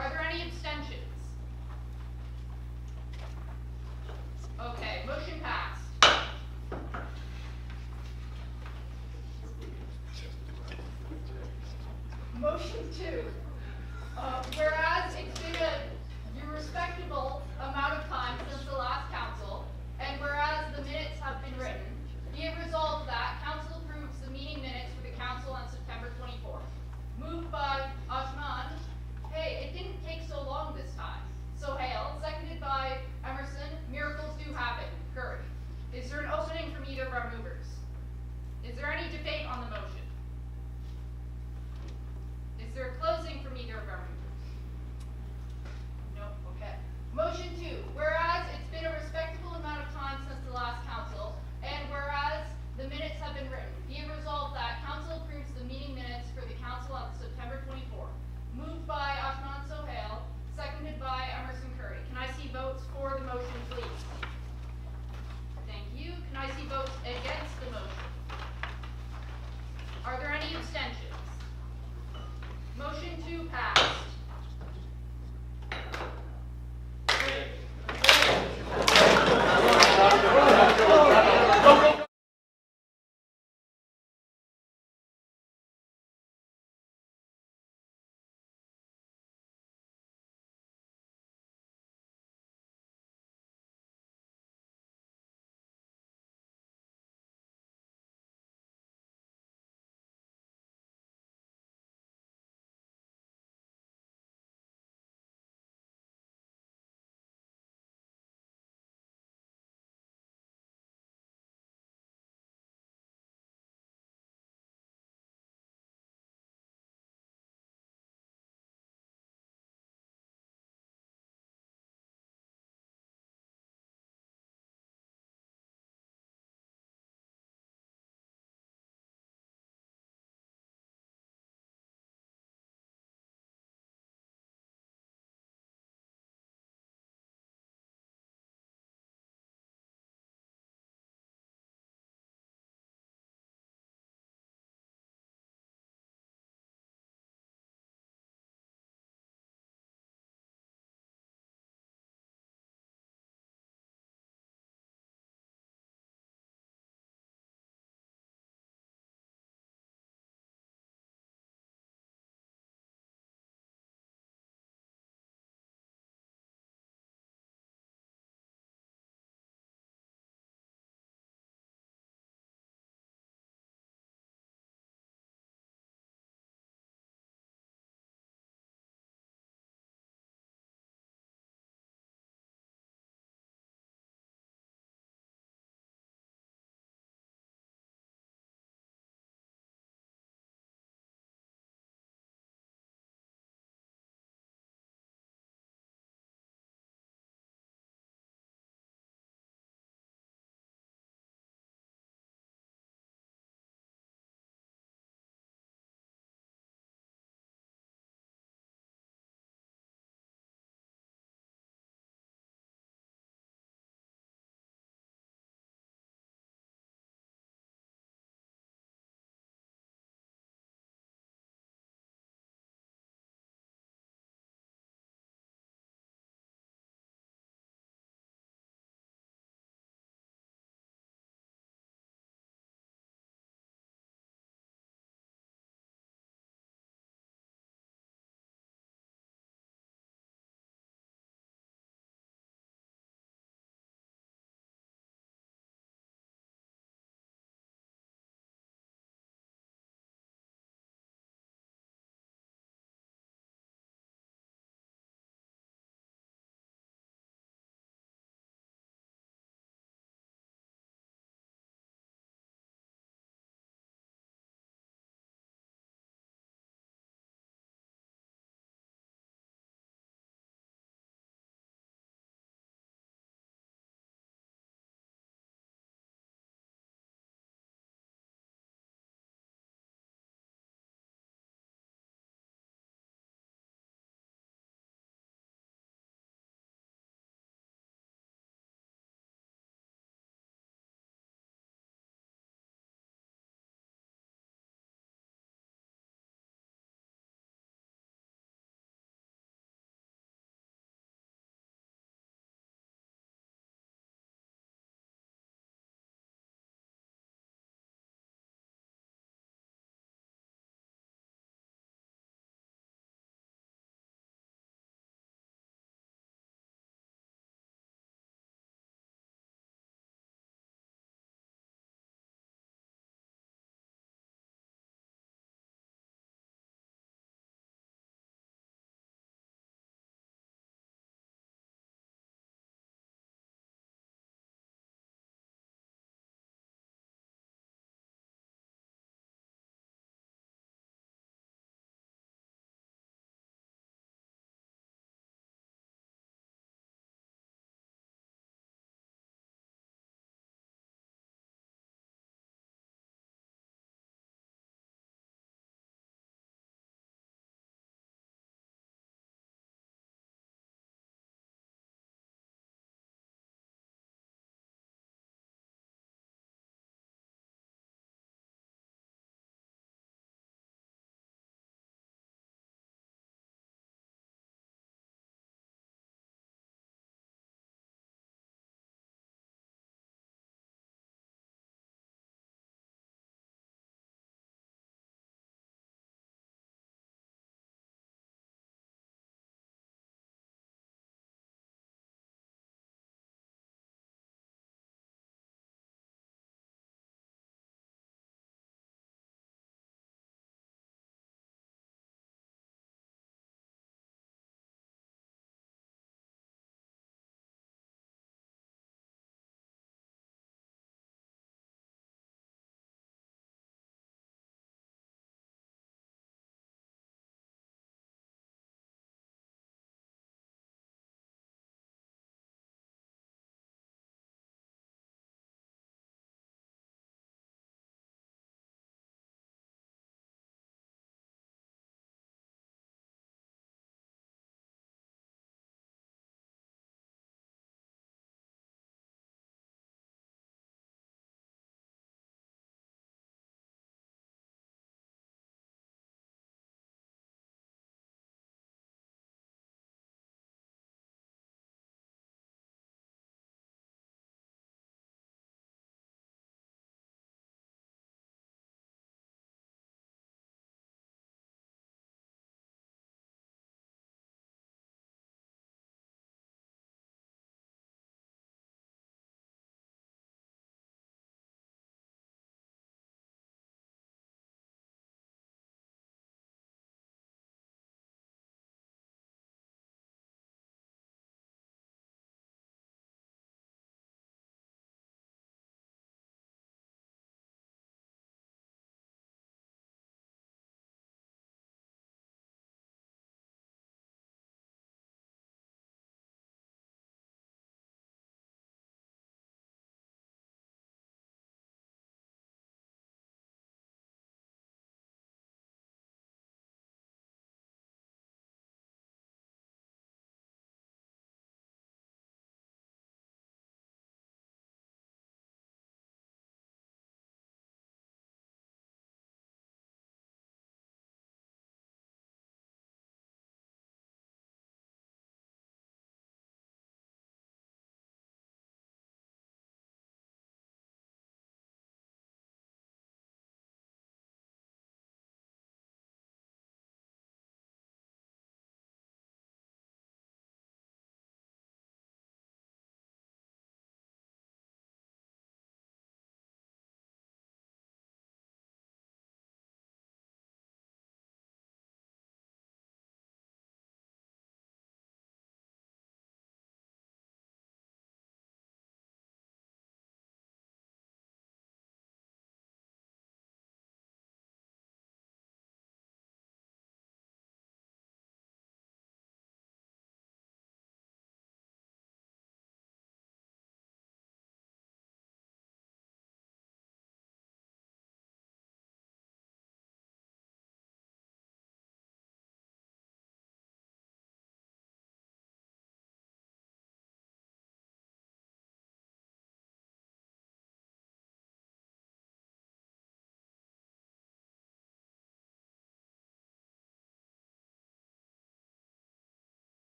Are there any abstentions? Okay, motion passed. Motion 2. Whereas it's been a respectable amount of time since the last council, and whereas the minutes have been written, be it resolved that council approves the meeting minutes for the council on September 24th. Moved by Ajman. Hey, it didn't take so long this time.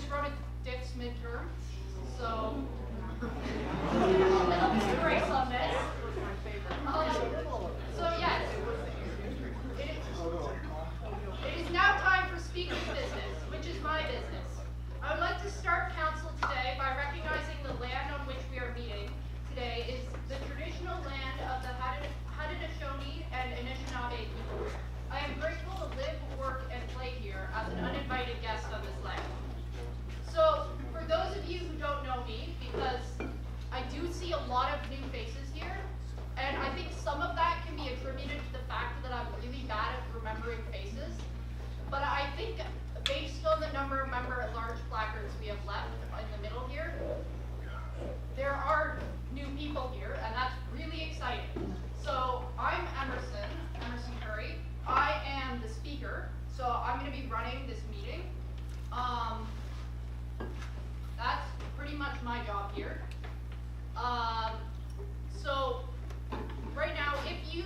just wrote a Diffs midterm, so a little bit of grace on this. So yes, it is now time for speaker's business, which is my business. I would like to start council today by recognizing the land on which we are meeting today is the traditional land of the Haudenosaunee and Anishinaabe people. I am grateful to live, work, and play here as an uninvited guest on this land. So, for those of you who don't know me, because I do see a lot of new faces here, and I think some of that can be attributed to the fact that I'm really bad at remembering faces, but I think based on the number of member-at-large placards we have left in the middle here, there are new people here, and that's really exciting. So I'm Emerson Curry. I am the speaker, so I'm going to be running this meeting. That's pretty much my job here. So right now, if you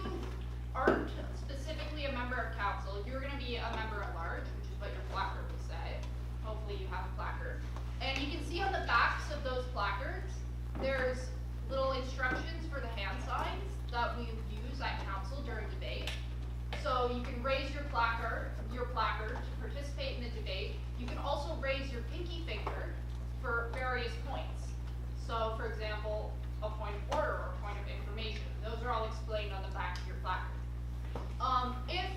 aren't specifically a member of council, you're going to be a member at large, which is what your placard will say. Hopefully you have a placard. And you can see on the backs of those placards, there's little instructions for the hand signs that we use at council during debate. So you can raise your placard to participate in the debate. You can also raise your pinky finger for various points. So for example, a point of order or a point of information. Those are all explained on the back of your placard. If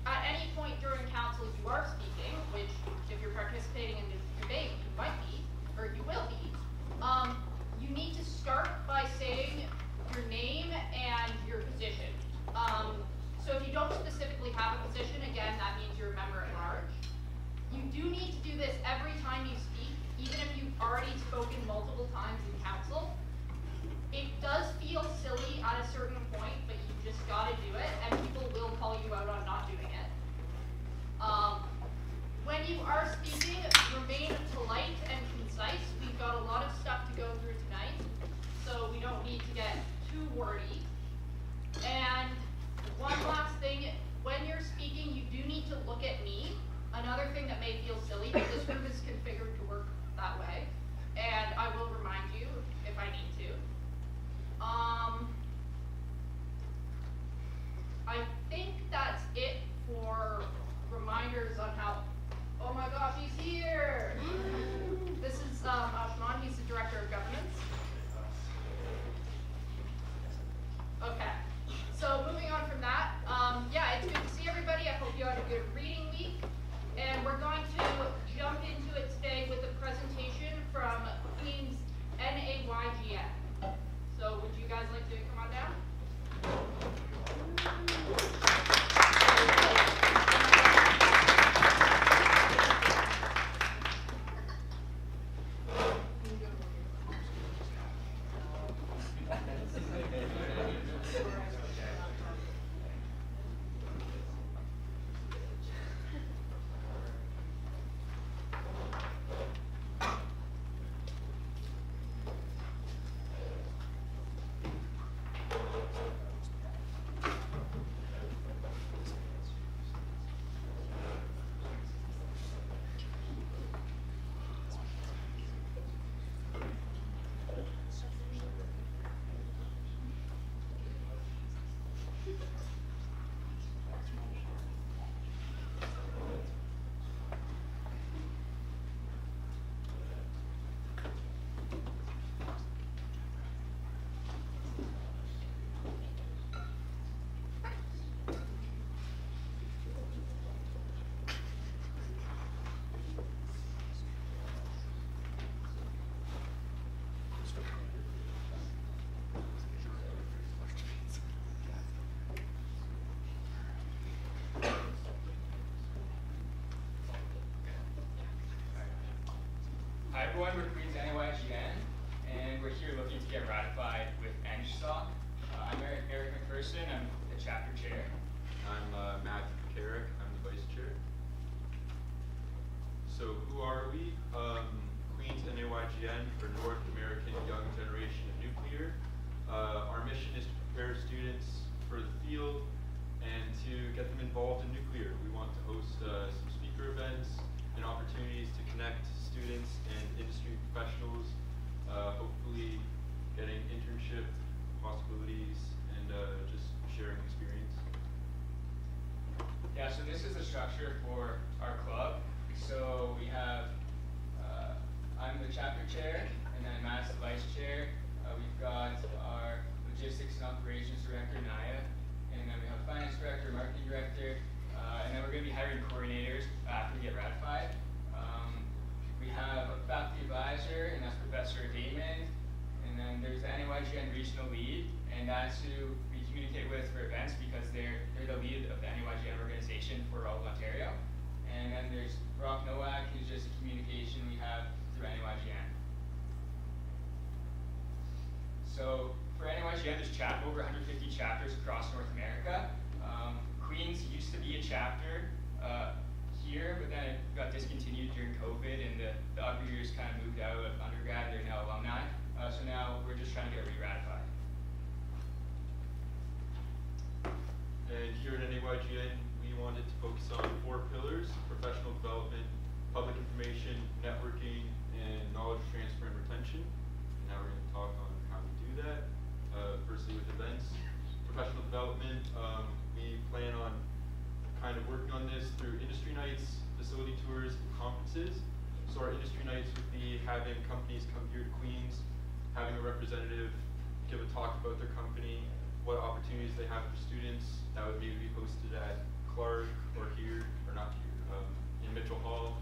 at any point during council you are speaking, which if you're participating in the debate, you might be, or you will be, you need to start by saying your name and your position. So if you don't specifically have a position, again, that means you're a member at large. You do need to do this every time you speak, even if you've already spoken multiple times in council. It does feel silly at a certain point, but you just gotta do it, and people will call you out on not doing it. When you are speaking, remain polite and concise. We've got a lot of stuff to go through tonight, so we don't need to get too wordy. And one last thing, when you're speaking, you do need to look at me. Another thing that may feel silly, but this room is configured to work that way, and I will remind you if I need to. I think that's it for reminders on how, oh my gosh, he's here! This is Ashman, he's the Director of Governance. Okay, so moving on from that, yeah, it's good to see everybody. I hope you had a good reading week. And we're going to jump into it today with a presentation from Queen's NAYGN. So would you guys like to come on down? Hi everyone, we're Queen's NAYGN, and we're here looking to get ratified with NSHSOC. I'm Eric McPherson, I'm the chapter chair. I'm Matthew Carrick, I'm the vice chair. So who are we? Queen's NAYGN for North American Young Generation of Nuclear. Our mission is to prepare students for the field and to get them involved in nuclear. We want to host some speaker events, and opportunities to connect students and industry professionals, hopefully getting internship possibilities and just sharing experience. Yeah, so this is the structure for our club. So we have, I'm the chapter chair, and then Matt's the vice chair. We've got our logistics and operations director, Naya, and then we have finance director, marketing director, and then we're going to be hiring coordinators after we get ratified. We have a faculty advisor, and that's Professor Damon, and then there's the NAYGN regional lead, and that's who we communicate with for events because they're the lead of the NAYGN organization for all of Ontario. And then there's Brock Nowak, who's just a communication we have through NAYGN. So for NAYGN, there's over 150 chapters across North America. Queens used to be a chapter here, but then it got discontinued during COVID, and the upper years kind of moved out of undergrad. They're now alumni. So now we're just trying to get re-ratified. And here at NAYGN, we wanted to focus on 4 pillars: professional development, public information, networking, and knowledge transfer and retention. And now we're going to talk on how we do that. Firstly, with events. Professional development, we plan on kind of working on this through industry nights, facility tours, and conferences. So our industry nights would be having companies come here to Queens, having a representative give a talk about their company, what opportunities they have for students. That would maybe be hosted at Clark or here, or not here, in Mitchell Hall.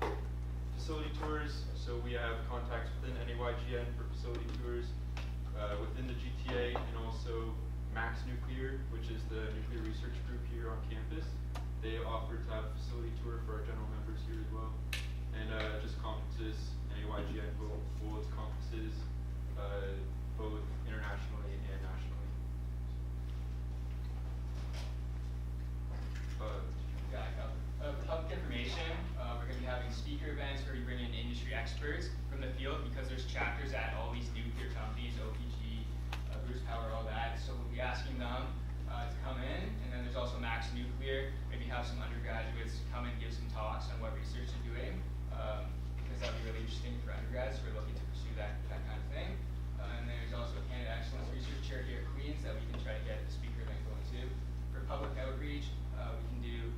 Facility tours, so we have contacts within NAYGN for facility tours, within the GTA, and also Max Nuclear, which is the nuclear research group here on campus. They offer to have a facility tour for our general members here as well. And just conferences, NAYGN holds conferences, both internationally and nationally. Public information, we're going to be having speaker events where we bring in industry experts from the field because there's chapters at all these nuclear companies, OPG, Bruce Power, all that. So we'll be asking them to come in, and then there's also Max Nuclear. Maybe have some undergraduates come and give some talks on what research they're doing, because that'd be really interesting for undergrads who are looking to pursue that kind of thing. And then there's also a Canada Excellence Research Chair here at Queens that we can try to get the speaker event going to. For public outreach, we can do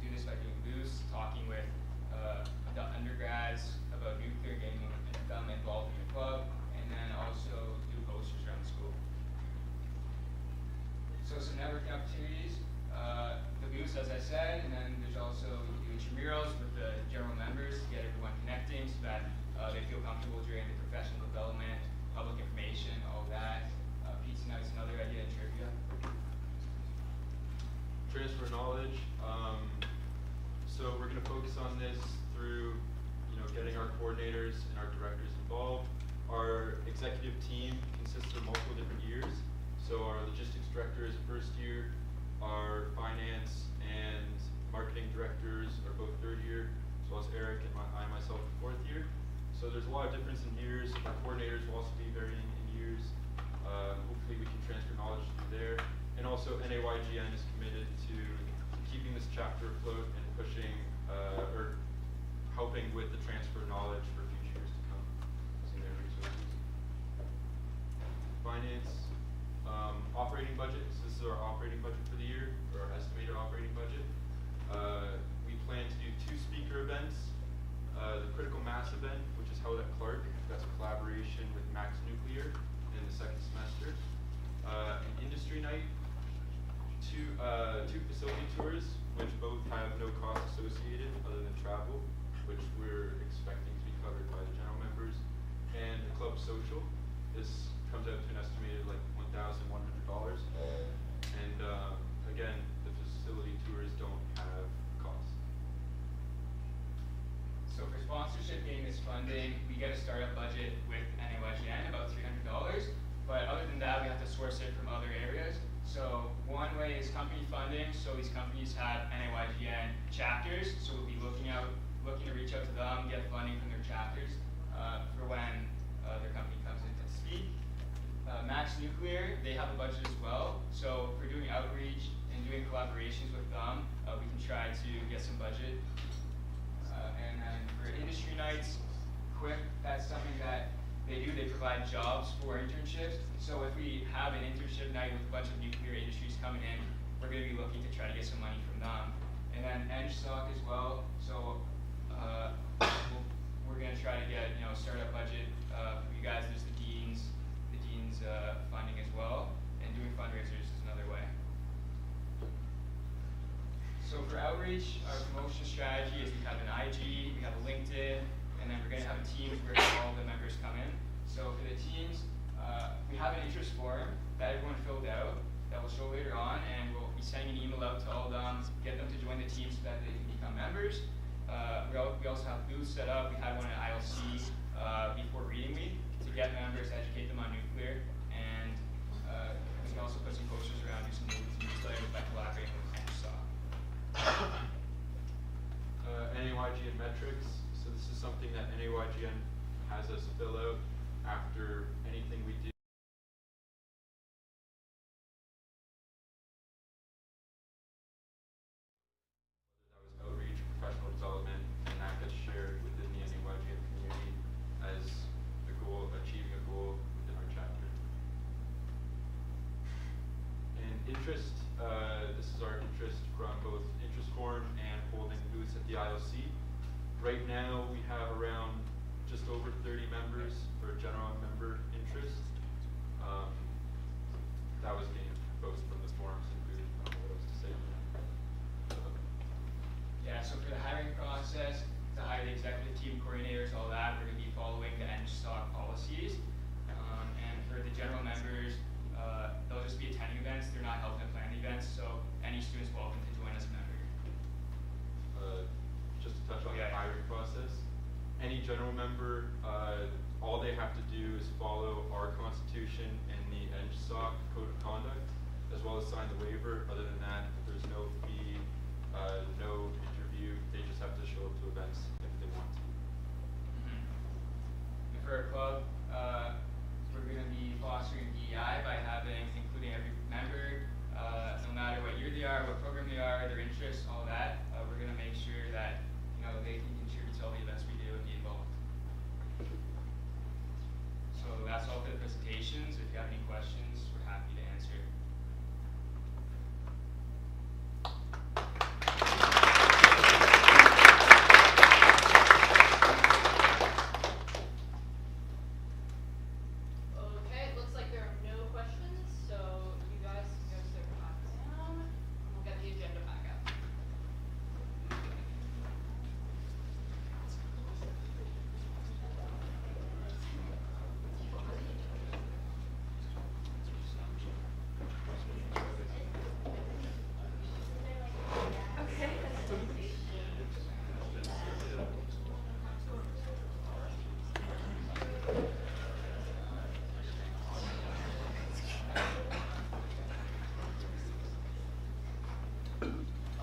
this by doing booths, talking with the undergrads about nuclear, getting them involved in the club, and then also do posters around the school. So some networking opportunities, the booths, as I said, and then there's also do intramurals with the general members to get everyone connecting so that they feel comfortable during the professional development, public information, all that. Pizza nights, another idea, and trivia. Transfer knowledge. So we're going to focus on this through, getting our coordinators and our directors involved. Our executive team consists of multiple different years. So our logistics director is a first year, our finance and marketing directors are both third year, as well as Eric and I myself are fourth year. So there's a lot of difference in years. Our coordinators will also be varying in years. Hopefully we can transfer knowledge through there. And also NAYGN is committed to keeping this chapter afloat and pushing, or helping with the transfer of knowledge for future years to come using their resources. Finance, operating budget. So this is our operating budget for the year, or our estimated operating budget. We plan to do 2 speaker events. The critical mass event, which is held at Clark. That's a collaboration with Max Nuclear in the second semester. An industry night, two facility tours, which both have no cost associated other than travel, which we're expecting to be covered by the general members, and the club social. This comes out to an estimated like $1,100. And again, the facility tours don't have cost. So for sponsorship getting this funding, we get a startup budget with NAYGN, about $300. But other than that, we have to source it from other areas. So one way is company funding. So these companies have NAYGN chapters. So we'll be looking to reach out to them, get funding from their chapters for when their company comes in to speak. Max Nuclear, they have a budget as well. So if we're doing outreach and doing collaborations with them, we can try to get some budget. And then for industry nights, quick, that's something that they do. They provide jobs for internships. So if we have an internship night with a bunch of nuclear industries coming in, we're going to be looking to try to get some money from them. And then NSOC as well. So we're going to try to get startup budget for you guys. There's the dean's funding as well, and doing fundraisers is another way. So for outreach, our promotion strategy is we have an IG, we have a LinkedIn, and then we're going to have a Teams where all the members come in. So for the Teams, we have an interest form that everyone filled out that we'll show later on, and we'll be sending an email out to all of them, get them to join the team so that they can become members. We also have booths set up. We had one at ILC before reading week to get members, educate them on nuclear, and we can also put some posters around, do some newsletters by collaborating with NSOC. NAYGN metrics. So this is something that NAYGN has us fill out after anything we do. Whether that was outreach, professional development, and that gets shared within the NAYGN community as the goal of achieving a goal within our chapter. And interest, this is our interest from both interest form and holding booths at the ILC. Right now we have around just over 30 members for general member interest. That was gained both from the forums included. I don't know what else to say on that. Yeah, so for the hiring process, to hire the executive team coordinators, all that, we're going to be following the NSOC policies. And for the general members, they'll just be attending events. They're not helping to plan the events, so any student's welcome to join as a member. Just to touch on the hiring process, any general member, all they have to do is follow our constitution and the NSOC code of conduct, as well as sign the waiver. Other than that, there's no fee, no interview. They just have to show up to events if they want to. And for our club, we're going to be fostering DEI by including every member, no matter what year they are, what program they are, their interests, all that. We're going to make sure that they can contribute to all the events we do and be involved. So that's all for the presentations. If you have any questions, we're happy to answer. Okay, it looks like there are no questions, so you guys can go sit back down, and we'll get the agenda back up.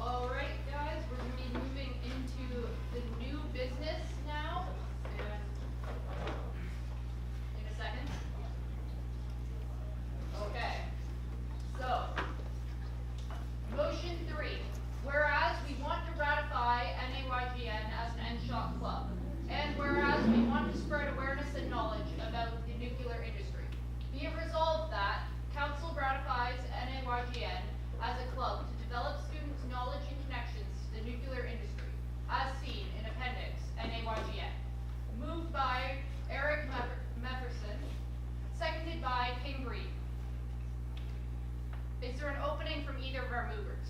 All right, guys, we're going to be moving into the new business now, and in a second. Okay, so, motion 3, whereas we want to ratify NAYGN as an NSHOP club, and whereas we want to spread awareness and knowledge about the nuclear industry, be it resolved that Council ratifies NAYGN as a club to develop students' knowledge and connections to the nuclear industry, as seen in Appendix NAYGN. Moved by Eric Mefferson, seconded by King Breed. Is there an opening from either of our movers?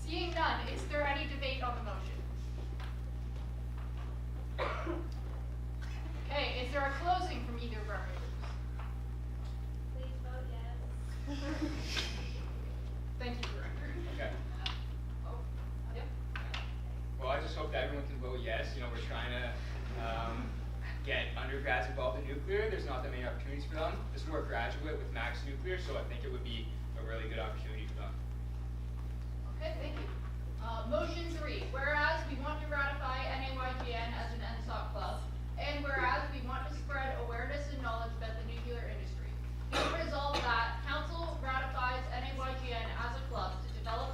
Seeing none, is there any debate on the motion? Okay, is there a closing from either of our movers? Please vote yes. Thank you, Director. Okay. Oh, yep. Well, I just hope that everyone can vote yes. We're trying to get undergrads involved in nuclear. There's not that many opportunities for them. This is more graduate with Max Nuclear, so I think it would be a really good opportunity for them. Okay, thank you. Motion 3, whereas we want to ratify NAYGN as an NSOC club, and whereas we want to spread awareness and knowledge about the nuclear industry, be it resolved that Council ratifies NAYGN as a club to develop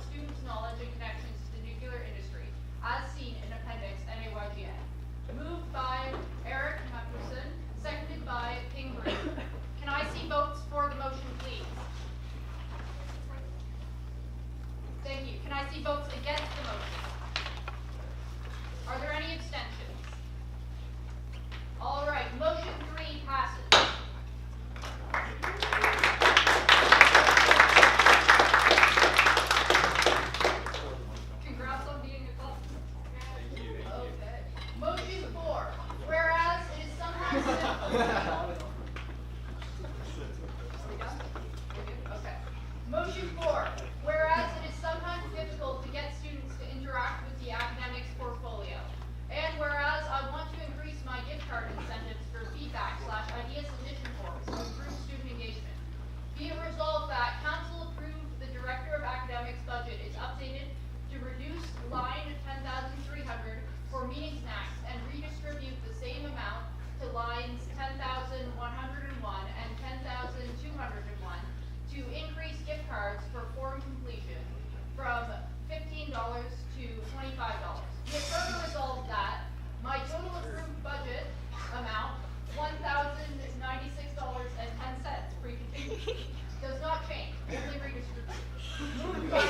Okay. Motion 4, whereas it is sometimes difficult to get students to interact with the academics portfolio, and whereas I want to increase my gift card incentives for feedback/idea submission forms to improve student engagement, be it resolved that council approve the Director of Academics budget is updated to reduce line 10,300 for meeting snacks and redistribute the same amount to lines 10,101 and 10,201 to increase gift cards for form completion from $15 to $25. Be it further resolved that my total approved budget amount, $1,096.10 pre-contingency, does not change, only redistributed. Moved by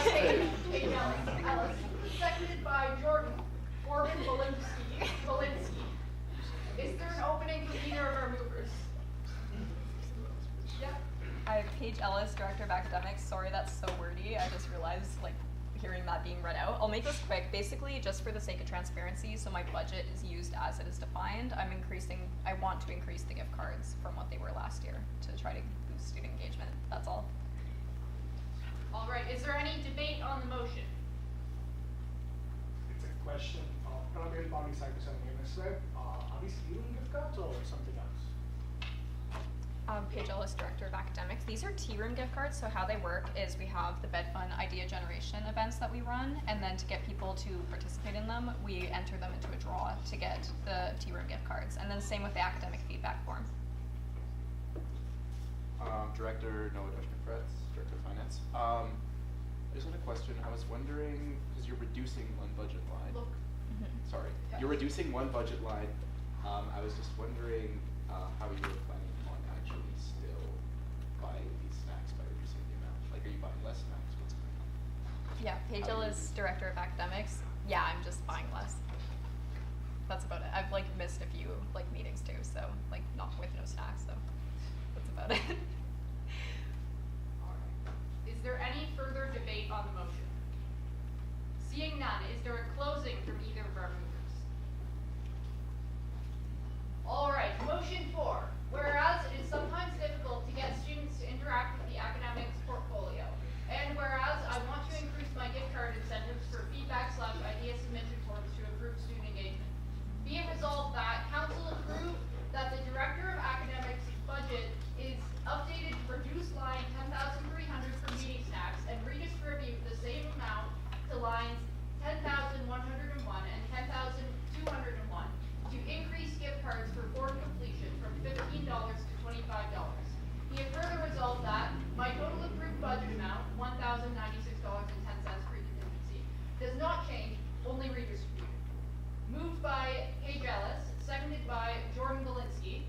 Paige Ellis, seconded by Jordan Bolinsky. Is there an opening for either of our movers? Yep. I have Paige Ellis, Director of Academics. Sorry, that's so wordy. I just realized, hearing that being read out. I'll make this quick. Basically, just for the sake of transparency, so my budget is used as it is defined. I want to increase the gift cards from what they were last year to try to boost student engagement. That's all. All right, is there any debate on the motion? It's a question. Can I be party side to something you said? Are we stealing gift cards or something else? Paige Ellis, Director of Academics. These are tea room gift cards, so how they work is we have the Bed Fun idea generation events that we run, and then to get people to participate in them, we enter them into a draw to get the tea room gift cards, and then same with the academic feedback form. Director Noah Dushman-Fretz, Director of Finance. I just had a question. I was wondering, because you're reducing one budget line. Look. Sorry. Yeah. You're reducing one budget line. I was just wondering how you were planning on actually still buying these snacks by reducing the amount. Like, are you buying less snacks? What's going on? Yeah, Paige Ellis, Director of Academics. Yeah, I'm just buying less. That's about it. I've missed a few meetings too, so not with no snacks, so that's about it. Is there any further debate on the motion? Seeing none, is there a closing from either of our movers? All right, motion 4. Whereas it is sometimes difficult to get students to interact with the academics portfolio, and whereas I want to increase my gift card incentives for feedback/idea submission forms to improve student engagement, be it resolved that council approve that the Director of Academics budget is updated to reduce line 10,300 for meeting snacks and redistribute the same amount to lines 10,101 and 10,201 to increase gift cards for form completion from $15 to $25. Be it further resolved that my total approved budget amount, $1,096.10 pre-contingency, does not change, only redistributed. Moved by Paige Ellis, seconded by Jordan Bolinsky.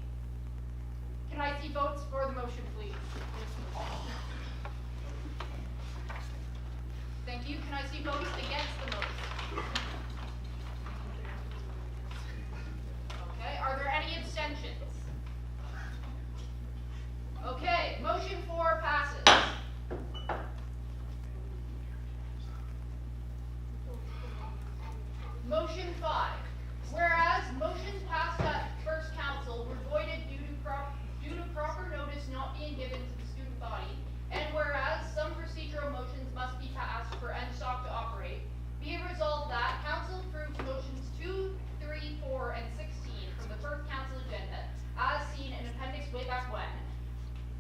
Can I see votes for the motion, please? Thank you. Can I see votes against the motion? Okay, are there any abstentions? Okay, motion 4 passes. Motion 5. Whereas motions passed at first council were voided due to proper notice not being given to the student body, and whereas some procedural motions must be passed for NSTOC to operate, be it resolved that council approves motions 2, 3, 4, and 16 from the first council agenda, as seen in appendix way back when,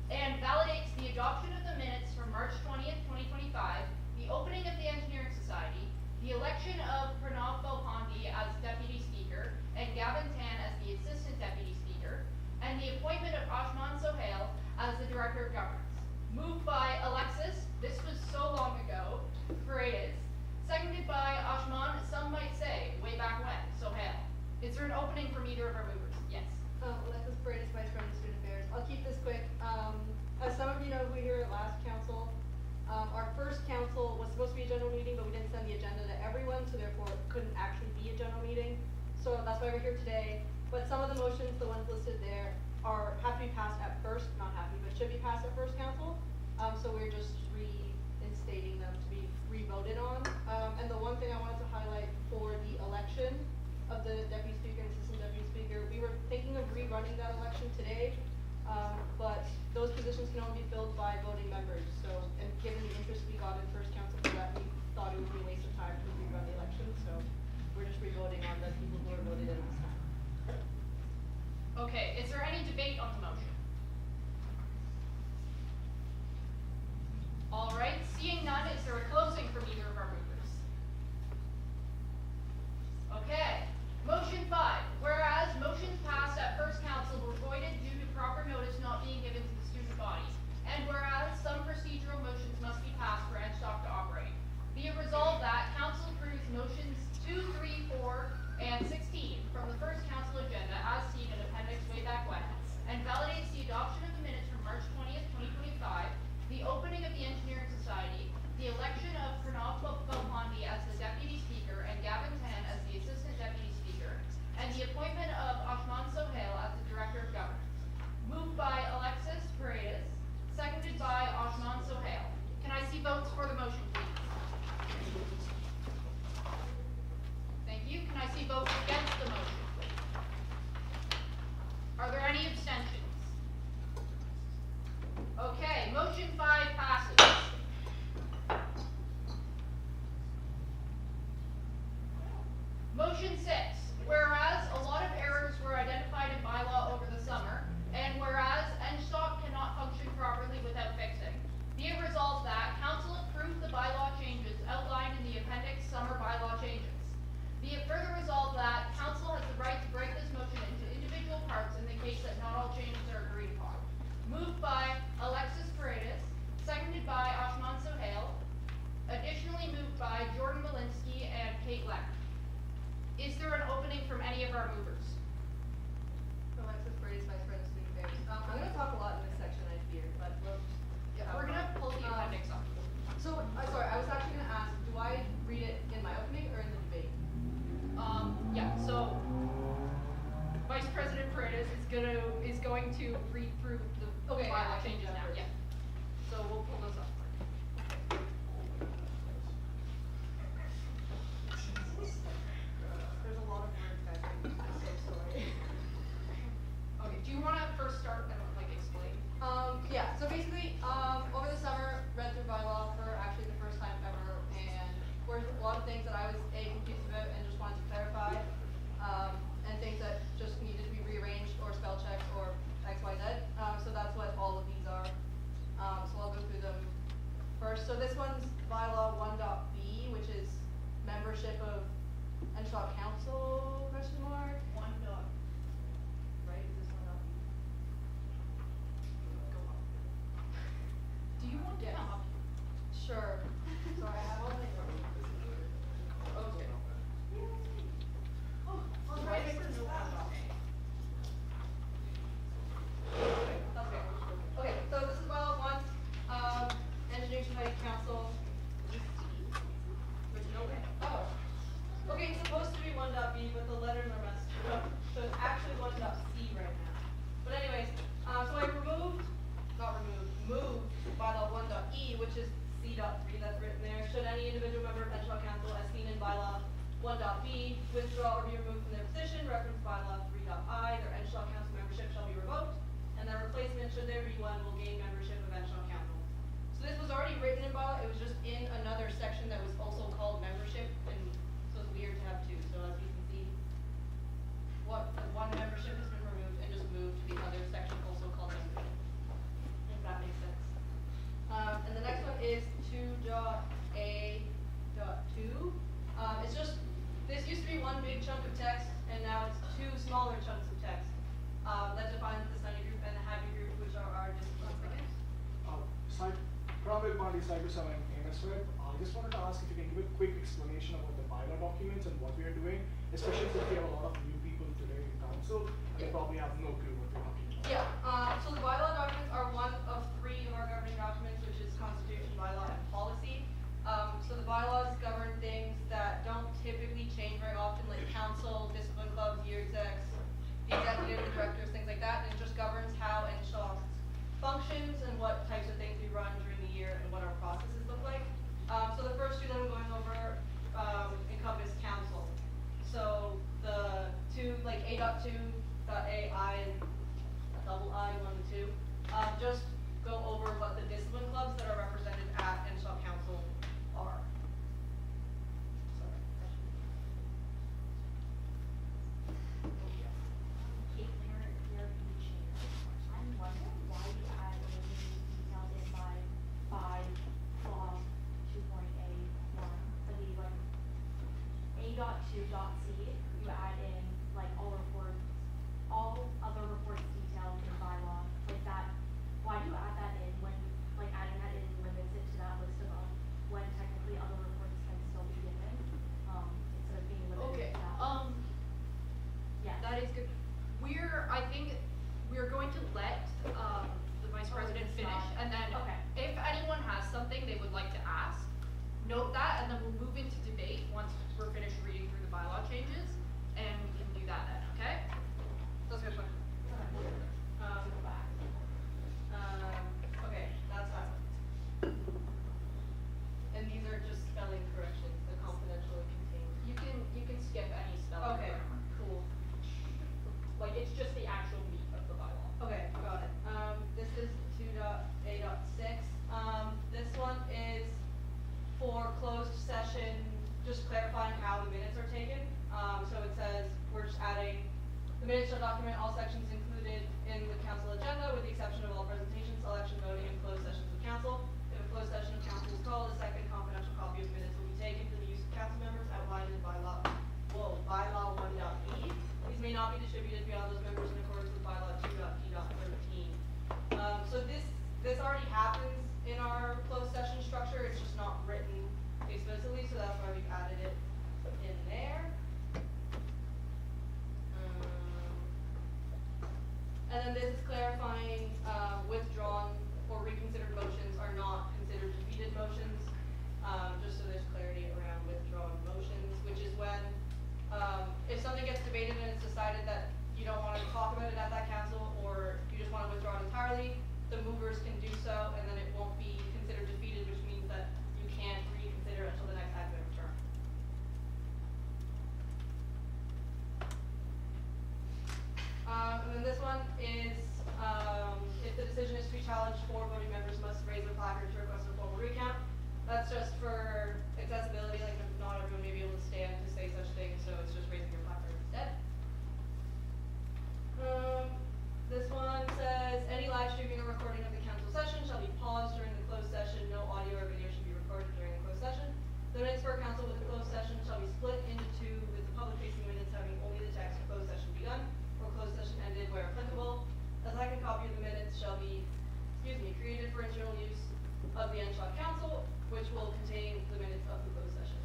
and validates the adoption of the minutes from March 20th, 2025, the opening of the Engineering Society, the election of Pranav Balpandi as Deputy Speaker, and Gavin Tan as the Assistant Deputy Speaker, and the appointment of Ashman Sohail as the Director of Governance. Moved by Alexis, this was so long ago, Paredes. Seconded by Ashman, some might say, way back when, Sohail. Is there an opening from either of our movers? Yes. Alexis Paredes, Vice President of Student Affairs. I'll keep this quick. As some of you know who were here at last council, our first council was supposed to be a general meeting, but we didn't send the agenda to everyone, so therefore it couldn't actually be a general meeting. So that's why we're here today. But some of the motions, the ones listed there, have to be passed at first, not have to, but should be passed at first council. So we're just reinstating them to be re-voted on. And the one thing I wanted to highlight for the election of the Deputy Speaker and Assistant Deputy Speaker, we were thinking of running that election today, but those positions can only be filled by voting members. So, and given the interest we got in first council for that, we thought it would be a waste of time to rerun the election. So we're just re-voting on the people who are voted in this time. Okay, is there any debate on the motion? All right, seeing none, is there a closing from either of our movers? Okay, motion 5, whereas motions passed at first council were voided due to proper notice not being given to the student body, and whereas some procedural motions must be passed for NSHOP to operate, be it resolved that council approves motions 2, 3, 4, and 16 from the first council agenda as seen in appendix way back when, and validates the adoption of the minutes from March 20th, 2025, the opening of the Engineering Society, the election of Pranav Balpandi as the Deputy Speaker and Gavin Tan as the Assistant Deputy Speaker, and the appointment of Ashman Sohail as the Director of Governance. Moved by Alexis Paredes, seconded by Ashman Sohail. Can I see votes for the motion, please? Thank you. Can I see votes against the motion? Are there any abstentions? Okay, motion 5 passes. Motion 6, whereas a lot of errors were identified in bylaw over the summer, and whereas NSHOP cannot function properly without fixing, be it resolved that council approve the bylaw changes outlined in the appendix summer bylaw changes. Be it further resolved that council has the right to break this motion into individual parts in the case that not all changes are agreed upon. Moved by Alexis Paredes, seconded by Ashman Sohail, additionally moved by Jordan Malinsky and Kate Leonard. Is there an opening from any of our movers? Alexis Paredes, Vice President of Student Affairs. I'm going to talk a lot in this section, I fear, but we'll. We're gonna pull the appendix up. So, sorry, I was actually going to ask, do I read it in my opening or in the debate? Yeah, so Vice President Paredes is going to read through the Okay, yeah, bylaw I can do changes that now, first. yeah. So we'll pull those up. There's a lot of words, guys. I'm so sorry. Okay, do you wanna first start and like explain? Yeah, so basically, over the summer, read through bylaw for actually the first time ever, and there were a lot of things that I was confused about and just wanted to clarify, and things that just needed to be rearranged or spell checked or X, Y, Z. So that's what all of these are. So I'll go through them first. So this one's bylaw 1.b, which is membership of NSHOP Council, question mark? Right, is this 1.b? Do you want to Yes. come up? Sure. So I have all my notes. Okay. Oh, Well, right, right, it's no not. one. Okay, okay, so this is bylaw 1, Engineering Society Council. Oh, okay, it's supposed to be 1.b, but the letters are messed up, so it's actually 1.c right now. But anyways, so I moved bylaw 1.e, which is C.3 that's written there. Should any individual member of NSHOP Council, as seen in bylaw 1.b, withdraw or be removed from their position, reference bylaw 3.i, their NSHOP Council membership shall be revoked, and their replacement, should there be one, will gain membership of NSHOP Council. So this was already written in bylaw, it was just in another section that was also called membership, and so it's weird to have two. So as you can see, the one membership has been removed and just moved to the other section also called membership. If that makes sense. And the next one is 2.a.2. It's just, this used to be one big chunk of text, and now it's two smaller chunks of text that defines the study group and the happy group, which are our discipline programs. Pranav Balpandi, Cyber 7 AMSWeb. I just wanted to ask if you can give a quick explanation about the bylaw documents and what we are doing, especially since we have a lot of new people today in council, and they probably have no clue what we're talking about. Yeah, so the bylaw documents are one of 3 of our governing documents, which is constitution, bylaw, and policy. So the bylaws govern things that don't typically change very often, like council, discipline clubs, year execs, the executive, the directors, things like that. And it just governs how NSHOP functions and what types of things we run during the year and what our processes look like. So the first 2 that I'm going over encompass council. So the 2, like 8.2, 2.2.ai and double I, 1 and 2, just go over what the discipline clubs that are represented at NSHOP Council are. Sorry. Caitlin, your chair. I'm wondering why you added the details in by 5 2.A1 for the like A.2.c, you add in like all reports, all other reports detailed in bylaw, like that. Why do you add that in when, like adding that in limits it to that list of when technically other reports can still be given, instead of being limited Okay, to that? Yes. that is good. I think we're going to let, the vice president it's finish, not- and then okay. if anyone has something they would like to ask, note that, and then we'll move into debate once we're finished reading through the bylaw changes, and we can do that then, okay? That's a good question. Okay, that's that. And these are just spelling corrections, the confidentially contained. You can skip any spelling Okay, or grammar. cool. Like, it's just the actual meat of the bylaw. Okay, got it. This is 2.A.6. This one is for closed session, just clarifying how the minutes are taken. So it says, we're just adding, the minutes shall document all sections included in the council agenda with the exception of all presentations, election, voting, and closed sessions of council. If a closed session of council is called, a second confidential copy of minutes will be taken for the use of council members outlined in bylaw 1.e. These may not be distributed beyond those members in accordance with bylaw 2.p.13. So this already happens in our closed session structure, it's just not written explicitly, so that's why we've added it in there. And then this is clarifying, withdrawn or reconsidered motions are not considered defeated motions, just so there's clarity around withdrawn motions, which is when, if something gets debated and it's decided that you don't wanna talk about it at that council, or you just wanna withdraw it entirely, the movers can do so, and then it won't be considered defeated, which means that you can't reconsider it until the next academic term. And then this one is, if the decision is to be challenged, 4 voting members must raise their placard to request a formal recount. That's just for accessibility, like not everyone may be able to stand to say such things, so it's just raising your placard instead. This one says, any live streaming or recording of the council session shall be paused during the closed session, no audio or video should be recorded during the closed session. The minutes for a council with a closed session shall be split into 2, with the public facing minutes having only the text closed session begun or closed session ended where applicable. A second copy of the minutes shall be, created for internal use of the NSHOP Council, which will contain the minutes of the closed session.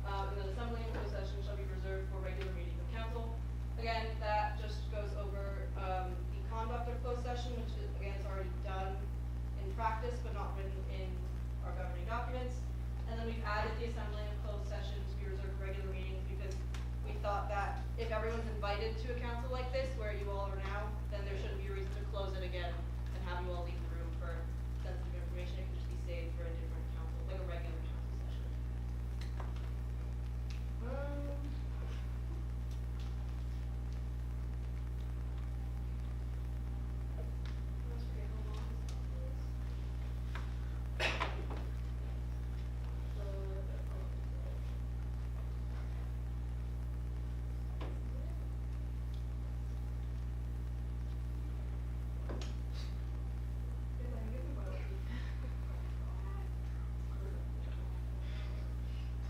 And then assembly and closed session shall be reserved for regular meetings of council. Again, that just goes over, the conduct of closed session, which is, again, is already done in practice, but not written in our governing documents. And then we've added the assembly and closed session to be reserved for regular meetings, because we thought that if everyone's invited to a council like this, where you all are now, then there shouldn't be a reason to close it again and have you all leave the room for sensitive information. It can just be saved for a different council, like a regular council session.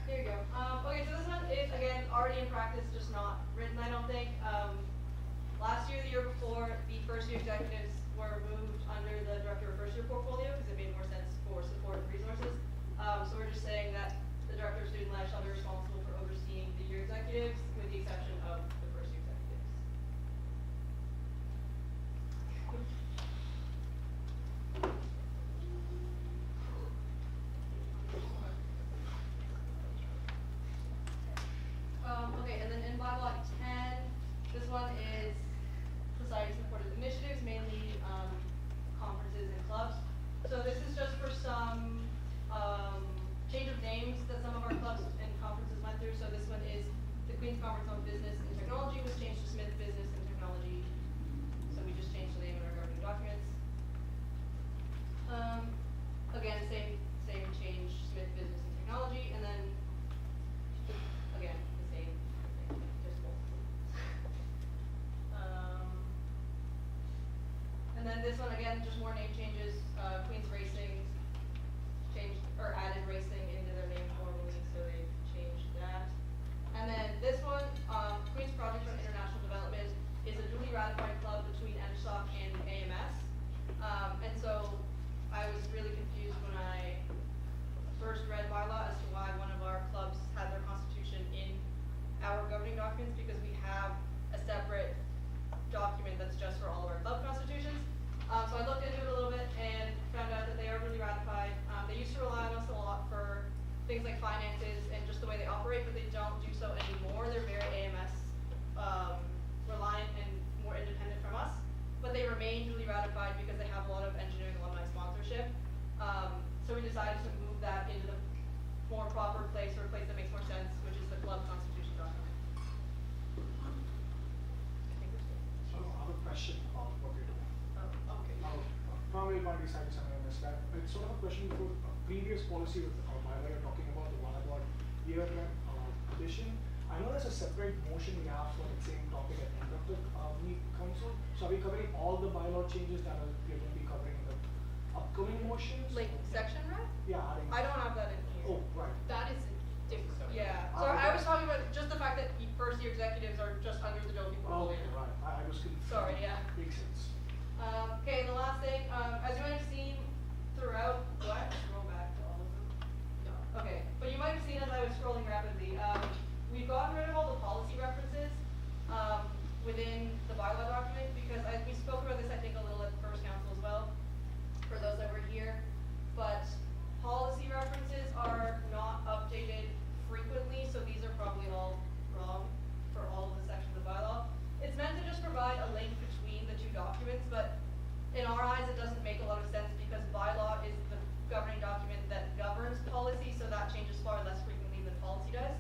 Here you go. Okay, so this one is, again, already in practice, just not written, I don't think. Last year, the year before, the first year executives were moved under the director of first year portfolio, because it made more sense for support and resources. So we're just saying that the director of student life shall be responsible for overseeing the year executives, with the exception of the first year executives. Okay, and then in bylaw 10, this one is society supported initiatives, mainly conferences and clubs. So this is just for some change of names that some of our clubs and conferences went through. So this one is the Queen's Conference on Business and Technology was changed to Smith Business and Technology then this one, again, just more name changes, Queens Racing changed, or added racing into their name formally, so they changed that. And then this one, Queens Project on International Development is a duly ratified club between NSOC and AMS. And so I was really confused when I first read bylaw as to why one of our clubs had their constitution in our governing documents, because we have a separate document that's just for all of our club constitutions. So I looked into it a little bit and found out that they are really ratified. They used to rely on us a lot for things like finances and just the way they operate, but they don't do so anymore. They're very AMS reliant and more independent from us, but they remain duly ratified because they have a lot of engineering alumni sponsorship. So we decided to move that into the more proper place, or a place that makes more sense, which is the club constitution document. I think we're good. So I have a question about what we're doing. Oh, okay. Probably about these items, I understand. It's sort of a question for a previous policy with bylaw you're talking about, the one about year-end addition. I know there's a separate motion we have for the same topic at the end of the council. So are we covering all the bylaw changes that we're going to be covering in the upcoming motions? Like section rep? Yeah, I don't have that in here. Oh, right. That is different. Yeah, so I was talking about just the fact that first year executives are just under the Adobe portfolio. Okay, right. I was confused. Sorry, yeah. Makes sense. Okay, and the last thing, as you might have seen throughout, do I have to scroll back to all of them? No. Okay, but you might have seen as I was scrolling rapidly, we've gotten rid of all the policy references, within the bylaw document, because we spoke about this, I think, a little at the first council as well, for those that were here, but policy references are not updated frequently, so these are probably all wrong for all of the sections of bylaw. It's meant to just provide a link between the two documents, but in our eyes, it doesn't make a lot of sense, because bylaw is the governing document that governs policy, so that changes far less frequently than policy does.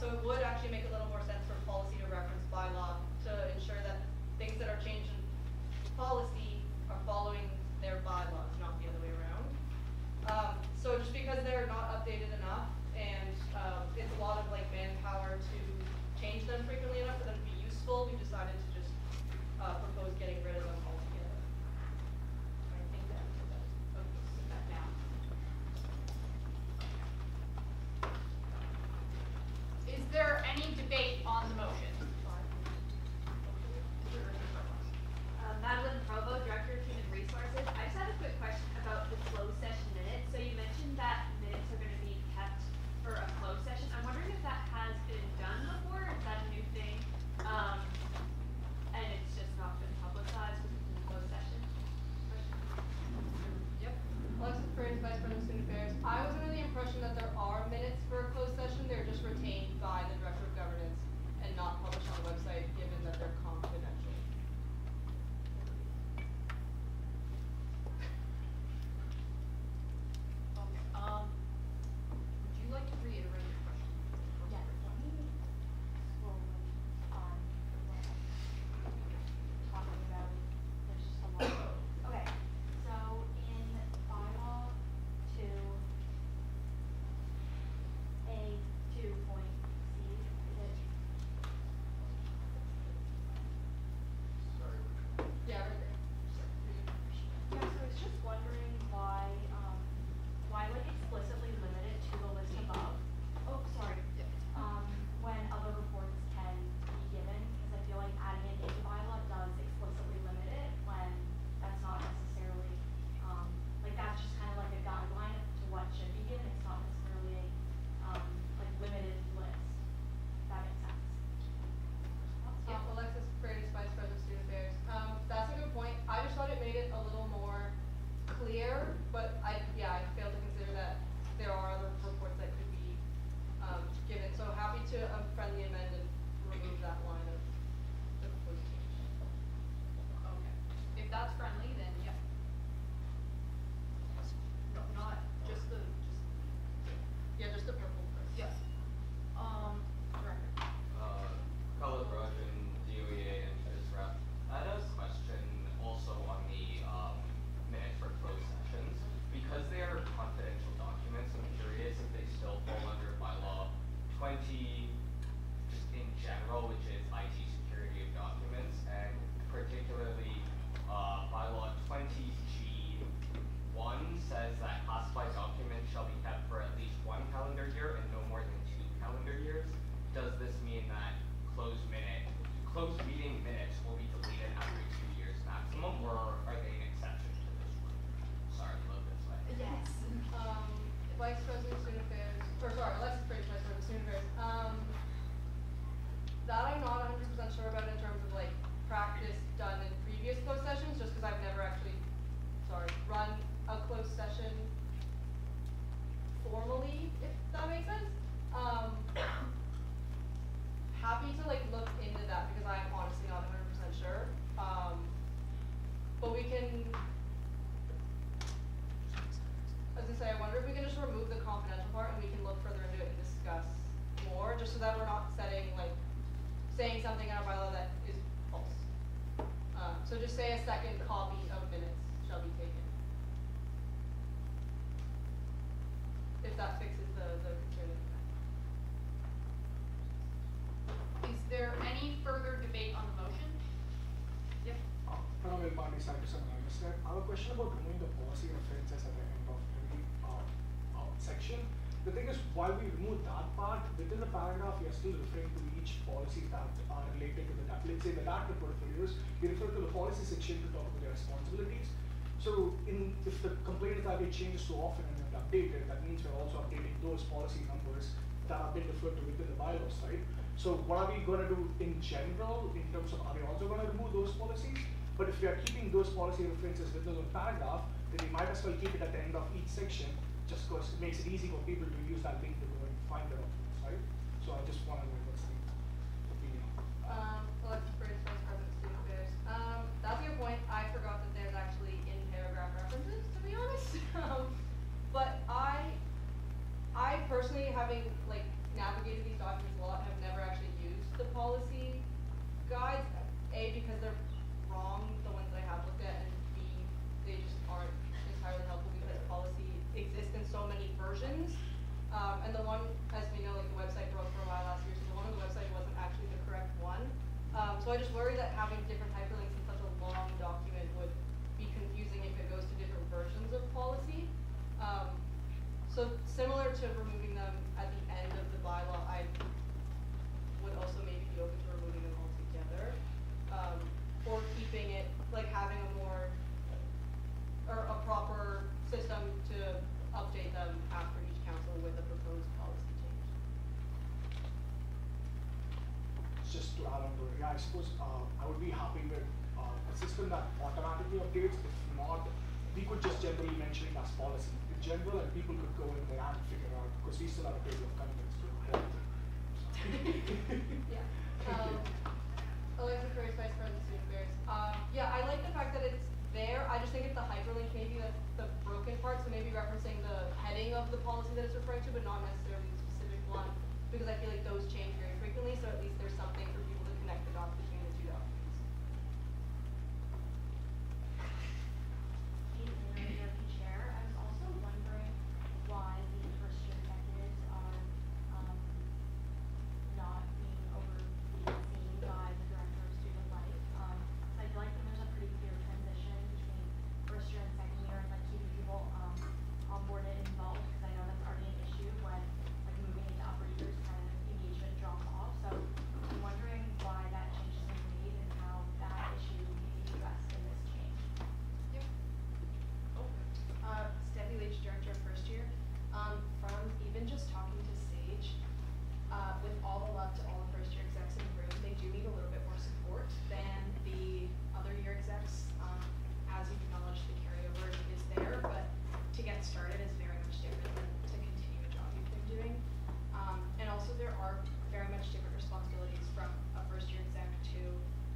So it would actually make a little more sense for policy to reference bylaw to ensure that things that are changed in policy are following their bylaws, not the other way around. So just because they're not updated enough, and it's a lot of like manpower to change them frequently enough for them to be useful, we decided to just propose getting rid of them altogether. I think that's that now. Is there any debate on the motion? Madeline Provo, Director of Human Resources. I just had a quick question about the closed session minutes. So you mentioned that minutes are going to be kept for a closed session. I'm wondering if that has been done before, or is that a new thing? And it's just not been publicized because it's in closed session? Yep. Alexis Paredes, Vice President of Student Affairs. I was under the impression that there are minutes for a closed session. They're just retained by the Director of Governance and not published on the website, given that they're confidential. Okay, would you like to reiterate your question? Yeah, let me scroll on what I'm talking about. There's just a lot. Okay, so in bylaw 2, A2 point C, is it? Sorry, which one? Yeah, right there. Yeah, so I was just wondering why like explicitly limit it to the list above? Oh, sorry. When other reports can be given, because I feel like adding it into bylaw does explicitly limit it when that's not necessarily, like that's just kind of like a guideline to what should be given. It's not necessarily a, like limited list. If that makes sense. Alexis Paredes, Vice President of Student Affairs. That's a good point. I just thought it made it a little more clear, but I failed to consider that there are other reports that could be in our bylaw that is false. So just say a second copy of minutes shall be taken. If that fixes the concern that you had. Is there any further debate on the motion? Yep. Pranam Ilmani, Cyber 7 Understand. I have a question about removing the policy references at the end of every section. The thing is, while we remove that part, within the paragraph, we are still referring to each policy that are related to the DAP. Let's say the DAP portfolios, we refer to the policy section to talk about their responsibilities. So, if the complaint is that it changes so often and it's updated, that means we're also updating those policy numbers that have been referred to within the bylaws, right? So, what are we going to do in general in terms of, are we also going to remove those policies? But if we are keeping those policy references within the paragraph, then we might as well keep it at the end of each section, just because it makes it easy for people to use that link to go and find the documents, right? So I just want to know what's the opinion. Alexis Briggs, Vice President, Student Affairs. That's a good point. I forgot that there's actually in paragraph references, to be honest. But I personally, having like navigated these documents a lot, have never actually used the policy guides. A, because they're wrong, the ones I have looked at, and B, they just aren't entirely helpful because policy exists in so many versions. And the one, as we know, like the website broke for a while last year, so the one on the website wasn't actually the correct one. So I just worry that having different hyperlinks in such a long document would be confusing if it goes to different versions of policy. So similar to removing them at the end of the bylaw, I would also maybe be open to removing them altogether. Or keeping it, like having a more, or a proper system to update them after each council with a proposed policy change. Just to add on to it, yeah, I suppose I would be happy with a system that automatically updates. If not, we could just generally mention it as policy in general, and people could go in there and figure out, because we still have a table of contents to help them. Yeah. Thank you. Alexis Briggs, Vice President, Student Affairs. Yeah, I like the fact that it's there. I just think it's the hyperlink maybe that's the broken part, so maybe referencing the heading of the policy that it's referring to, but not necessarily the specific one, because I feel like those change very frequently, so at least there's something for people to connect the dots between the two documents. Chair, I was also wondering why the first year executives are not being overseen by the director of student life. I feel like there's a pretty clear transition between first year and second year, and like keeping people onboarded and involved, because I know that's already an issue when like moving into upper years kind of engagement drops off. So I'm wondering why that change has been made and how that issue may be addressed in this change. Stephanie Leach, Director of First Year. From even just talking to Sage, with all the love to all the first year execs in the room, they do need a little bit more support than the other year execs. As you've acknowledged, the carryover is there, but to get started is very much different than to continue a job you've been doing. And also there are very much different responsibilities from a first year exec to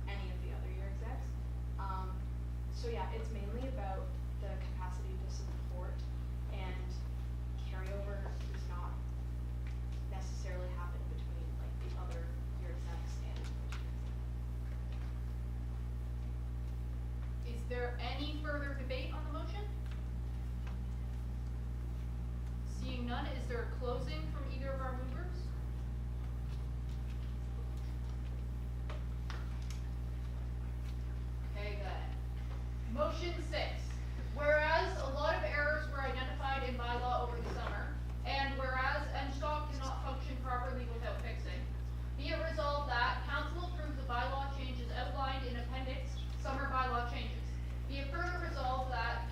any of the other year execs. So yeah, it's mainly about the capacity to support, and carryover does not necessarily happen between like the other year execs and the first year exec. Is there any further debate on the motion? Seeing none, is there a closing from either of our movers? Okay, then. Motion 6. Whereas a lot of errors were identified in bylaw over the summer, and whereas NSTOC cannot function properly without fixing, be it resolved that council approve the bylaw changes outlined in appendix summer bylaw changes. Be it further resolved that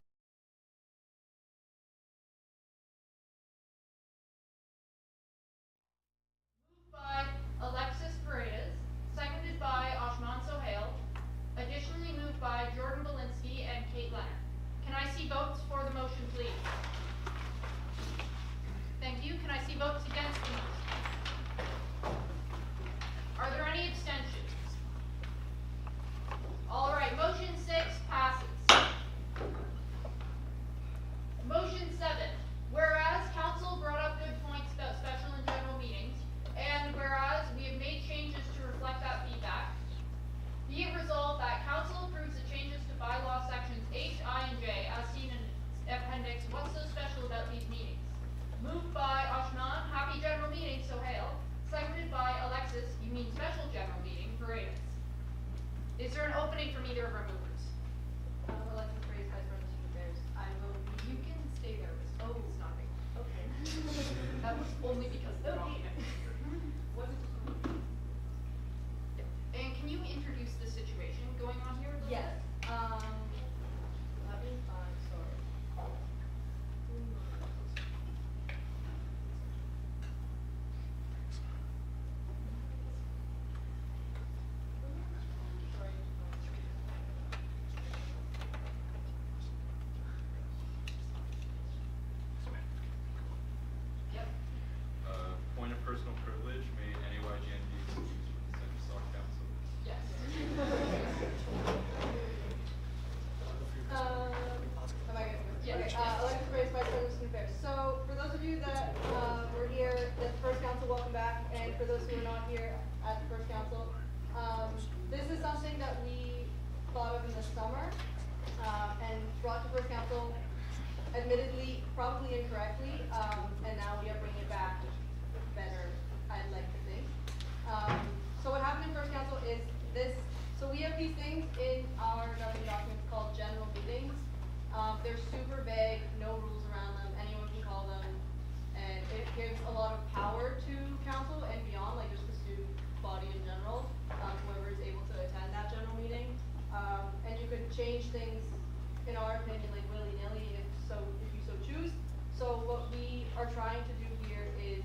moved by Alexis Paredes, seconded by Ashman Sohail, additionally moved by Jordan Belinsky and Kate Leonard. there an opening from either of our movers? Alexis Reyes, Vice President, Student Affairs. I will be. You can stay there, Oh. it's not big. Okay. That was only because the Okay. document. And can you introduce the situation going on here? a little Yes, bit? let me find, sorry. Yep. Point of personal privilege, may NAYGN be excused from the Central Sauk Council? Yes. Am I good? Yeah. Okay, Alexis Reyes, Vice President, Student Affairs. So, for those of you that, were here at the first council, welcome back, and for those who are not here at the first council, this is something that we thought of in the summer, and brought to first council, admittedly, probably incorrectly, and now we are bringing it back better, I'd like to think. So what happened in first council is this, so we have these things in our governing documents called general meetings. They're super vague, no rules around them, anyone can call them, and it gives a lot of power to council and beyond, like just the student body in general, whoever is able to attend that general meeting. And you could change things, in our opinion, like willy-nilly if you so choose. So what we are trying to do here is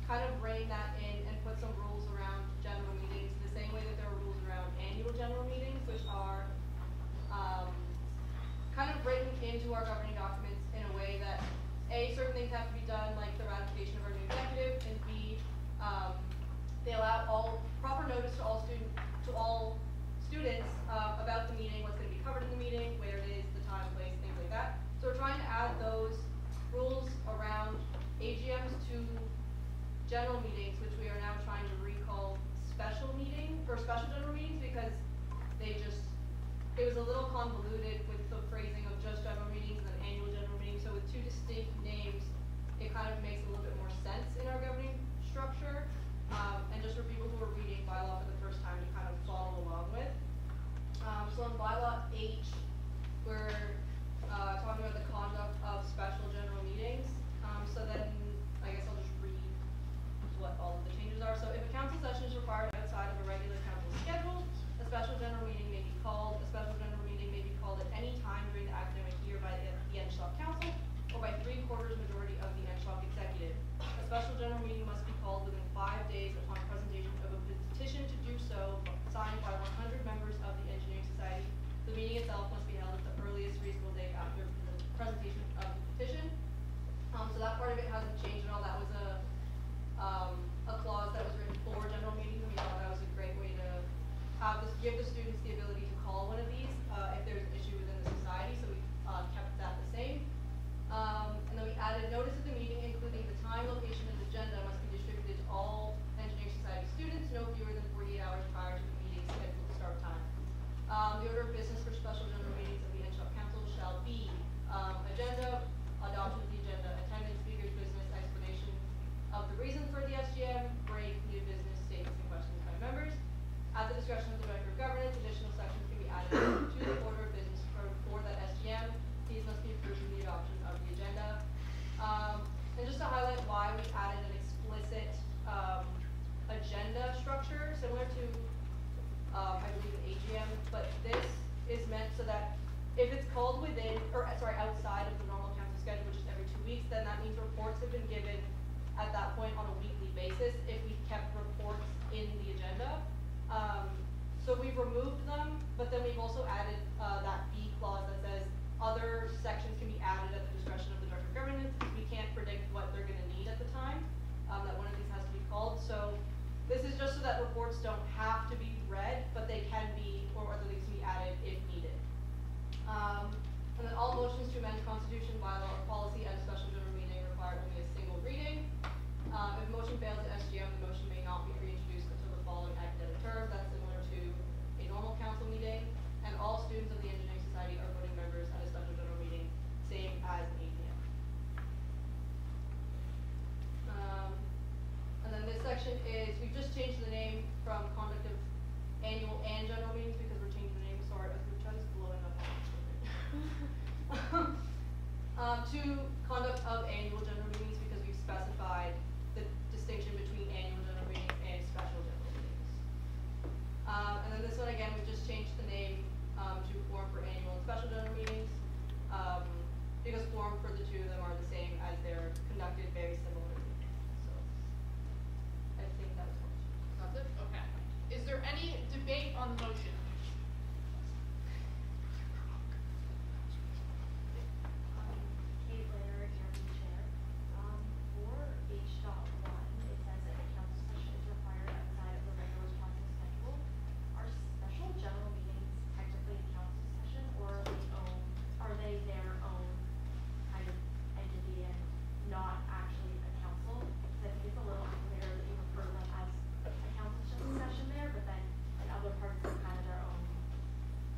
kind of rein that in and put some rules around general meetings, the same way that there are rules around annual general meetings, which are, kind of written into our governing documents in a way that, A, certain things have to be done, like the ratification of our new executive, and B, they allow proper notice to all students, about the meeting, what's gonna be covered in the meeting, where it is, the time, place, things like that. So we're trying to add those rules around AGMs to general meetings, which we are now trying to recall special general meetings, because it was a little convoluted with the phrasing of just general meetings and then annual general meetings, so with two distinct names, it kind of makes a little bit more sense in our governing structure, and just for people who are reading bylaw for the first time to kind of follow along with. So in bylaw H, we're, talking about the conduct of special general meetings, so then, I guess I'll just read what all of the changes are. So if a council session is required outside of a regular council schedule, a special general meeting may be called. A special general meeting may be called at any time during the academic year by the NSHOP Council or by 3/4 majority of the NSHOP Executive. A special general meeting must be called within 5 days upon presentation of a petition to do so signed by 100 members of the Engineering Society. The meeting itself must be held at the earliest reasonable date after the presentation of the petition. So that part of it hasn't changed at all. That was a clause that was written for general meetings, and we thought that was a great way to give the students the ability to call one of these, if there's an issue within the society, so we, kept that the same. And then we added notice of the meeting, including the time, location, and agenda must be distributed to all Engineering Society students no fewer than 48 hours prior to the meeting's scheduled start time. The order of business for special general meetings of the NSHOP Council shall be, agenda, adoption of the agenda, attendance, speakers, business, explanation of the reason for the SGM, break, new business, statements, and questions by members. At the discretion of the Director of Governance, additional sections can be added to the order of business for that SGM. These must be approved in the adoption of the agenda. And just to highlight why we added an explicit, agenda structure, similar to, I believe an AGM, but this is meant so that if it's called outside of the normal council schedule, which is every 2 weeks, then that means reports have been given at that point on a weekly basis if we kept reports in the agenda. So we've removed them, but then we've also added, that B clause that says other sections can be added at the discretion of the Director of Governance. We can't predict what they're gonna need at the time, that one of these has to be called. So this is just so that reports don't have to be read, but they can be, or at least be added if needed. And then all motions to amend constitution, bylaw, or policy at a special general meeting require only a single reading. If a motion fails at SGM, the motion may not be reintroduced until the following academic term. That's similar to a normal council meeting. And all students of the Engineering Society are voting members at a special general meeting, same as an AGM. And then this section is, we've just changed the name from conduct of annual and general meetings because we're changing to conduct of annual general meetings because we've specified the distinction between annual general meetings and special general meetings. And then this one again, we just changed the name, to quorum for annual and special general meetings. Because quorum for the two of them are the same as they're conducted very similarly. So, I think that's what. That's it? Okay. Is there any debate on the motion? Kate Blair, Accounting Chair. For H.1, it says that a council session is required outside of the regular council schedule. Are special general meetings technically a council session, or are they their own kind of entity and not actually a council? Because I think it's a little unclear that you refer to them as a council session there, but then in other parts they're kind of their own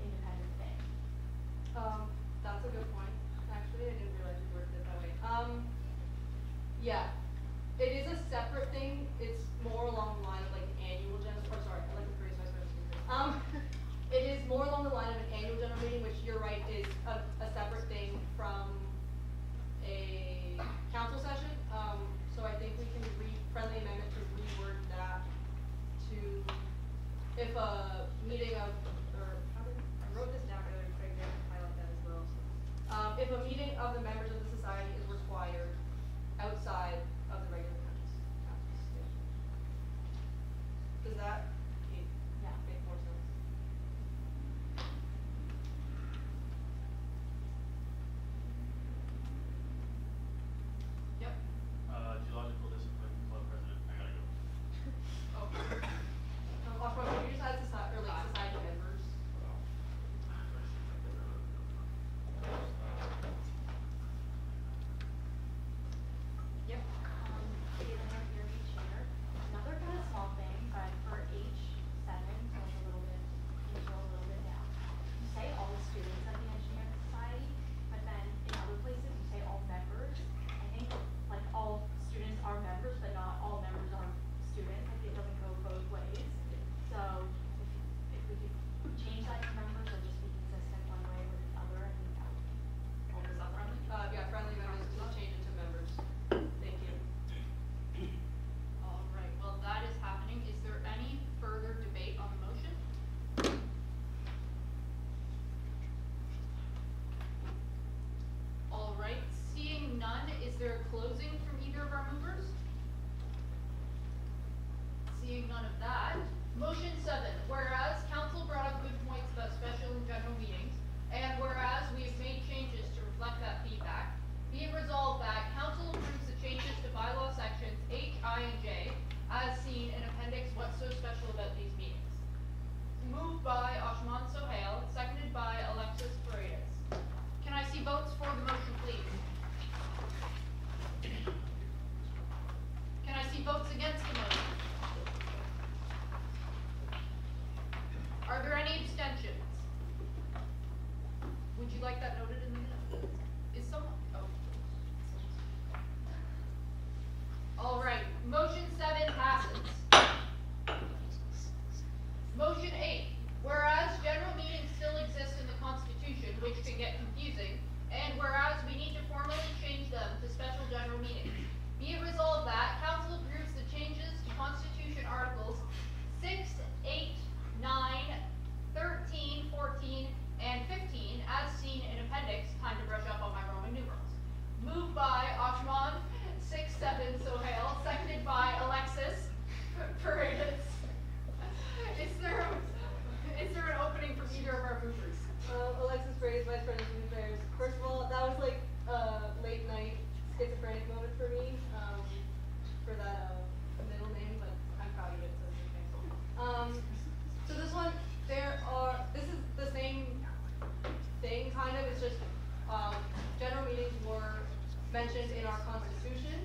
independent thing. That's a good point. Actually, I didn't realize you worked it that way. Yeah, it is a separate thing. It's more along the line of like an annual sorry, I like the phrase vice versa. It is more along the line of an annual general meeting, which you're right is a separate thing from a council session. So I think we can friendly amendment to reword that to if a meeting of I wrote this down earlier, Craig, I can highlight that as well. If a meeting of the members of the society is required outside of the regular council schedule. Does that make more sense? Yep. Geological discipline club president, I gotta go. Okay. Oshma, can you just add society, or like society members? Yep. Caitlin O'Keefe, Chair. Another kind of small thing, but for H7, so it's a little bit down. You say all the students of the engineering society, but then in other places you say all members. I think like all students are members, but not all members are students. Like it doesn't go both ways. So if we could change that to members or just be consistent one way or the other, I think that would be. Is that friendly? Yeah, friendly members, just change it to members. Thank you. All right, well, that is happening. Is there any further debate on the motion? All right, seeing none, is there a closing from either of our movers? Seeing none of that, motion 7, whereas council brought up good points about special and general meetings, and whereas we have made changes to reflect that feedback, be it resolved that council approves the changes to bylaw sections H, I, and J as seen in appendix What's So Special About These Meetings. Moved by Ashman Sohail, seconded by Alexis Paredes. Can I see votes for the motion, please? Can I see votes against the motion? Are there any abstentions? Would you like that noted in the minutes? Is someone? Oh. All right, motion 7 passes. Motion 8, whereas general meetings still exist in the Constitution, which can get confusing, and whereas we need to formally change them to special general meetings, be it resolved that council approves the changes to Constitution Articles 6, 8, 9, 13, 14, and 15 as seen in appendix, time to brush up on my Roman numerals. Moved by Ashman, 6-7 Sohail, seconded by Alexis Paredes. Is there an opening from either of our movers? Alexis Paredes, Vice President of Affairs. First of all, that was like a late night schizophrenic moment for me, for that middle name, but I'm proud of it, so it's okay. So this one, this is the same thing, kind of, it's just, general meetings were mentioned in our Constitution.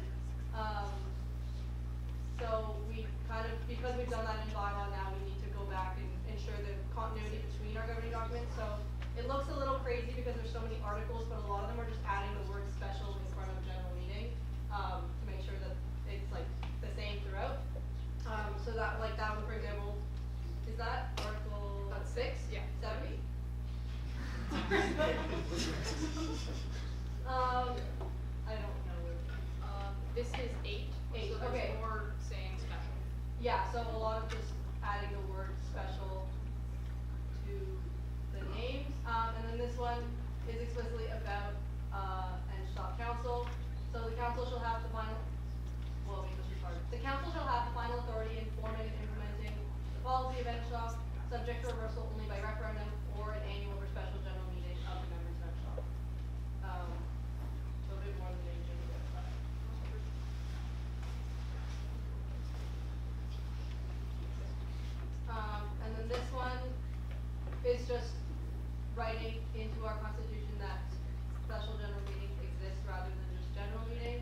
So we kind of, because we've done that in bylaw now, we need to go back and ensure the continuity between our governing documents. So it looks a little crazy because there's so many articles, but a lot of them are just adding the word special in front of general meeting, to make sure that it's like the same throughout. So that, like that one, for example, is that article? That's 6, yeah. 70? I don't know where. This is 8, Eight, so okay. there's more saying special. Yeah, so a lot of just adding the word special to the names. And then this one is explicitly about, NSHOP council. So the council shall have the final, well, wait, this is hard. The council shall have the final authority in forming and implementing the policy of NSHOP, subject to reversal only by referendum or an annual or special general meeting of the members of NSHOP. So a bit more than the name change, but. And then this one is just writing into our constitution that special general meetings exist rather than just general meetings.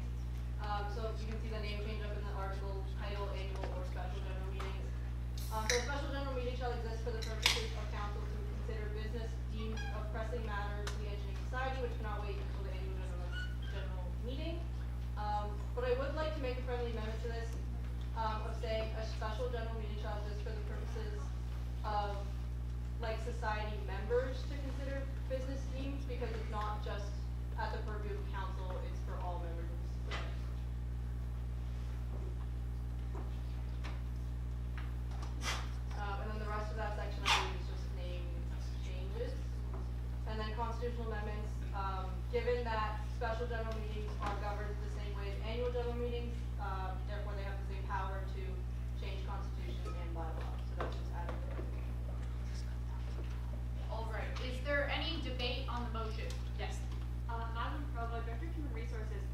So you can see the name change up in the article, title, annual, or special general meetings. So a special general meeting shall exist for the purposes of council to consider business deemed of pressing matters in the engineering society, which cannot wait until the annual general meeting. But I would like to make a friendly amendment to this, of saying a special general meeting shall exist for the purposes of, like, society members to consider business deemed, because it's not just at the purview of council, it's for all members of the society. And then the rest of that section I believe is just name changes. And then constitutional amendments, given that special general meetings are governed the same way as annual general meetings, therefore they have the same power to change constitution and bylaws, so that's just added there. All right, is there any debate on the motion? Yes. Madam Provost, Director of Human Resources,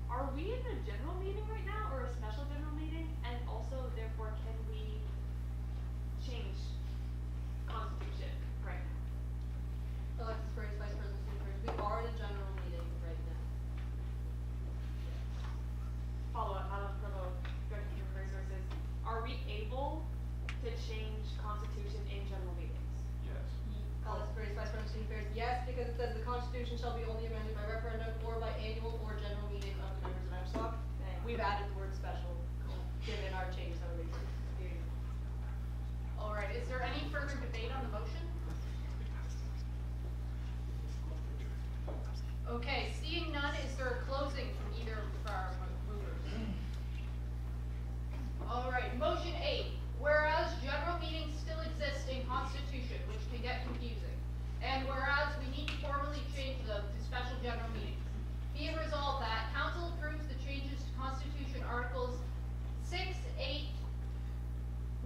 are we in a general meeting right now or a special general meeting? And also, therefore, can we change constitution right now? Alexis Grace, Vice President, Student Affairs, we are in a general meeting right now. Follow up, Madam Provost, Director of Human Resources, are we able to change constitution in general meetings? Yes. Alexis Grace, Vice President, Student Affairs, yes, because it says the constitution shall be only amended by referendum or by annual or general meeting of the members of NSHOP. We've added the word special, given our changes that we're making. All right, is there any further debate on the motion? Okay, seeing none, is there a closing from either of our movers? All right, motion 8, whereas general meetings still exist in Constitution, which can get confusing, and whereas we need to formally change them to special general meetings, be it resolved that council approves the changes to Constitution Articles 6, 8,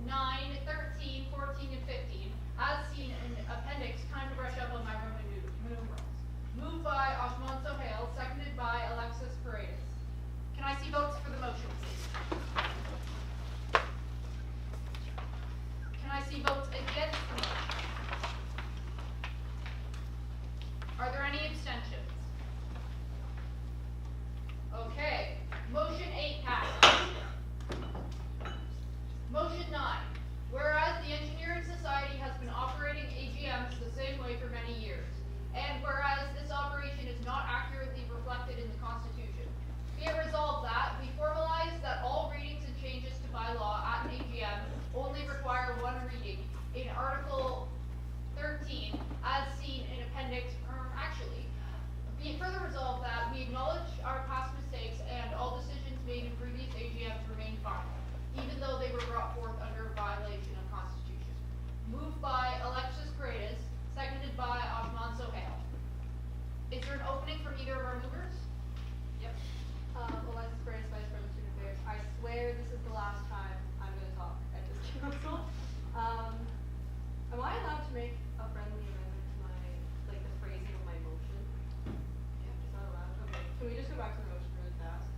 9, 13, 14, and 15, as seen in appendix, time to brush up on my Roman numerals. Moved by Ashman Sohail, seconded by Alexis Paredes. Can I see votes for the motion, please? Can I see votes against the motion? Are there any abstentions? Okay, motion 8 passes. Motion 9, whereas the Engineering Society has been operating AGMs the same way for many years, and whereas this operation is not accurately reflected in the Constitution, be it resolved that we formalize that all readings and changes to bylaw at an AGM only require one reading in Article 13, as seen in appendix, be it further resolved that we acknowledge our past mistakes and all decisions made in previous AGMs remain final, even though they were brought forth under violation of Constitution. Moved by Alexis Paredes, seconded by Ashman Sohail. Is there an opening from either of our movers? Yep. Alexis Paredes, Vice President, Student Affairs, I swear this is the last time I'm gonna talk at this council. Am I allowed to make a friendly amendment to my, like, the phrasing of my motion? Yeah. Is that allowed? Okay, can we just go back to the motion really fast?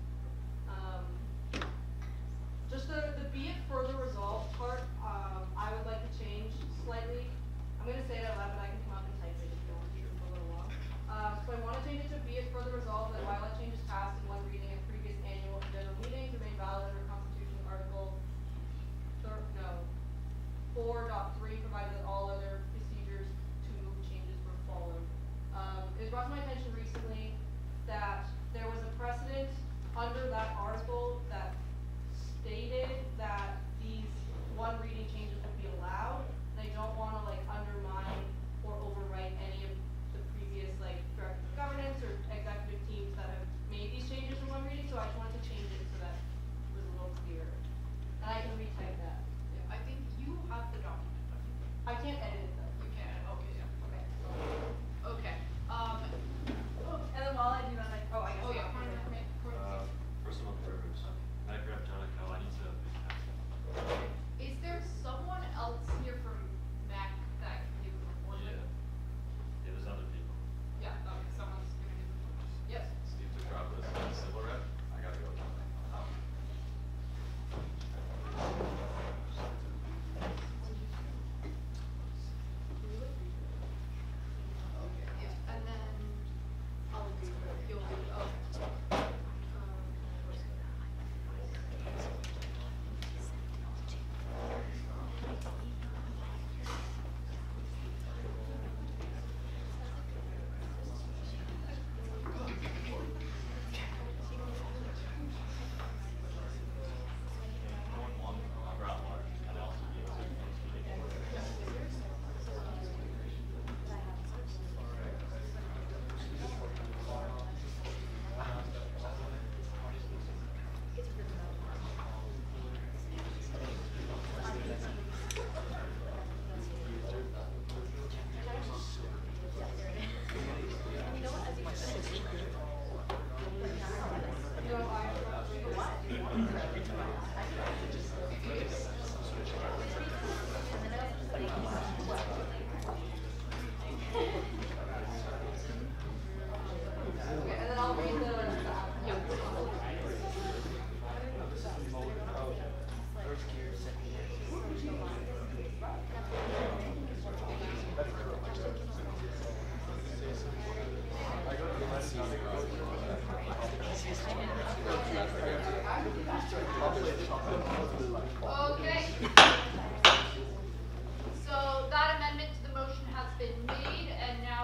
Just the be it further resolved part, I would like to change slightly. I'm gonna say it out loud, but I can come up and type it if you want to, for a little while. So I wanna change it to be it further resolved that bylaw changes passed in one reading at previous annual and general meetings remain valid under Constitution Article 4.3, provided that all other procedures to move changes were followed. It was brought to my attention recently that there was a precedent under that article that stated that these one reading changes would be allowed. And I don't wanna like undermine or overwrite any of the previous like directors of governance or executive team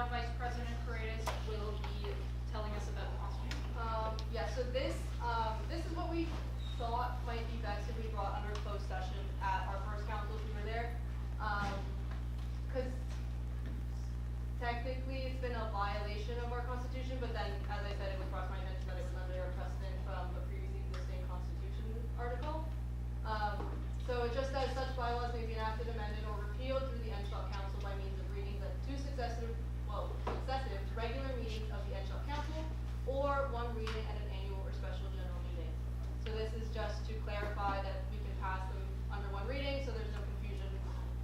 now Vice President Paredes will be telling us about the Constitution. Yeah, so this is what we thought might be best if we brought under closed session at our first council if we were there. Cause technically it's been a violation of our constitution, but then, as I said, it was brought to my attention that it was under a precedent from a previously existing constitution article. So it just says such bylaws may be enacted, amended, or repealed through the NSHOP Council by means of readings at two successive regular meetings of the NSHOP Council, or one reading at an annual or special general meeting. So this is just to clarify that we can pass them under one reading, so there's no confusion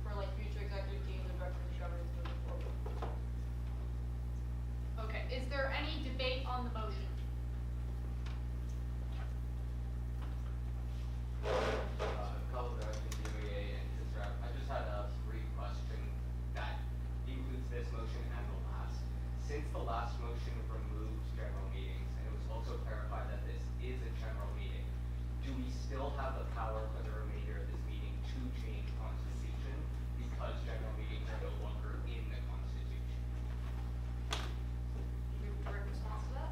for like future executive teams and directors of governance moving forward. Okay, is there any debate on the motion? I just had a brief question that includes this motion and the last. Since the last motion removed general meetings, and it was also clarified that this is a general meeting, do we still have the power for the remainder of this meeting to change constitution because general meetings are no longer in the constitution? Do you have a direct response to that?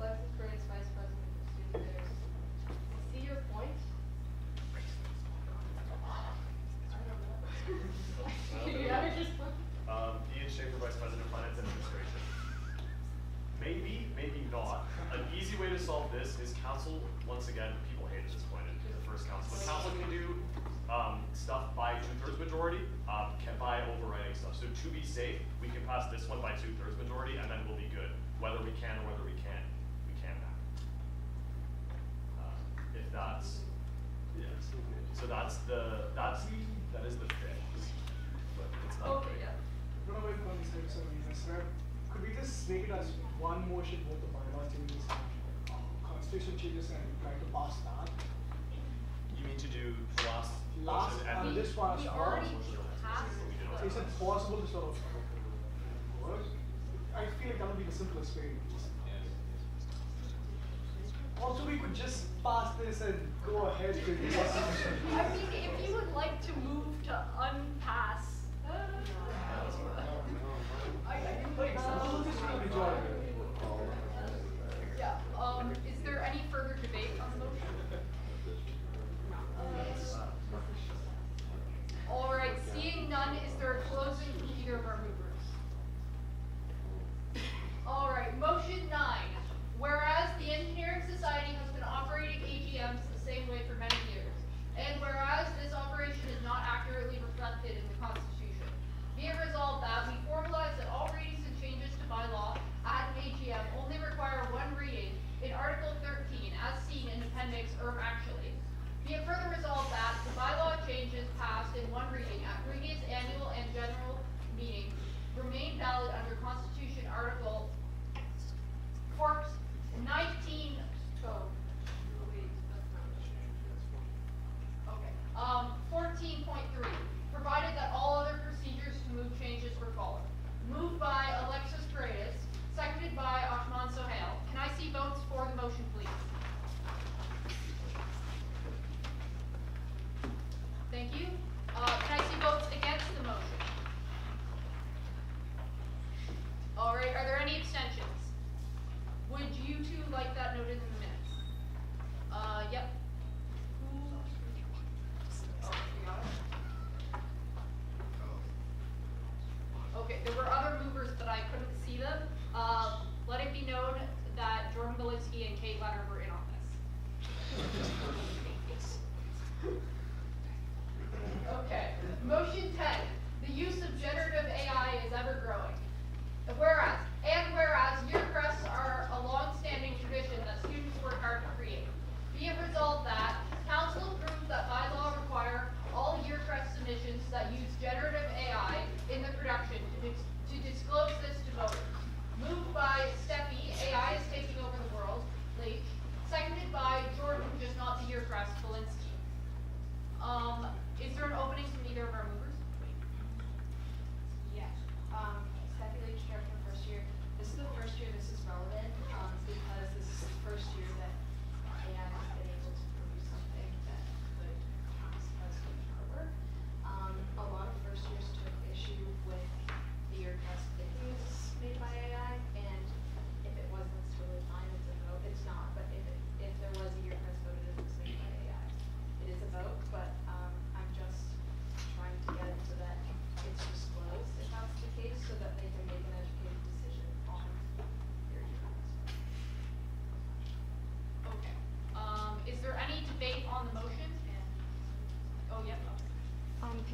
Alexis Paredes, Vice President of Student Affairs. I see your point. Ian Schaefer, Vice President of Finance and Administration. Maybe, maybe not. An easy way to solve this is council, once again, people hate this point in the first council, but council can do stuff by 2/3 majority, by overriding stuff. So to be safe, we can pass this one by 2/3 majority and then we'll be good. Whether we can or whether we can't not. If that's, yeah. So that is the fix, but it's not Okay, great. yeah. Runaway from this episode of Venus, right? Could we just make it as one motion, both the bylaw changes and constitution changes, and try to pass that? You mean to do the last Last motion and and this one as We well? already passed. Is it possible to sort of work? I feel like that would be the simplest way. Also, we could just pass this and go ahead with the constitution. I mean, if you would like to move to unpass. Yeah, is there any further debate on the motion? All right, seeing none, is there a closing from either of our movers? All right, motion 9. Whereas the Engineering Society has been operating AGMs the same way for many years, and whereas this operation is not accurately reflected in the Constitution, be it resolved that we formalize that all readings and changes to bylaw at an AGM only require one reading in Article 13, as seen in Appendix actually. Be it further resolved that the bylaw changes passed in one reading at previous annual and general meetings remain valid under Constitution Article 19. Oh, wait, that's not. Okay. 14.3. Provided that all other procedures to move changes were followed. Moved by Alexis Paredes, seconded by Ahmad Sohail. Can I see votes for the motion, please? Thank you. Can I see votes against the motion? All right, are there any abstentions? Would you two like that noted in the minutes? Yep. Oh, you got it? Okay, there were other movers, but I couldn't see them. Let it be known that Jordan Belinsky and Kate Leonard were in on this. Okay, motion 10. The use of generative AI is ever growing. Whereas year crests are a long-standing tradition that students work hard to create. Be it resolved that council approves that by law require all year crest submissions that use generative AI in the production to disclose this to voters. Moved by Steffi, AI is taking over the world, Leach. Seconded by Jordan, just not the year crest, Belinsky. Is there an opening from either of our movers? Yes.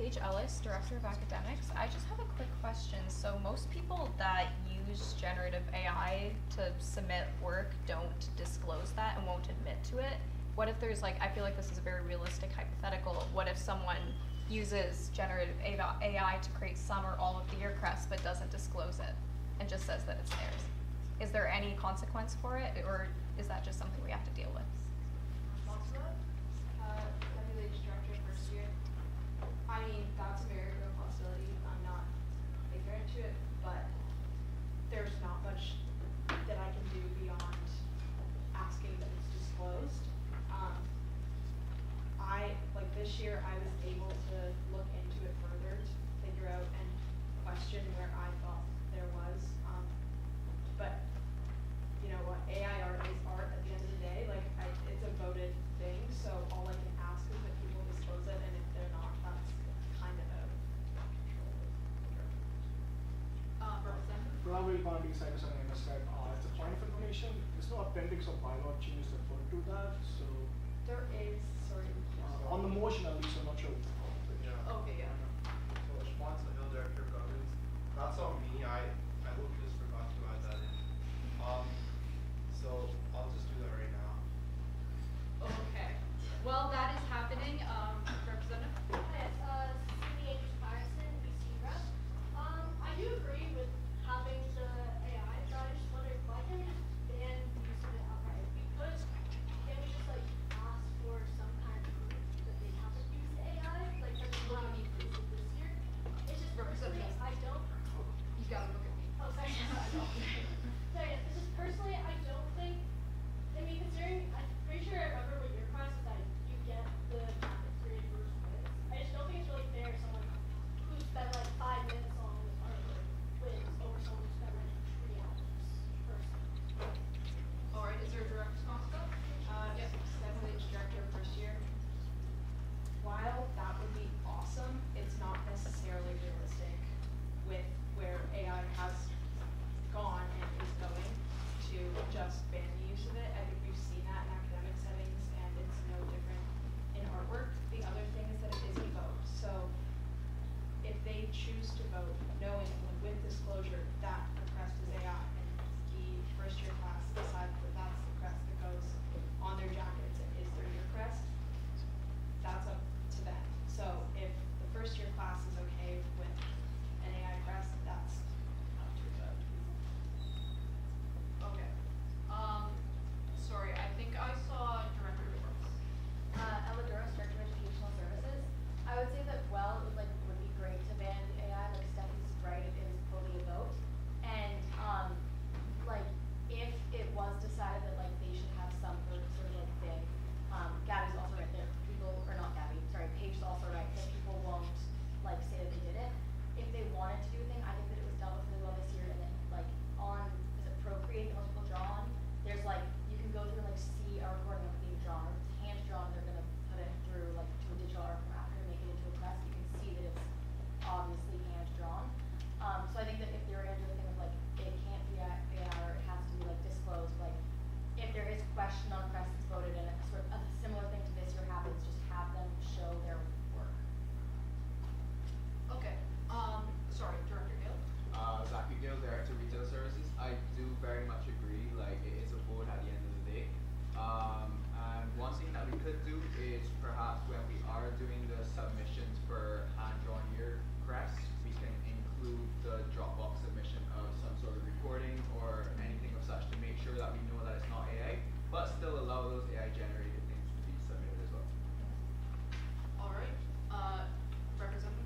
Paige Ellis, Director of Academics. I just have a quick question. So most people that use generative AI to submit work don't disclose that and won't admit to it. What if there's like, I feel like this is a very realistic hypothetical. What if someone uses generative AI to create some or all of the year crests but doesn't disclose it and just says that it's theirs? Is there any consequence for it, or is that just something we have to deal with? Deputy Director first year. I mean, that's a very real possibility. I'm not ignorant to it, but there's not much that I can do beyond asking that it's disclosed. This year I was able to look into it further to figure out and question where I thought there was. But you know what, AI art is art at the end of the day. Like, it's a voted thing, so all I can ask is that people disclose it, and if they're not, that's kind of out of control. Representative? Probably Bondi Cyber Center said, it's a point of information. There's no appendix or bylaw changes referred to that, so. There is, sorry. On the motion at least, I'm not sure. Yeah. Okay, yeah. So Shwan Sahil, Director of Governance. That's on me. I literally just forgot to add that in. So I'll just do that right now. Okay. Well, that is happening. Representative? Yes, Cindy H. Patterson, BC Rep. I do agree with having the AI, but I just wondered why can't we just ban the use of it outright? Because can we just like ask for some kind of proof that they haven't used AI? Like, does it not need proof of this year? It's just personally, I don't. You gotta look at me. Oh, sorry. Sorry, yes, it's just personally, I don't think. I mean, considering, I'm pretty sure I remember with your class that you get the graphics created versus quiz. I just don't think it's really fair if someone who spent like 5 minutes on this artwork wins over someone who spent like 3 hours personally. All right, is there a direct response to that? Yes, Deputy Director of first year. While that would be awesome, it's not necessarily realistic with where AI has gone and is going to just ban the use of it. I think we've seen that in academic settings, and it's no different in artwork. The other thing is that it is a vote. So if they choose to vote knowing with disclosure that the crest is AI, and the first year class decides that that's the crest that goes on their jackets and is their year crest, that's up to them. So if the first year class is okay with an AI crest, that's up to a vote. Okay. Sorry, I think I saw Director Doris. Ella Doris, Director of Educational Services. I would say that would be great to ban the AI. Like Stephanie's right, it is fully a vote. And if it was decided that like they should have some sort of like thing, Gabby's also right there. Paige's also right that people won't like say that they did it. If they wanted to do a thing, I think that it was dealt with really well this year. And then like on Procreate that most people draw on, there's like you can go through and like see a recording of it being drawn. Or if it's hand drawn, they're gonna put it through like to a digital art format and make it into a crest. You can see that it's obviously hand drawn. So I think that if they were gonna do a thing of like it can't be AI or it has to be like disclosed, like if there is a question on crest that's voted in, a sort of a similar thing to this year happens, just have them show their work. Okay. Sorry, Director Gill. Zachary Gill, Director of Retail Services. I do very much agree, like it is a vote at the end of the day. And one thing that we could do is perhaps when we are doing the submissions for hand-drawn year crests, we can include the Dropbox submission of some sort of recording or anything of such to make sure that we know that it's not AI, but still allow those AI-generated things to be submitted as well. All right. Representative?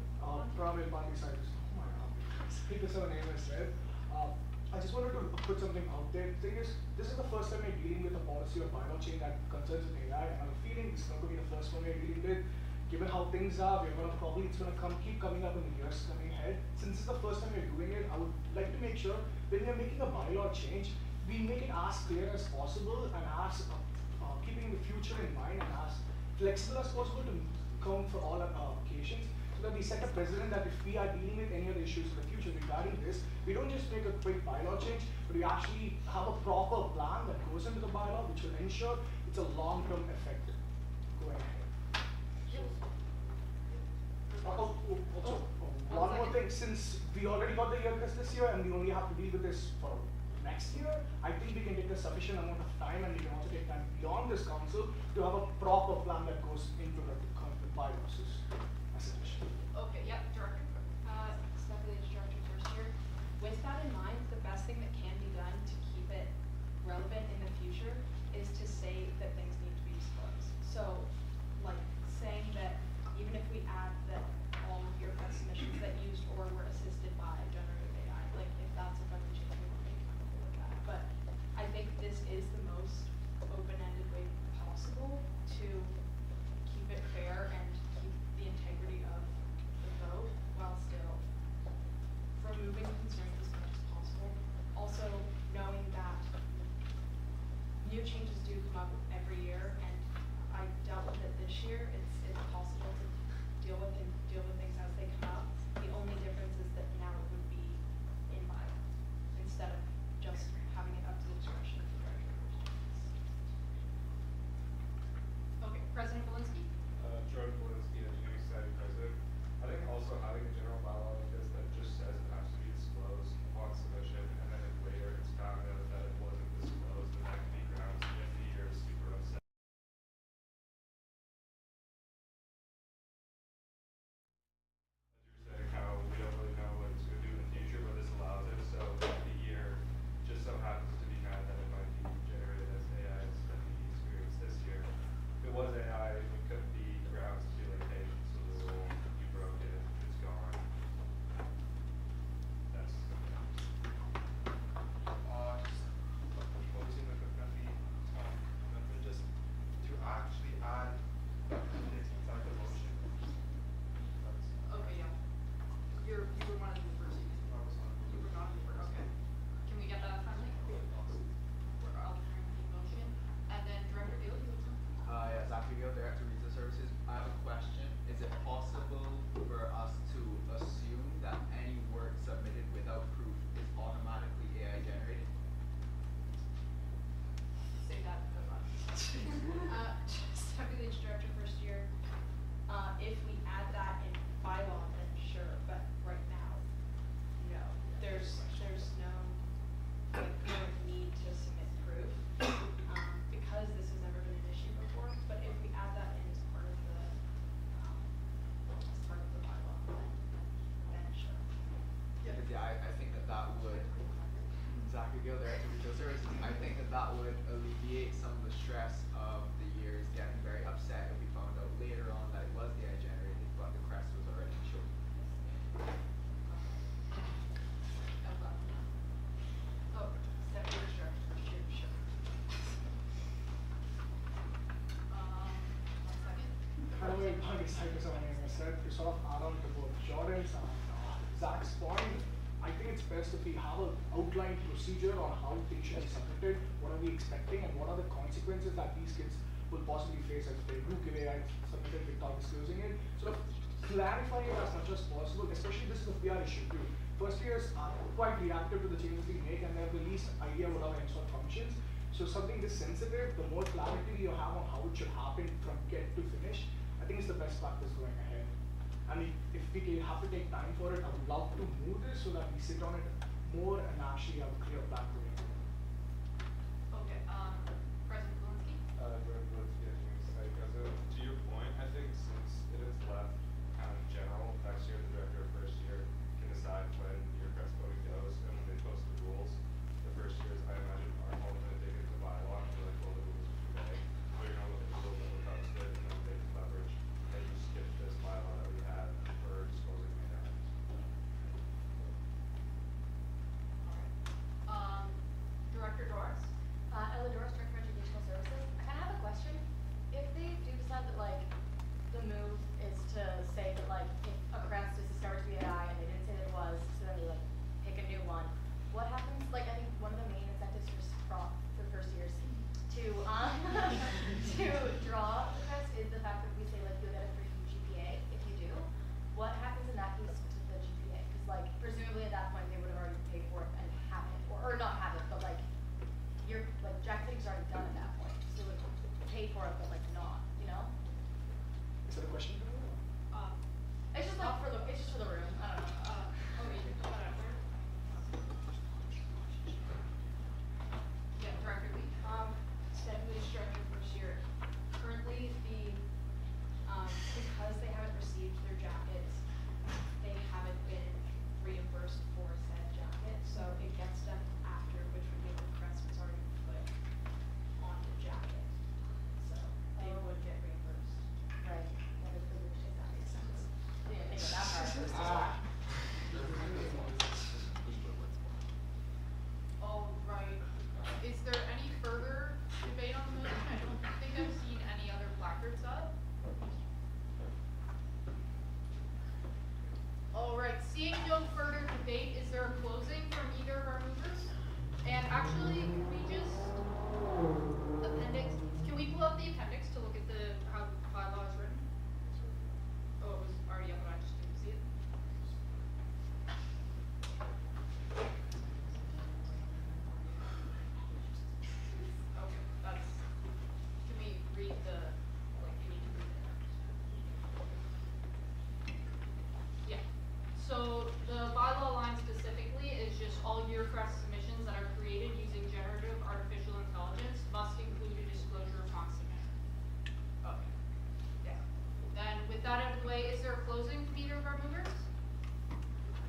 Probably Bondi Cyber. Oh my God. Speak the name I said. I just wanted to put something out there. The thing is, this is the first time we're dealing with a policy or bylaw change that concerns with AI, and I'm feeling it's not going to be the first one we're dealing with. Given how things are, it's going to keep coming up in the years coming ahead. Since this is the first time we're doing it, I would like to make sure when we're making a bylaw change, we make it as clear as possible and as keeping the future in mind and as flexible as possible to count for all our occasions. So that we set a precedent that if we are dealing with any other issues in the future regarding this, we don't just make a quick bylaw change, but we actually have a proper plan that goes into the bylaw, which will ensure it's a long-term effect. Go ahead. Also, one more thing, since we already got the year test this year and we only have to deal with this for next year, I think we can take a sufficient amount of time and we can also take time beyond this council to have a proper plan that goes into the bylaws. A suggestion. Okay, yep, Director. Stephanie, Director first year. With that in mind, the best thing that can be done to keep it relevant in the future is to say that things need to be disclosed. So, like, saying that even if we add that all of your best submissions that used or were assisted by generative AI, like, if that's a friendly change we want to make, I'm okay with that. But I think this is the most open-ended way possible to keep it fair and keep the integrity of the vote while still removing concerns as much as possible. Also knowing that new changes do come up every year, and I dealt with it this year. It's possible to deal with things as they come up. The only difference is that now it would be in bylaw instead of just having it up to the discretion of the director. Okay, President Valinsky? Jordan Walensky, Engineering Society President. I think also having a general bylaw like this that just says it has to be disclosed upon submission, and then if later it's found out that it wasn't disclosed, then that can be grounds if the year is super upset. As you were saying, how we don't really know what it's going to do in the future, but this allows it. So if the year just so happens to be kind that it might be generated as AI as the experience this year. If it was AI, it could be grounds to be like, hey, so the rule, you broke it, it's gone. That's Proposing like a friendly amendment just to actually add candidates inside the motion. Okay, yeah. You were one of the first. You were not the first, okay. Can we get that friendly? We're all agreeing with the motion. And then Director Gill, you have something? Yeah, Zachary Gill, Director of Retail Services. I have a question. Is it possible for us to assume that any work submitted without proof is automatically AI generated? Say that out loud. Deputy Director first year, if we add that in bylaw, then sure, but right now, no. There's no, like, current need to submit proof, because this has never been an issue before, but if we add that in as part of the bylaw, then sure. Because I think that would, Zachary Gill, Director of Retail Services, I think that would alleviate some of the stress of the years getting very upset if we found out later on that it was AI generated, but the crest was already shown. Oh, Deputy Director first year, sure. One second. Hello, everybody. Cypress, my name is Seth. To sort of add on to both Jordan's and Zach's point, I think it's best if we have an outlined procedure on how things should be submitted, what are we expecting, and what are the consequences that these kids will possibly face if they do give AI submitted without disclosing it. Sort of clarify it as much as possible, especially this is a PR issue too. First years are quite reactive to the changes we make and they have the least idea what our sort functions. So something this sensitive, the more clarity you have on how it should happen from get to finish, I think it's the best practice going ahead. And if we have to take time for it, I would love to move this so that we sit on it more and actually have a clear plan going ahead. Okay, President Valinsky? Jordan Walensky, Engineering Society President. To your point, I think since it is left kind of general, next year the director of first year can decide when your press voting goes and when they post the rules. The first years, I imagine, are all going to dig into the bylaw and be like, well, the rules are too vague. We're going to look at the rules that were posted and then they can leverage and you skip this bylaw that we had for disclosing AI. Director Doris? Ella Doris, Director So the bylaw line specifically is just all Yearcrest submissions that are created using generative artificial intelligence must include a disclosure upon submission. Okay. Yeah. Then with that out of the way, is there a closing from either of our movers?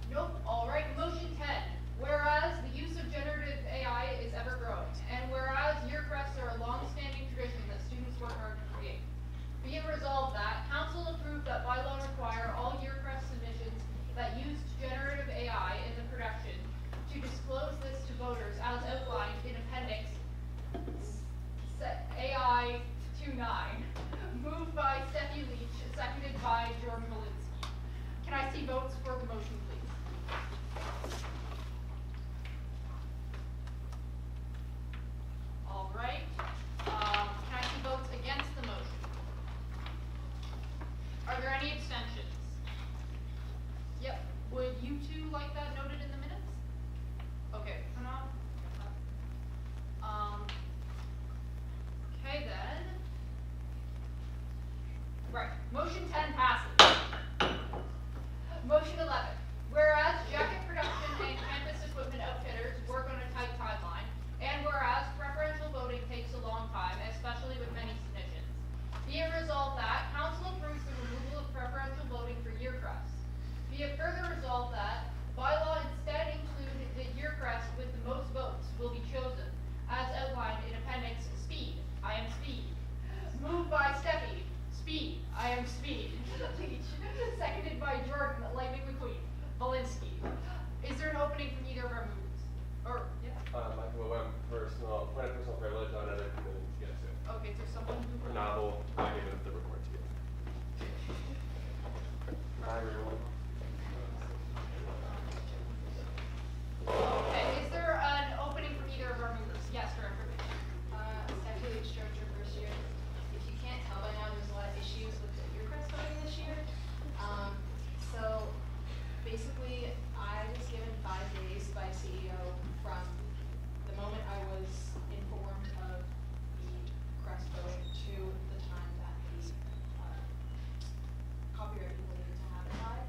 Nope. All right. Motion 10. Whereas the use of generative AI is ever growing, and whereas Yearcrests are a long-standing tradition that students work hard to create, be it resolved that Council approved that bylaw require all Yearcrest submissions that used generative AI in the production to disclose this to voters as outlined in Appendix AI 29, moved by Steffi Leach, seconded by Jordan Malinsky. Can I see votes for the motion, please? All right. Can I see votes against the motion? Are there any abstentions? Yep. Would you two like that noted in the minutes? Okay, Pranav? Okay then. Right, motion 10 passes. Motion 11. Whereas jacket production and campus equipment outfitters work on a tight timeline, and whereas preferential voting takes a long time, especially with many submissions, be it resolved that Council approves the removal of preferential voting for Yearcrests. Be it further resolved that bylaw instead include the Yearcrest with the most votes will be chosen, as outlined in Appendix Speed. I am Speed. Moved by Steffi. Speed. I am Speed. Leach. Seconded by Jordan, Lightning McQueen. Malinsky. Is there an opening from either of our moves? Or, yeah. Michael, when personal privilege on other committees, yes, yeah. Okay, so someone who. For novel, I give it the report to you. Hi, everyone. Okay, is there an opening from either of our movers? Yes, Director Leach. Steffi Leach, Director first year. If you can't tell by now, there's a lot of issues with the Yearcrest voting this year. So basically, I was given 5 days by CEO from the moment I was informed of the Crest voting to the time that the copyright people needed to have it by,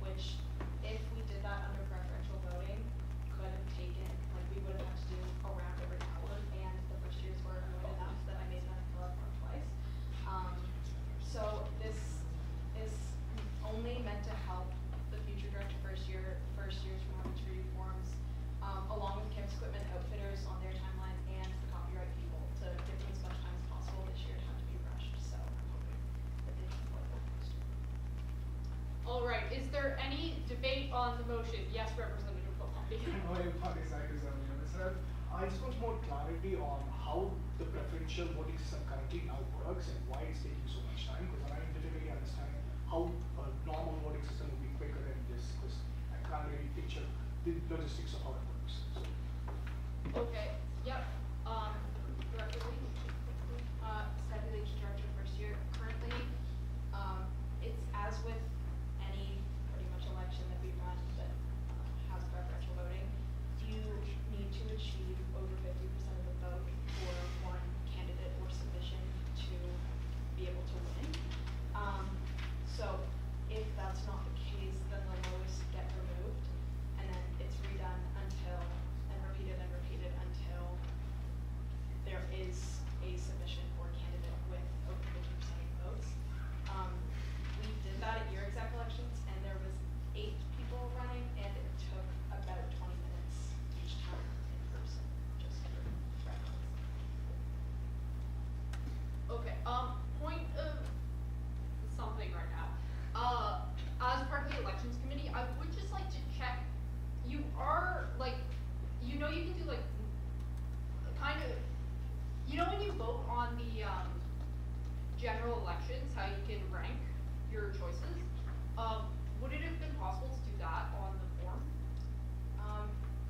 which if we did that under preferential voting, could have taken, like we would have had to do a round every hour, and the first years were annoyed enough that I made them fill out form twice. So this is only meant to help the future director first years from having to redo forms, along with campus equipment outfitters on their timeline and the copyright people to give them as much time as possible this year to have to be rushed. So I'm hoping that they can work with next year. All right, is there any debate on the motion? Yes, Representative Kopapi. I just want more clarity on how the preferential voting system currently now works and why it's taking so much time, because I don't typically understand how a normal voting system would be quicker than this, because I can't really picture the logistics of how it works. So. Okay, yep. Director Leach. Steffi Leach, Director first year. Currently, it's as with any pretty much election that we run that has preferential voting, you need to achieve over 50% of the vote for one candidate or submission to be able to win. So if that's not the case, then the lowest get removed, and then it's redone until, and repeated until there is a submission for a candidate with over 50% of votes. We did that at your exec elections, and there was 8 people running, and it took about 20 minutes each time in person, just for reference. Okay, point of something right now. As part of the elections committee, I would just like to check, you are, like, you know you can do, like, kind of, you know when you vote on the, general elections, how you can rank your choices? Would it have been possible to do that on the form?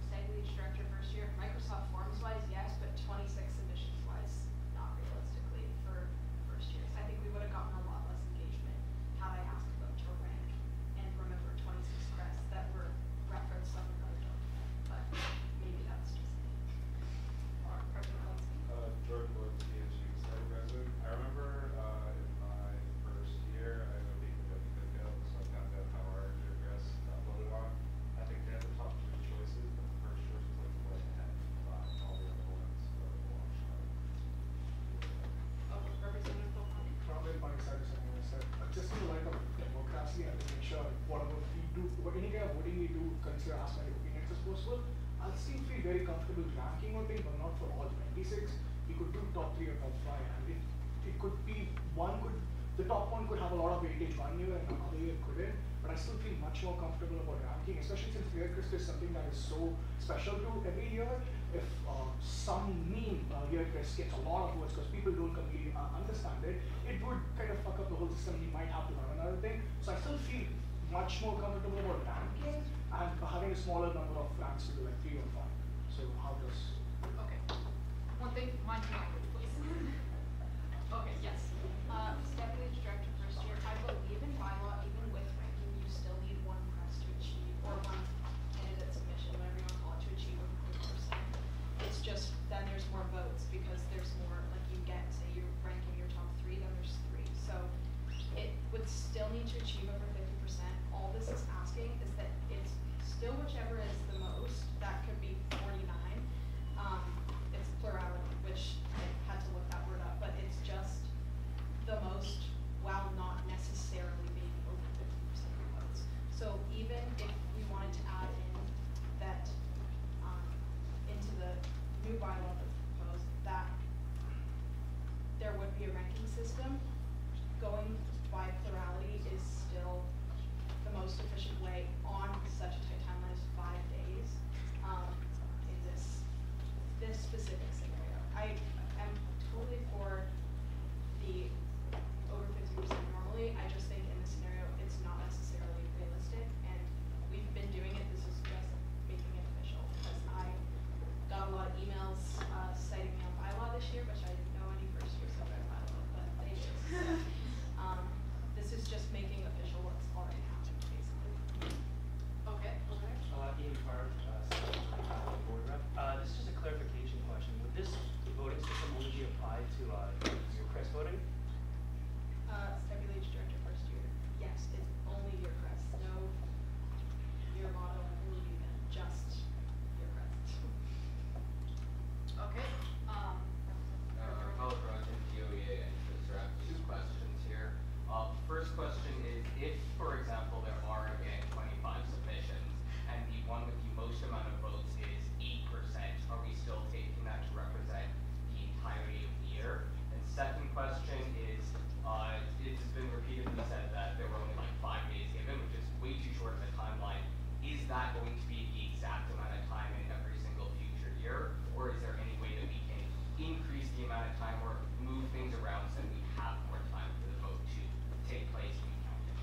Steffi Leach, Director first year. Microsoft Forms wise, yes, but 26 submissions wise, not realistically for first years. I think we would have gotten a lot less engagement had I asked them to rank and remember 26 crests that were referenced on another document, but maybe that's just me. Or President Malinsky? Jordan Wood, PNG Senate President. I remember in my first year, I know being the Deputy Bill, so I found out how our Yearcrest I'll still feel very comfortable ranking one thing, but not for all 26. We could do top 3 or top 5, and it could be the top one could have a lot of weightage one year and another year couldn't. But I still feel much more comfortable about ranking, especially since Year Crest is something that is so special to every year. If some meme Year Crest gets a lot of votes because people don't completely understand it, it would kind of fuck up the whole system. You might have to run another thing. So I still feel much more comfortable about ranking and having a smaller number of ranks to do like 3 or 5. So how does? Okay. One thing, mind me, please. Okay, yes. Deputy Director first year, I believe in bylaw, even with ranking, you still need one press to achieve, or one candidate submission, whatever you want to call it, to achieve 100%. It's just, then there's more votes, because there's more, like you get, say you're ranking your top 3, then there's 3. So it would still need to achieve over 50%. All this is asking is that it's still whichever is the most, that could be 49. It's plurality, which I had to look that word up, but it's just the most while not necessarily being over 50% of the votes. So even if we wanted to add in that into the new bylaw that's proposed, that there would be a ranking system, going by plurality is still the most efficient way on such a tight timeline as 5 days in this specific scenario. I am totally for the over 50% normally. I just think in this scenario it's not necessarily realistic, and we've been doing it. This is just making it official because I got a lot of emails citing me on bylaw this year, which I didn't know any first year so I bylaw, but they did. This is just making official what's already happened, basically. Okay. Ian Park, board rep. This is just a clarification question. Would this voting system only be applied to your Crest voting? Deputy Director first year. Yes, it's only your crest. No, your motto, I believe even, just your crest. Okay. Paul Rogen, DOEA Interest Rep. 2 questions here. First question is, if, for example, there are again 25 submissions, and the one with the most amount of votes is 8%, are we still taking that to represent the entirety of the year? And second question is, it has been repeatedly said that there were only like 5 days given, which is way too short of a timeline. Is that going to be the exact amount of time in every single future year, or is there any way that we can increase the amount of time or move things around so that we have more time for the vote to take place and be counted?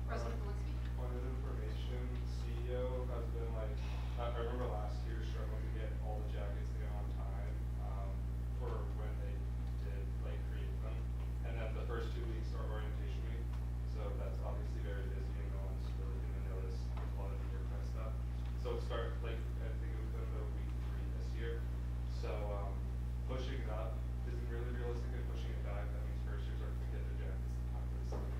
President Valinsky. Point of information, CEO has been like, I remember last year struggling to get all the jackets in on time for when they did like create them. And then the first 2 weeks are orientation week, so that's obviously very busy and no one's really gonna notice a lot of the Year Crest stuff. So start like, I think it was going to week 3 this year. So pushing it up isn't really realistic, and pushing it back, that means first years aren't gonna get their jackets in time for the summer.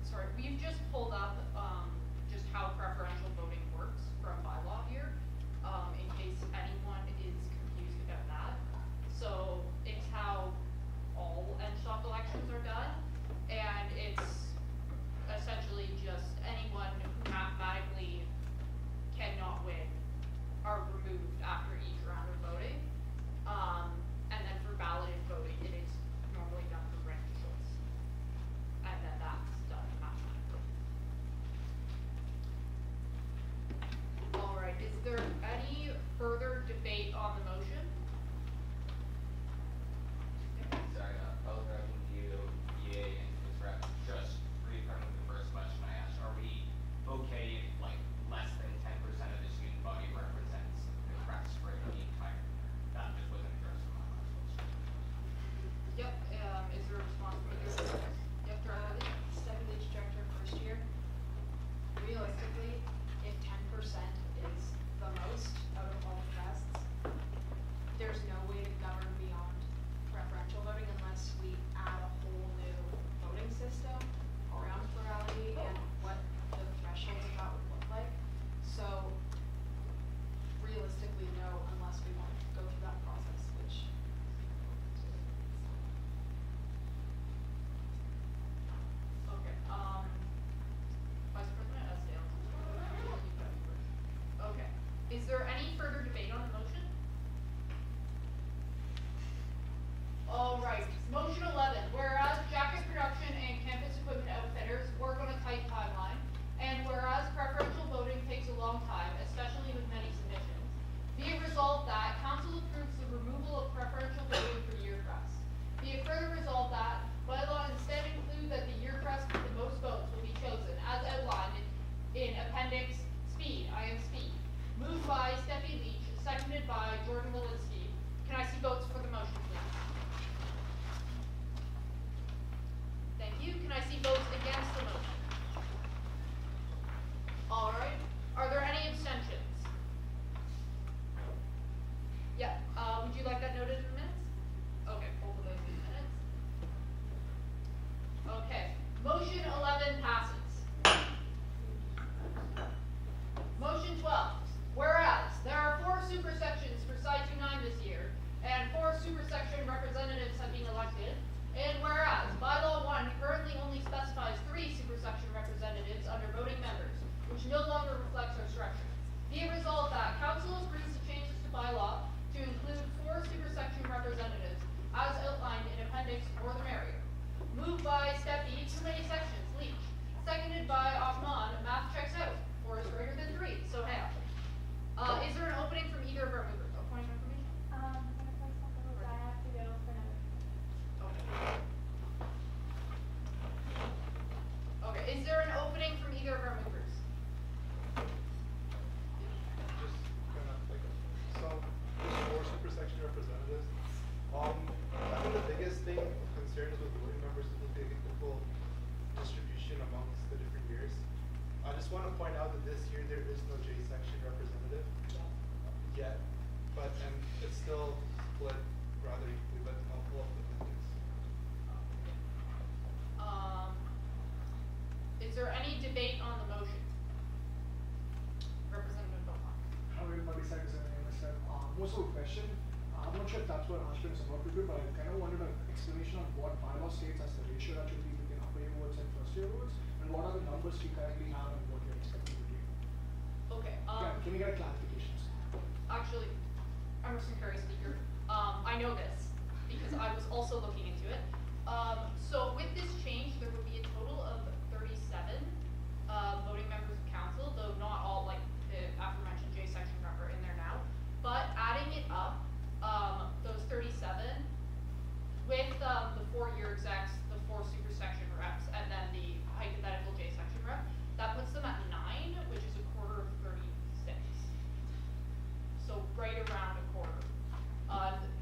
Sorry, we've just pulled up, just how preferential voting works from bylaw here, in case anyone is confused about that. So, there any further debate on the motion? All right, motion 11, whereas jacket production and campus equipment outfitters work on a tight timeline, and whereas preferential voting takes a long time, especially with many submissions, be it resolved that council approves the removal of preferential voting for year crest. Be it further resolved that bylaw instead include that the year crest with the most votes will be chosen as outlined in appendix speed, I am speed. Moved by Steffi Leach, seconded by Jordan Walensky. Can I see votes for the motion, please? Thank you. Can I see votes against the motion? All right. Are there any abstentions? Yeah. Would you like that noted in the minutes? Okay, both of those in the minutes. Okay. Motion 11 passes. Motion 12. Whereas there are 4 super sections for Sci 29 this year, and 4 super section representatives have been elected, and whereas bylaw 1 currently only specifies 3 super section representatives under voting members, which no longer reflects our structure. Be it resolved that council agrees to changes to bylaw to include 4 super section representatives as outlined in appendix or the merrier. Moved by Steffi, too many sections, Leach. Seconded by Osman, math checks out. 4 is greater than 3, so now. Is there an opening from either of our movers? A point of information? I have to go for another. Okay, is there an opening from either of our movers? So, there's 4 super section representatives. I think the biggest thing concerns with voting members is the equal distribution amongst the different years. I just want to point out that this year there is no J section representative yet, and it's still split rather equally, but I'll pull up the minutes. Is there any debate on the motion? Representative Beaumont. However, most of the question, I'm not sure if that's what Ashwin is about to do, but I kind of wanted an explanation on what bylaw states as the ratio that should be between upper year votes and first year votes, and what are the numbers we currently have and what you're expecting to do. Okay. Can we get a clarification? Actually, Emerson Curry speaker. I know this because I was also looking into it. So with this change, there would be a total of 37 voting members of council, though not all like the aforementioned J section rep are in there now. But adding it up, those 37 with the 4 year execs, the 4 super section reps, and then the hypothetical J section rep, that puts them at 9, which is a quarter of 36. So right around a quarter.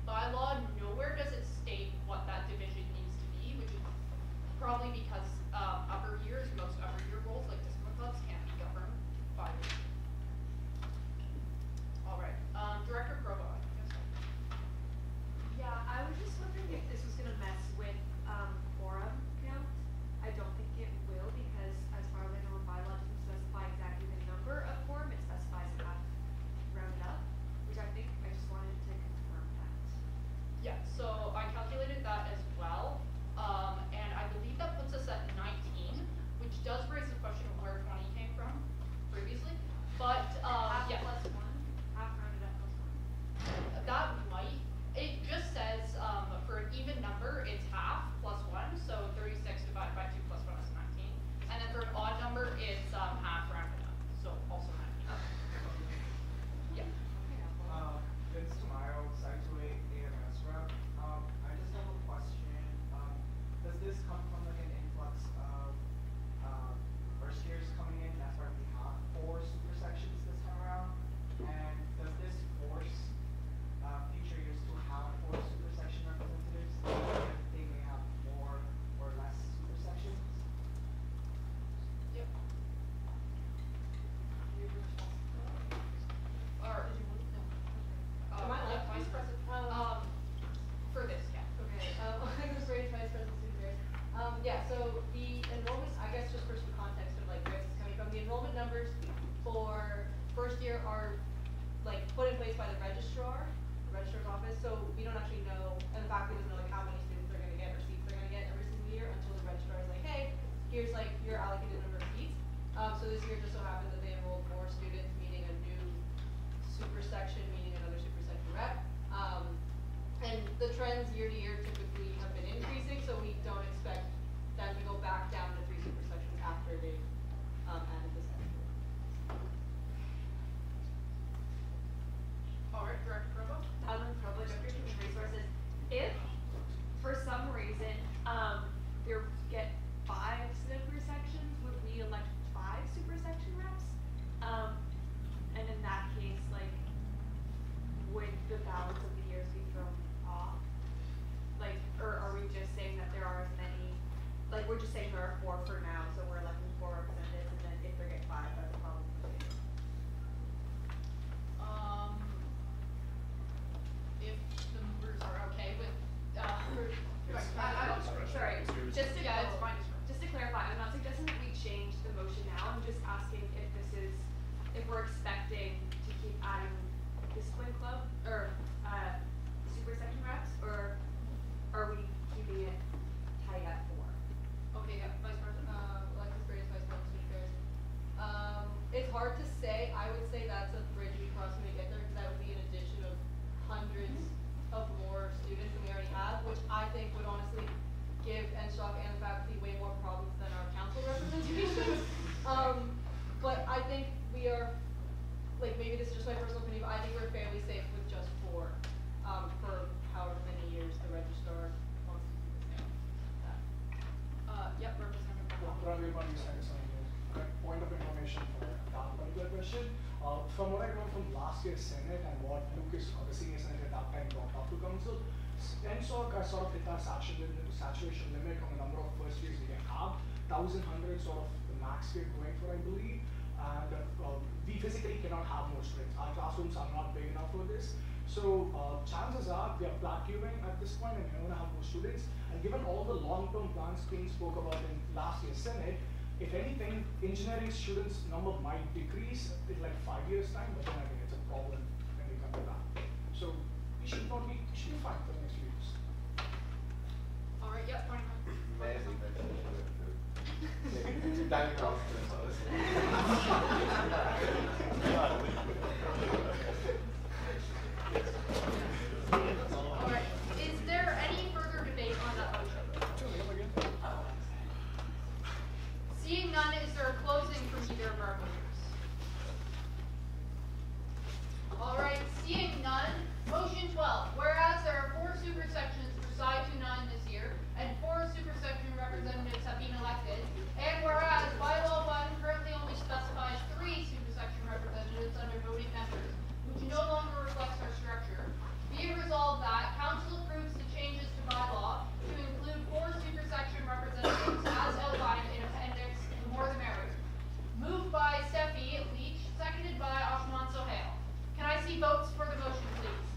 By law, nowhere does it state what that division needs to be, which is probably because upper years, most upper year roles like discipline clubs can't be governed by. All right, Director Provo. Yeah, I was just wondering if this was gonna mess with, quorum count. I don't think it will, because as far as I know, bylaw doesn't specify exactly the number of quorum, it specifies half rounded up, which I think, I just wanted to confirm that. Yeah, so I calculated that as well, and I believe that puts us at 19, which does raise the question of where 20 came from previously, but, Half yeah. plus 1, half rounded up plus 1. That might, it just says, for an even number, it's half plus 1, so 36 divided by 2 plus 1 is 19. And then for an odd number, it's half rounded up, so also 19. Yeah. Vince Tamayo, Site 28 AMS rep. I just have a question. Does this come from like an influx of first years coming in? That's why we have 4 super sections this time around. And does this force future years to have 4 super section representatives? If they may have more or less super sections? Yep. Or, Am I yeah, on? Vice President, for this, yeah. Okay, I'm just Vice President Supervisor. Yeah, so the enrollment, I guess just for some context of like where this is coming from, the enrollment numbers for first year are like put in place by the registrar's office, so we don't actually know, and the faculty doesn't know like how many students they're gonna get or seats they're gonna get every single year until the registrar is like, hey, here's like your allocated number of seats. So this year just so happens that they enrolled more students, meaning a new super section, meaning another super section rep. And the trends year to year typically have been increasing, so we don't expect them to go back down to 3 super sections after they've added this extra. Alright, Director Provo? Madeline Provo, Director of Human Resources. If, for some reason, there get 5 super sections, would we elect 5 super section reps? And in that case, like, would the balance of the years be thrown off? Like, or are we just saying that there are as many, like, we're just saying there are 4 for now, so we're electing 4 representatives, and then if there get 5, that's a problem for you. If the movers are okay with, Sorry, just to, yeah, it's fine. just to clarify, I'm not suggesting that we change the motion now, I'm just asking if this is, if we're expecting to keep adding discipline club, or, super section reps, or are we keeping it tight at 4? Okay, yeah, Vice President? Alexis Reyes, Vice President Affairs. It's hard to say. I would say that's a bridge we cross when we get there, because that would be an addition of hundreds of more students than we already have, which I think would honestly give NSHOC and the faculty way more problems than our council representation. But I think we are, like, maybe this is just my personal opinion, but I think we're fairly safe with just 4, for however many years the registrar wants to keep us down. Yep, Representative Provo. Probably about you said something. Point of information for that particular question. From what I know from last year's Senate and what Lucas, or the senior senator at that time, brought up to council, NSOC has sort of hit our saturation limit on the number of first years we can have. 1,100 sort of the max we're going for, I believe. And we physically cannot have more students. Our classrooms are not big enough for this. So chances are we are plateauing at this point and we're going to have more students. And given all the long-term plans being spoke about in last year's Senate, if anything, engineering students number might decrease in like 5 years time, but then I think it's a problem when we come to that. So we should be fine for the next few years. Alright, yep, fine. Alright, is there any further debate on that motion? Seeing none, is there a closing from either of our voters? Alright, seeing none, motion 12, whereas there are 4 super sections for Psi 29 this year, and 4 super section representatives have been elected, and whereas bylaw 1 currently only specifies 3 super section representatives under voting members, which no longer reflects our structure, be it resolved that council approves the changes to bylaw to include 4 super section representatives as outlined in appendix, the more the merrier. Moved by Steffi Leach, seconded by Ashman Sohail. Can I see votes for the motion, please?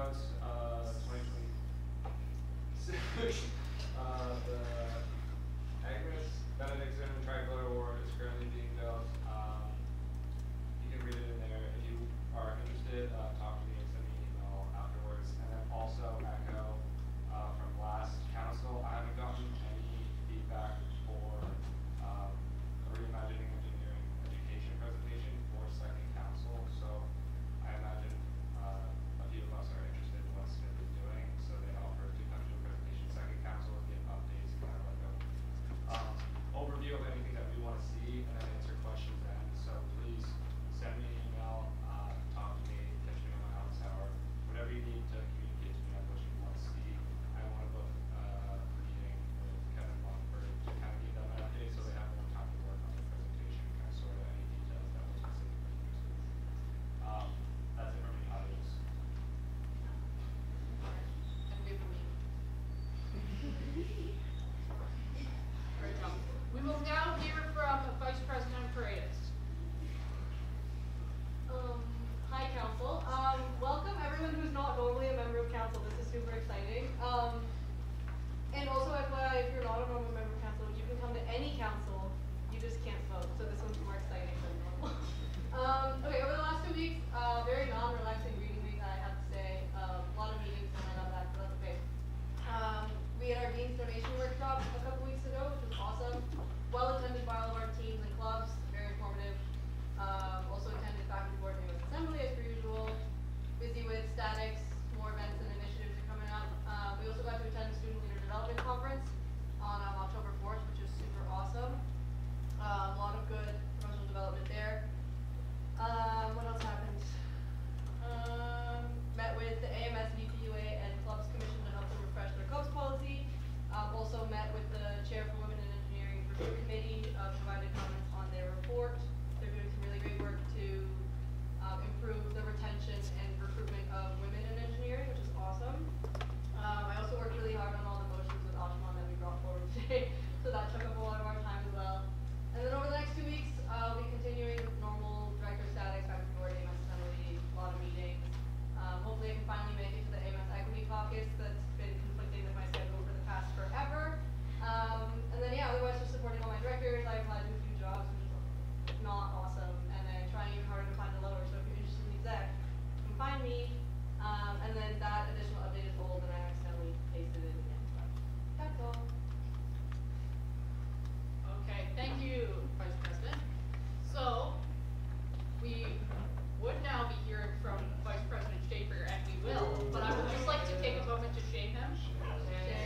notes, 2026, the Agnes Benedictson Tricolor Award is currently being built. You can read it in there. If you are interested, talk to me and send me an email afterwards. And then also echo from last council, I haven't gotten any feedback for a reimagining engineering education presentation for second council. So I imagine a few of us are interested in what Smith is doing. So they offered to come to a presentation second council and give updates, kind of like a overview of anything that we want to see, and then answer questions then. So please send me an email, talk to me, catch me on my office hour, whatever you need to communicate to me on what you want to see. I want to book a meeting with Kevin Longford to kind of give them an update so they have more time to work on the presentation, kind of sort of any details that we're specifically interested in. That's it for me. Adios. And we have a meeting. Great job. We will now hear from Vice President Paredes. Hi council. Welcome everyone who's not normally a member of council. This is super exciting. And also FYI, if you're not a normal member of council, you can come to any council, you just can't vote. So this one's more exciting than normal. Okay, over the last 2 weeks, very non-relaxing reading week, I have to say. A lot of meetings and I love that, so that's okay. We had our Dean's Donation Workshop a couple weeks ago, which was awesome. Well attended by all of our teams and clubs, very informative. Also attended faculty board meeting with assembly as per usual. Busy with statics, more events and initiatives are coming up. We also got to attend the Student Leader Development Conference on October 4th, which is super awesome. A lot of good professional development there. What else happened? Met with the AMS, VPUA, and Clubs Commission to help them refresh their clubs policy. Also met with the Chair for Women in Engineering Review Committee, provided comments on their report. They're doing some really great work to improve the retention and recruitment of women in engineering, which is awesome. I also worked really hard on all the motions with Ashman that we brought forward today, so that took up a lot of our time as well. And then over the next 2 weeks, I'll be continuing with normal director statics, faculty board, AMS assembly, a lot of meetings. Hopefully I can finally make it to the AMS Equity Caucus that's been conflicting with my schedule for the past forever. And then yeah, otherwise just supporting all my directors. I applied to a few jobs, which is not awesome, and then trying even harder to find a lower. So if you're interested in exec, you can find me. And then that additional update is old, and I accidentally pasted it again. But that's all. Okay, thank you, Vice President. So, we would now be hearing from Vice President Schaefer, and we will, but I would just like to take a moment to shame him.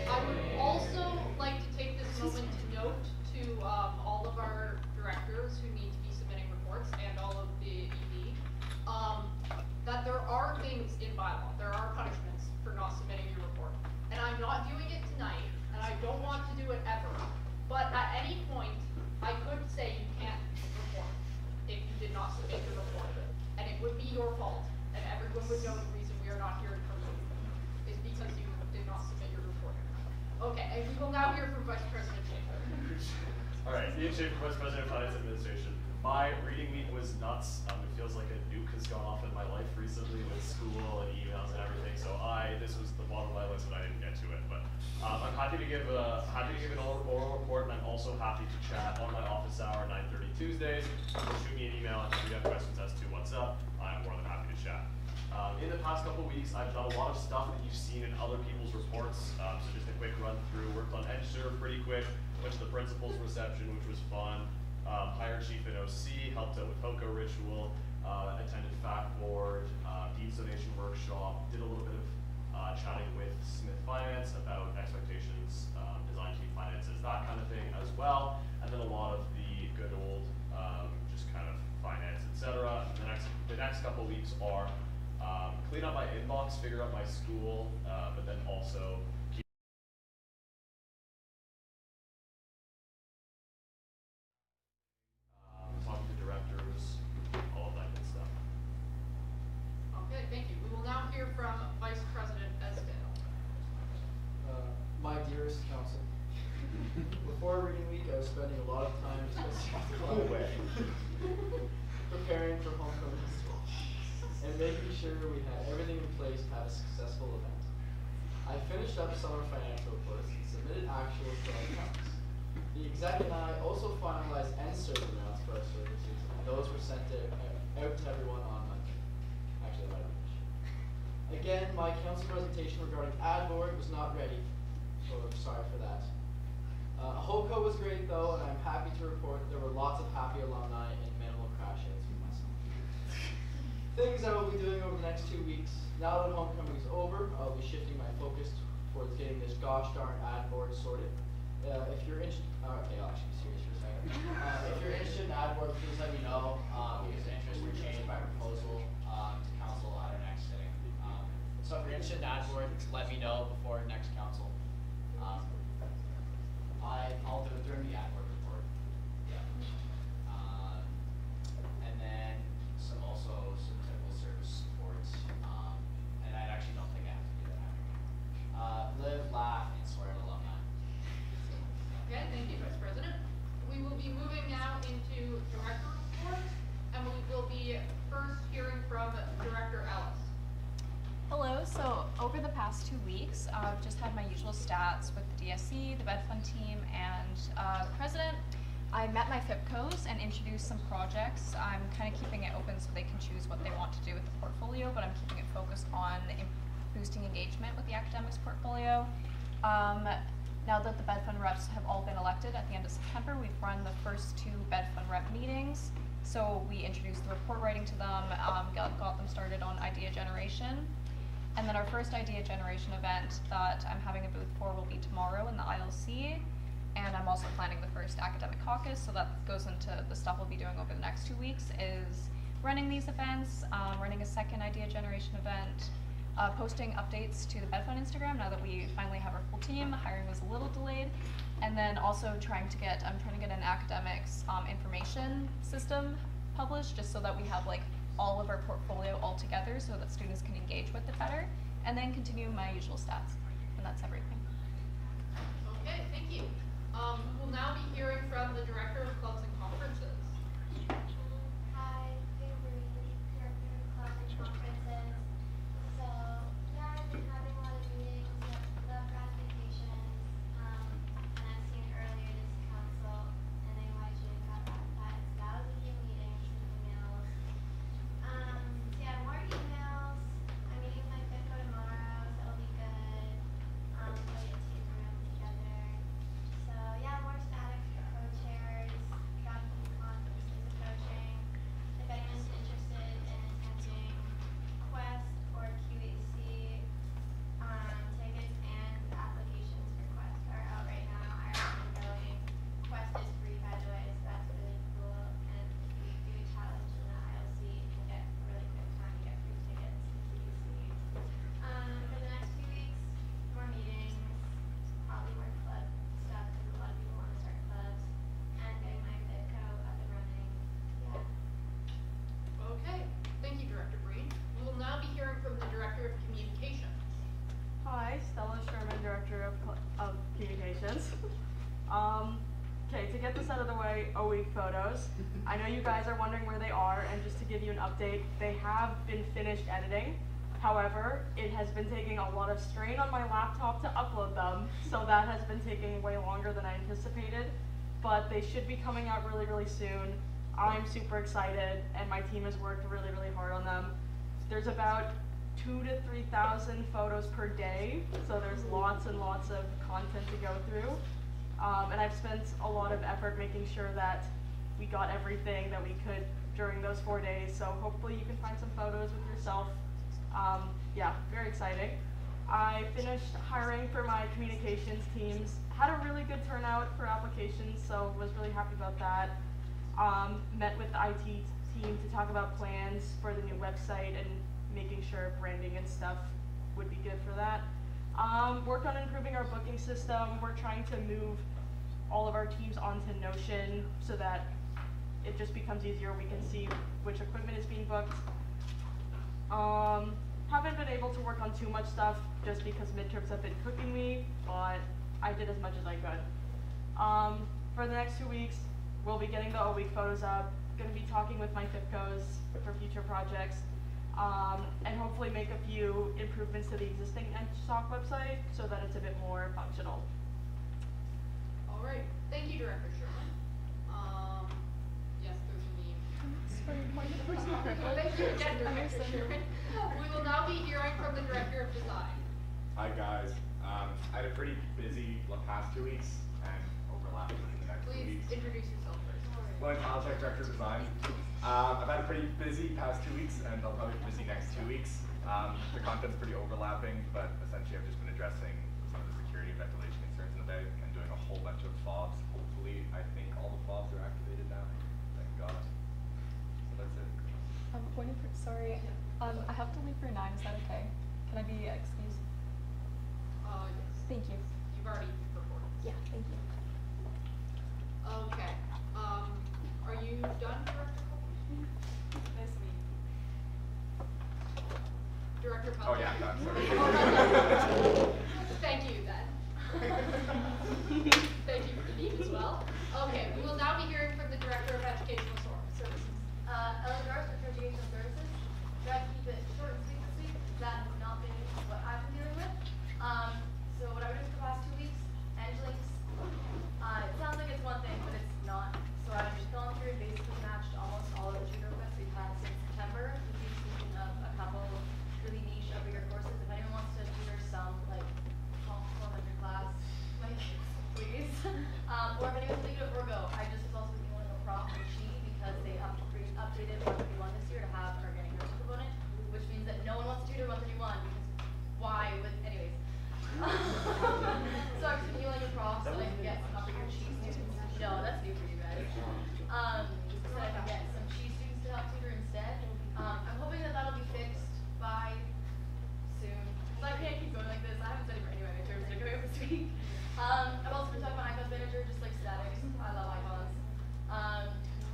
I would also like to take this moment to note to all of our directors who need to be submitting reports and all of the ED, that there are things in bylaw, there are punishments for not submitting your report. And I'm not doing it tonight, and I don't want to do it ever, but at any point, I could say you can't report if you did not submit your report. And it would be your fault, and everyone would know the reason we are not hearing from you is because you did not submit your report. Okay, and we will now hear from Vice President Schaefer. All right, Ian Schaefer, Vice President of Finance Administration. My reading week was nuts. It feels like a nuke has gone off in my life recently with school and emails and everything. So this was the bottom of my list, and I didn't get to it. But I'm happy to give an oral report, and I'm also happy to chat on my office hour 9:30 Tuesdays. Shoot me an email if you have questions as to what's up. I'm more than happy to chat. In the past couple weeks, I've done a lot of stuff that you've seen in other people's reports. So just a quick run through. Worked on EdgeServe pretty quick. Went to the principal's reception, which was fun. Hired chief in OC, helped out with HOCO ritual, attended fact board, Dean's Donation Workshop, did a little bit of chatting with Smith Finance about expectations, design team finances, that kind of thing as well. And then a lot of the good old just kind of finance, etc. The next couple weeks are clean up my inbox, figure out my school, but then also talking to directors, all of that good stuff. Okay, thank you. We will now hear from Vice President Esdale. My dearest council, before reading week, I was spending a lot of time preparing for homecoming and making sure we had everything in place had a successful event. I finished up summer financial reports and submitted actuals to our accounts. The exec and I also finalized end-serve amounts for our services, and those were sent out to everyone on Monday. Actually, I might have finished. Again, my council presentation regarding ad board was not ready, so I'm sorry for that. HOCO was great though, and I'm happy to report there were lots of happy alumni and minimal crash outs with myself. Things I will be doing over the next 2 weeks. Now that homecoming is over, I'll be shifting my focus towards getting this gosh darn ad board sorted. If you're interested, okay, I'll actually be serious for a second. If you're interested in ad board, please let me know, because interest will change my proposal to council at our next sitting. So if you're interested in ad board, let me know before next council. I'll do it during the ad board report. Yeah. And then some typical service supports. And I actually don't think I have to do that. Live, laugh, and swear at alumni. Okay, thank you, Vice President. We will be moving now into director reports, and we will be first hearing from Director Ellis. Hello, so over the past 2 weeks, I've just had my usual stats with the DSC, the Bed Fund team, and the president. I met my FIPCOs and introduced some projects. I'm kind of keeping it open so they can choose what they want to do with the portfolio, but I'm keeping it focused on boosting engagement with the academics portfolio. Now that the Bed Fund reps have all been elected at the end of September, we've run the first 2 Bed Fund rep meetings. So we introduced the report writing to them, got them started on idea generation. And then our first idea generation event that I'm having a booth for will be tomorrow in the ILC. And I'm also planning the first academic caucus, so that goes into the stuff we'll be doing over the next 2 weeks, is running these events, running a second idea generation event, posting updates to the Bed Fund Instagram now that we finally have our full team. The hiring was a little delayed. And then also I'm trying to get an academics information system published, just so that we have like all of our portfolio all together so that students can engage with it better, and then continue my usual stats. And that's everything. Okay, thank you. We'll now be hearing from the Director of Clubs and Conferences. Hi, I'm Marie, Director of Clubs and Conferences. So, yeah, I've been having a lot of meetings with the ratifications, and I've seen earlier this council and NYG got ratified, so that was a few meetings and emails. So yeah, more emails. I'm meeting with my FIPCO tomorrow, so it'll be good. We'll get a team room together. So yeah, more static co-chairs, drafting conferences approaching. If anyone's interested in attending Quest or QEC, tickets and applications for Quest are out right now. I recommend going. Quest is free, by the way, so that's really cool. And if you do a challenge in the ILC, you can get a really quick time to get free tickets to QEC. For the next few weeks, more meetings, probably more club stuff because a lot of people want to start clubs, and getting my FIPCO up and running. Yeah. Okay, thank you, Director Breen. We will now be hearing from the Director of Communications. Hi, Stella Sherman, Director of Communications. Okay, to get this out of the way, O Week photos. I know you guys are wondering where they are, and just to give you an update, they have been finished editing. However, it has been taking a lot of strain on my laptop to upload them, so that has been taking way longer than I anticipated. But they should be coming out really, really soon. I'm super excited, and my team has worked really, really hard on them. There's about 2,000 to 3,000 photos per day, so there's lots and lots of content to go through. And I've spent a lot of effort making sure that we got everything that we could during those 4 days, so hopefully you can find some photos with yourself. Yeah, very exciting. I finished hiring for my communications teams, had a really good turnout for applications, so was really happy about that. Met with the IT team to talk about plans for the new website and making sure branding and stuff would be good for that. Worked on improving our booking system. We're trying to move all of our teams onto Notion so that it just becomes easier. We can see which equipment is being booked. Haven't been able to work on too much stuff just because midterms have been cooking me, but I did as much as I could. For the next 2 weeks, we'll be getting the O Week photos up. Gonna be talking with my FIPCOs for future projects. and hopefully make a few improvements to the existing NSOC website so that it's a bit more functional. All right, thank you, Director Sherman. Yes, there's a meme. Sorry, point of personal privilege. Thank you again, Director Sherman. We will now be hearing from the Director of Design. Hi guys, I had a pretty busy past 2 weeks and overlapping in the next 2 Please weeks. introduce yourself first. William Palachek, Director of Design. I've had a pretty busy past 2 weeks and I'll probably be busy next 2 weeks. The content's pretty overlapping, but essentially I've just been addressing some of the security and ventilation concerns in the bay and doing a whole bunch of fobs. Hopefully, I think all the fobs are activated now. Thank God. So that's it. Sorry, I have to leave for 9, is that okay? Can I be excused? Yes. Thank you. You've already reported. Yeah, thank you. Okay, are you done, Director Cole? Nice to meet you. Director Oh Pelletier? yeah, I'm done, sorry. Thank you, then. Thank you for the name as well. Okay, we will now be hearing from the Director of Educational Services. Ellen Garth with Educational Services. Tried to keep it short and sweet this week. That has not been what I've been dealing with. So what I've been doing for the past 2 weeks, EngLinks. It sounds like it's one thing, but it's not. So I've just gone through and basically matched almost all of the tutor requests we've had since September, with the exception of a couple really niche or bigger courses. If anyone wants to tutor some, like 1200 class, like please. Or if anyone's thinking of Virgo, I just was also emailing a prof and she because they updated 131 this year to have an organic nurse component, which means that no one wants to tutor 131 because why would, anyways. So I'm just emailing a prof so that I can get some upper year cheese students. No, that's new for you guys. So that I can get some cheese students to help tutor instead. I'm hoping that that'll be fixed by soon. So I can't keep going like this. I haven't studied for any of my midterms. They're coming up this week. I've also been talking about Icons Manager, just like statics. I love icons.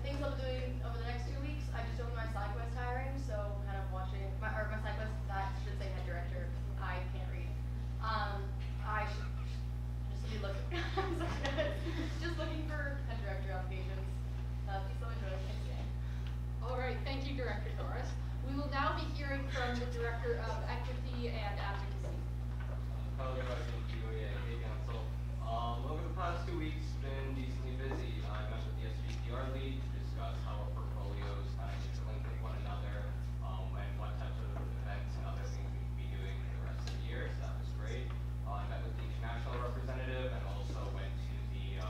Things I'll be doing over the next 2 weeks. I just opened my SideQuest hiring, so kind of watching my SideQuest. That should say head director. I can't read. I should just be looking. Just looking for head director applications. Please let me know. Thanks, Dan. All right, thank you, Director Norris. We will now be hearing from the Director of Equity and Advocacy. Hello, everybody. Hey, Council. Over the past 2 weeks, been decently busy. I met with the SVPR lead to discuss how our portfolios kind of interlink with one another, and what types of events and other things we could be doing for the rest of the year. So that was great. I met with the international representative and also went to the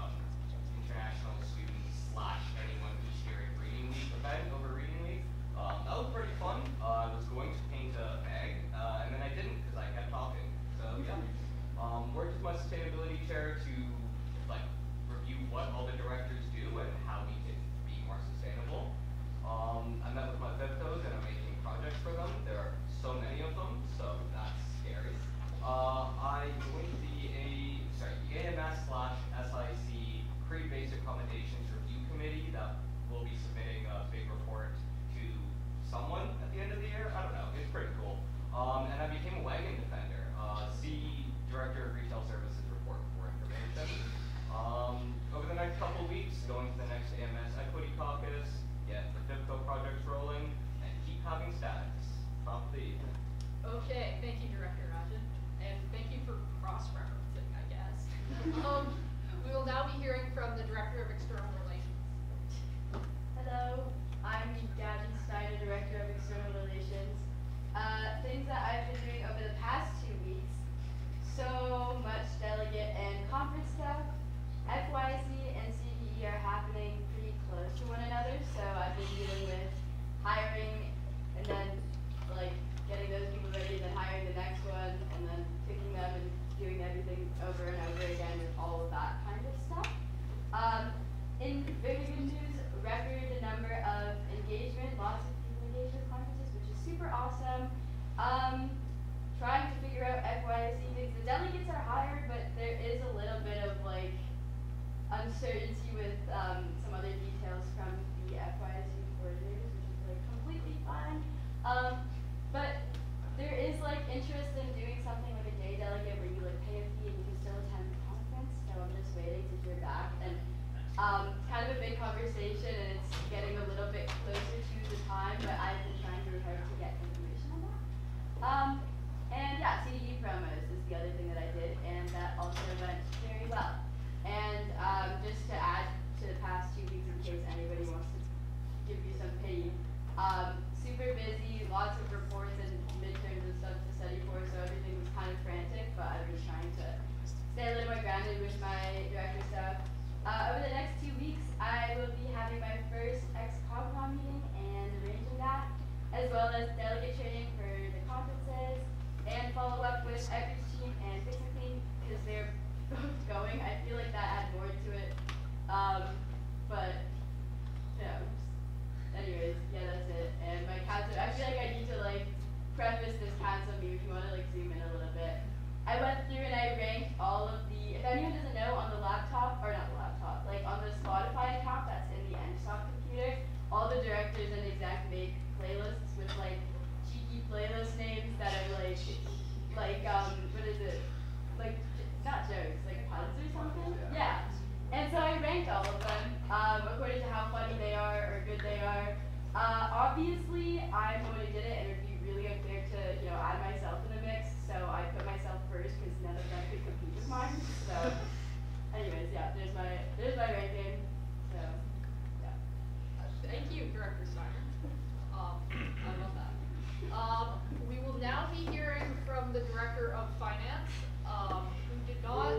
international students / anyone who's here at Reading Week event over Reading Week. That was pretty fun. I was going to paint a egg, and then I didn't because I kept talking. So yeah. Worked with my sustainability chair to review what all the directors do and how we can be more sustainable. I met with my FIFCOs and I'm making projects for them. There are so many of them, so that's scary. I joined the AMS/SIC Pre-Basic Accommodations Review Committee that will be submitting a big report to someone at the end of the year. I don't know, it's pretty cool. And I became a wagon defender. See Director of Retail Services report for information. Over the next couple weeks, going to the next AMS Equity Caucus, get the FIFCO projects rolling, and keep having statics. Top of the evening. Okay, thank you, Director Rajan, and thank you for cross-referencing, I guess. We will now be hearing from the Director of External Relations. Hello, I'm Gavin Snyder, Director of External Relations. Things that I've been doing over the past 2 weeks. So much delegate and conference stuff. FYC and CPE are happening pretty close to one another, so I've been dealing with hiring and then getting those people ready and then hiring the next one and then picking them and doing everything over and over again and all of that kind of stuff. In very good news, record number of engagement, lots of people engaged with conferences, which is super awesome. Trying to figure out FYC things. The delegates are hired, but there is a little bit of uncertainty with some other details from the FYC coordinators, which is completely fine. But there is interest in doing something like a day delegate where you pay a fee and you can still attend the conference. So I'm just waiting to hear back. And kind of a big conversation and it's getting a little bit closer to the time, but I've been trying really hard to get information Super busy, lots of reports and midterms and stuff to study for, so everything was kind of frantic, but I was trying to stay a little more grounded with my director stuff. Over the next 2 weeks, I will be having my first ex-COGCOM meeting and arranging that, as well as delegate training for the conferences, and follow up with Outreach Team and Fix and Clean, because they're both going. I feel like that adds more to it. But, yeah, anyways, yeah, that's it. And my council, I feel like I need to, like, preface this council meeting if you want to, like, zoom in a little bit. I went through and I ranked all of the, if anyone doesn't know, on the laptop, or not the laptop, like on the Spotify account that's in the NSOC computer, all the directors and exec make playlists with like cheeky playlist names that are like, what is it? Like, not jokes, like puns or something? Yeah. And so I ranked all of them, according to how funny they are or good they are. Obviously, I'm the one who did it, and it would be really unfair to, add myself in the mix, so I put myself first because none of them could compete with mine. So, anyways, yeah, there's my ranking. So, yeah. Thank you, Director Steiner. I love that. We will now be hearing from the Director of Finance, who did not.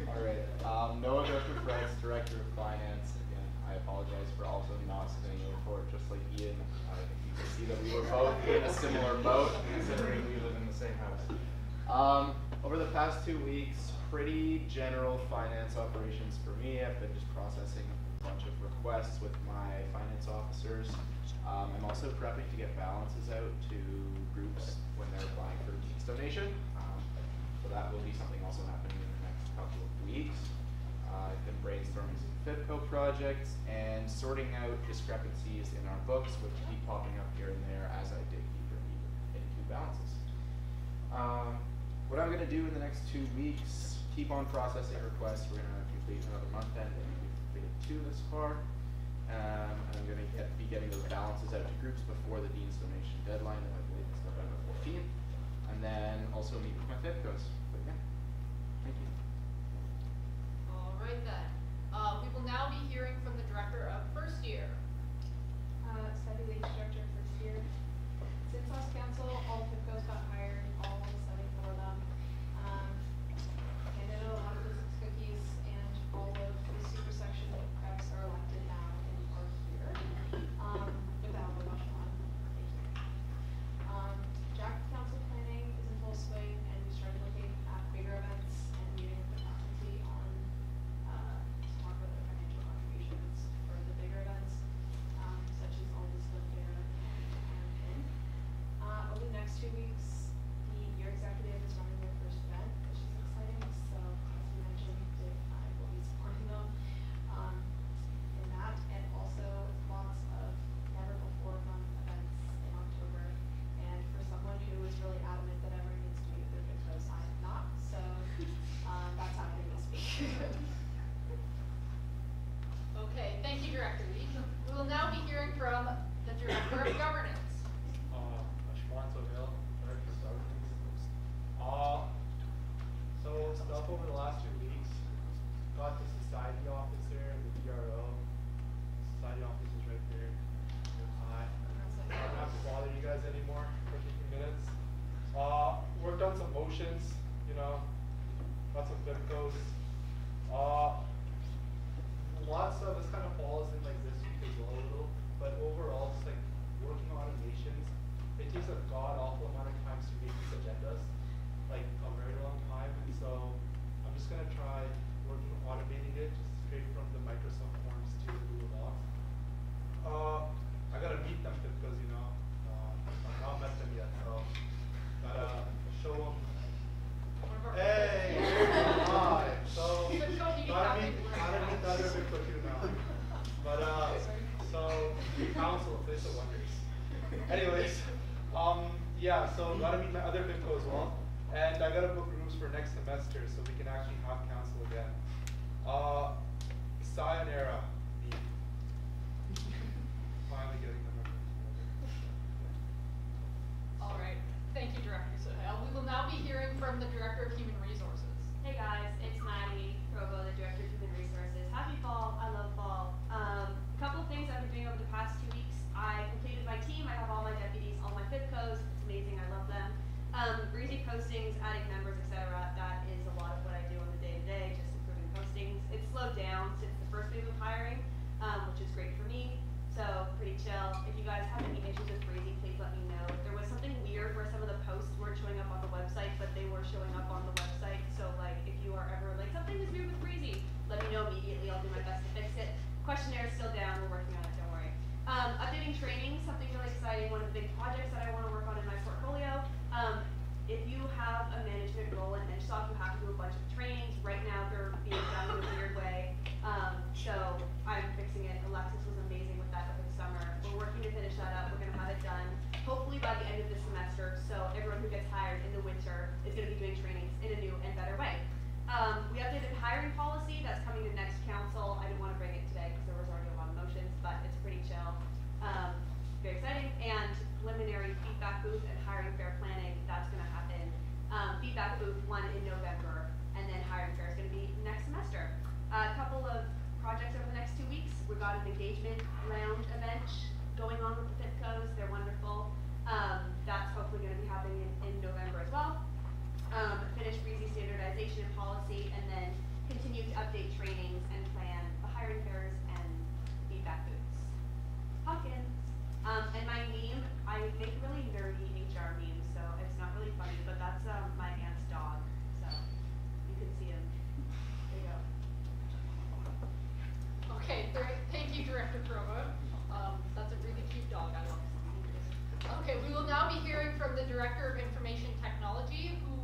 Alright, Noah Director Friends, Director of Finance. Again, I apologize for also not sitting in report just like Ian. I think you can see that we were both in a similar boat, considering we live in the same house. Over the past 2 weeks, pretty general finance operations for me. I've been just processing a bunch of requests with my finance officers. I'm also prepping to get balances out to groups when they're applying for Dean's donation. So that will be something also happening in the next couple of weeks. I've been brainstorming some FIPCO projects and sorting out discrepancies in our books, which keep popping up here and there as I dig deeper into balances. What I'm going to do in the next 2 weeks, keep on processing requests. We're going to complete another month end, and we've completed 2 this far. And I'm going to be getting those balances out to groups before the Dean's donation deadline, that I believe is November 14th. And then also meet with my FIPCOs. But yeah, thank you. All right then. We will now be hearing from the Director of First Year. Study League Director of First Year. Since last council, all FIPCOs got hired, all 74 of them. Handed out a lot of business cookies, and all of the super section reps are elected now in our year. Without a rush on. Thank you. Jack Council planning is in full swing, and we started looking at bigger events and meeting with the faculty on to talk about their financial contributions for the bigger events, such as all the stuff fair and PIN. Over the next 2 weeks, the year executive is running their first event, which is exciting. So as we mentioned, Dick and I will be supporting them in that, and also lots of never before done events in October. And for someone who is really adamant that everyone needs to be with their FIPCOs, I am not. So that's happening this week. Okay, thank you, Director Lee. We will now be hearing from the Director of Governance. Ashwanto Hill, Director of Governance. So stuff over the last 2 weeks. Got the society officer, the DRO. Society officer's right there. Hi. I don't have to bother you guys anymore for 15 minutes. Worked on some motions, got some FIPCOs. Lots of this kind of falls in like this week as well a little, but overall just like working automations, it takes a god awful amount of time to make these agendas, like a very long time, and so I'm just gonna try working automating it just straight from the Microsoft Forms to the Google Docs. I gotta meet them because I've not met them yet, so gotta show them. Hey, hi. So gotta meet the other FIPCO too now. But so council, place of wonders. Anyways, yeah, so gotta meet my other FIPCO as well. And I gotta book rooms for next semester so we can actually have council again. Sayonara. Finally getting them. All right, thank you, Director Sahel. We will now be hearing from the Director of Human Resources. Hey guys, it's Maddie Provo, the Director of Human Resources. Happy fall. I postings, adding members, etc. That is a lot of what I do on the day-to-day, just improving postings. It's slowed down since the first wave of hiring, which is great for me. So pretty chill. If you guys have any issues with Breezy, please let me know. There was something weird where some of the posts weren't showing up on the website, but they were showing up on the website. So like, if you are ever like, something is weird with Breezy, let me know immediately. I'll do my best to fix it. Questionnaire is still down. We're working on it. Don't worry. Updating training, something really exciting. One of the big projects that I want to work on in my portfolio. If you have a management role in EdgeSoft, you have to do a bunch of trainings. Right now, they're being done in a weird way. So I'm fixing it. Alexis was amazing with that over the summer. We're working to finish that up. We're going to have it done hopefully by the end of this semester. So everyone who gets hired in the winter is going to be doing trainings in a new and better way. We updated hiring policy. That's coming to next council. I didn't want to bring it today because there was already a lot of motions, but it's pretty chill. Very exciting. And preliminary feedback booth and hiring fair planning, that's going to happen. Feedback booth, one in November, and then hiring fair is going to be next semester. A couple of projects over the next 2 weeks. We've got an engagement round event going on with the FIPCOs. They're wonderful. That's hopefully going to be happening in November as well. Finish Breezy standardization and policy, and then continue to update trainings and plan the hiring fairs and feedback booths. Pumpkins. And my meme, I make really nerdy HR memes, so it's not really funny, but that's my aunt's dog, so you can see him. There you go. Okay, thank you, Director Provo. That's a really cute dog. I love it. Okay, we will now be hearing from the Director of Information Technology, who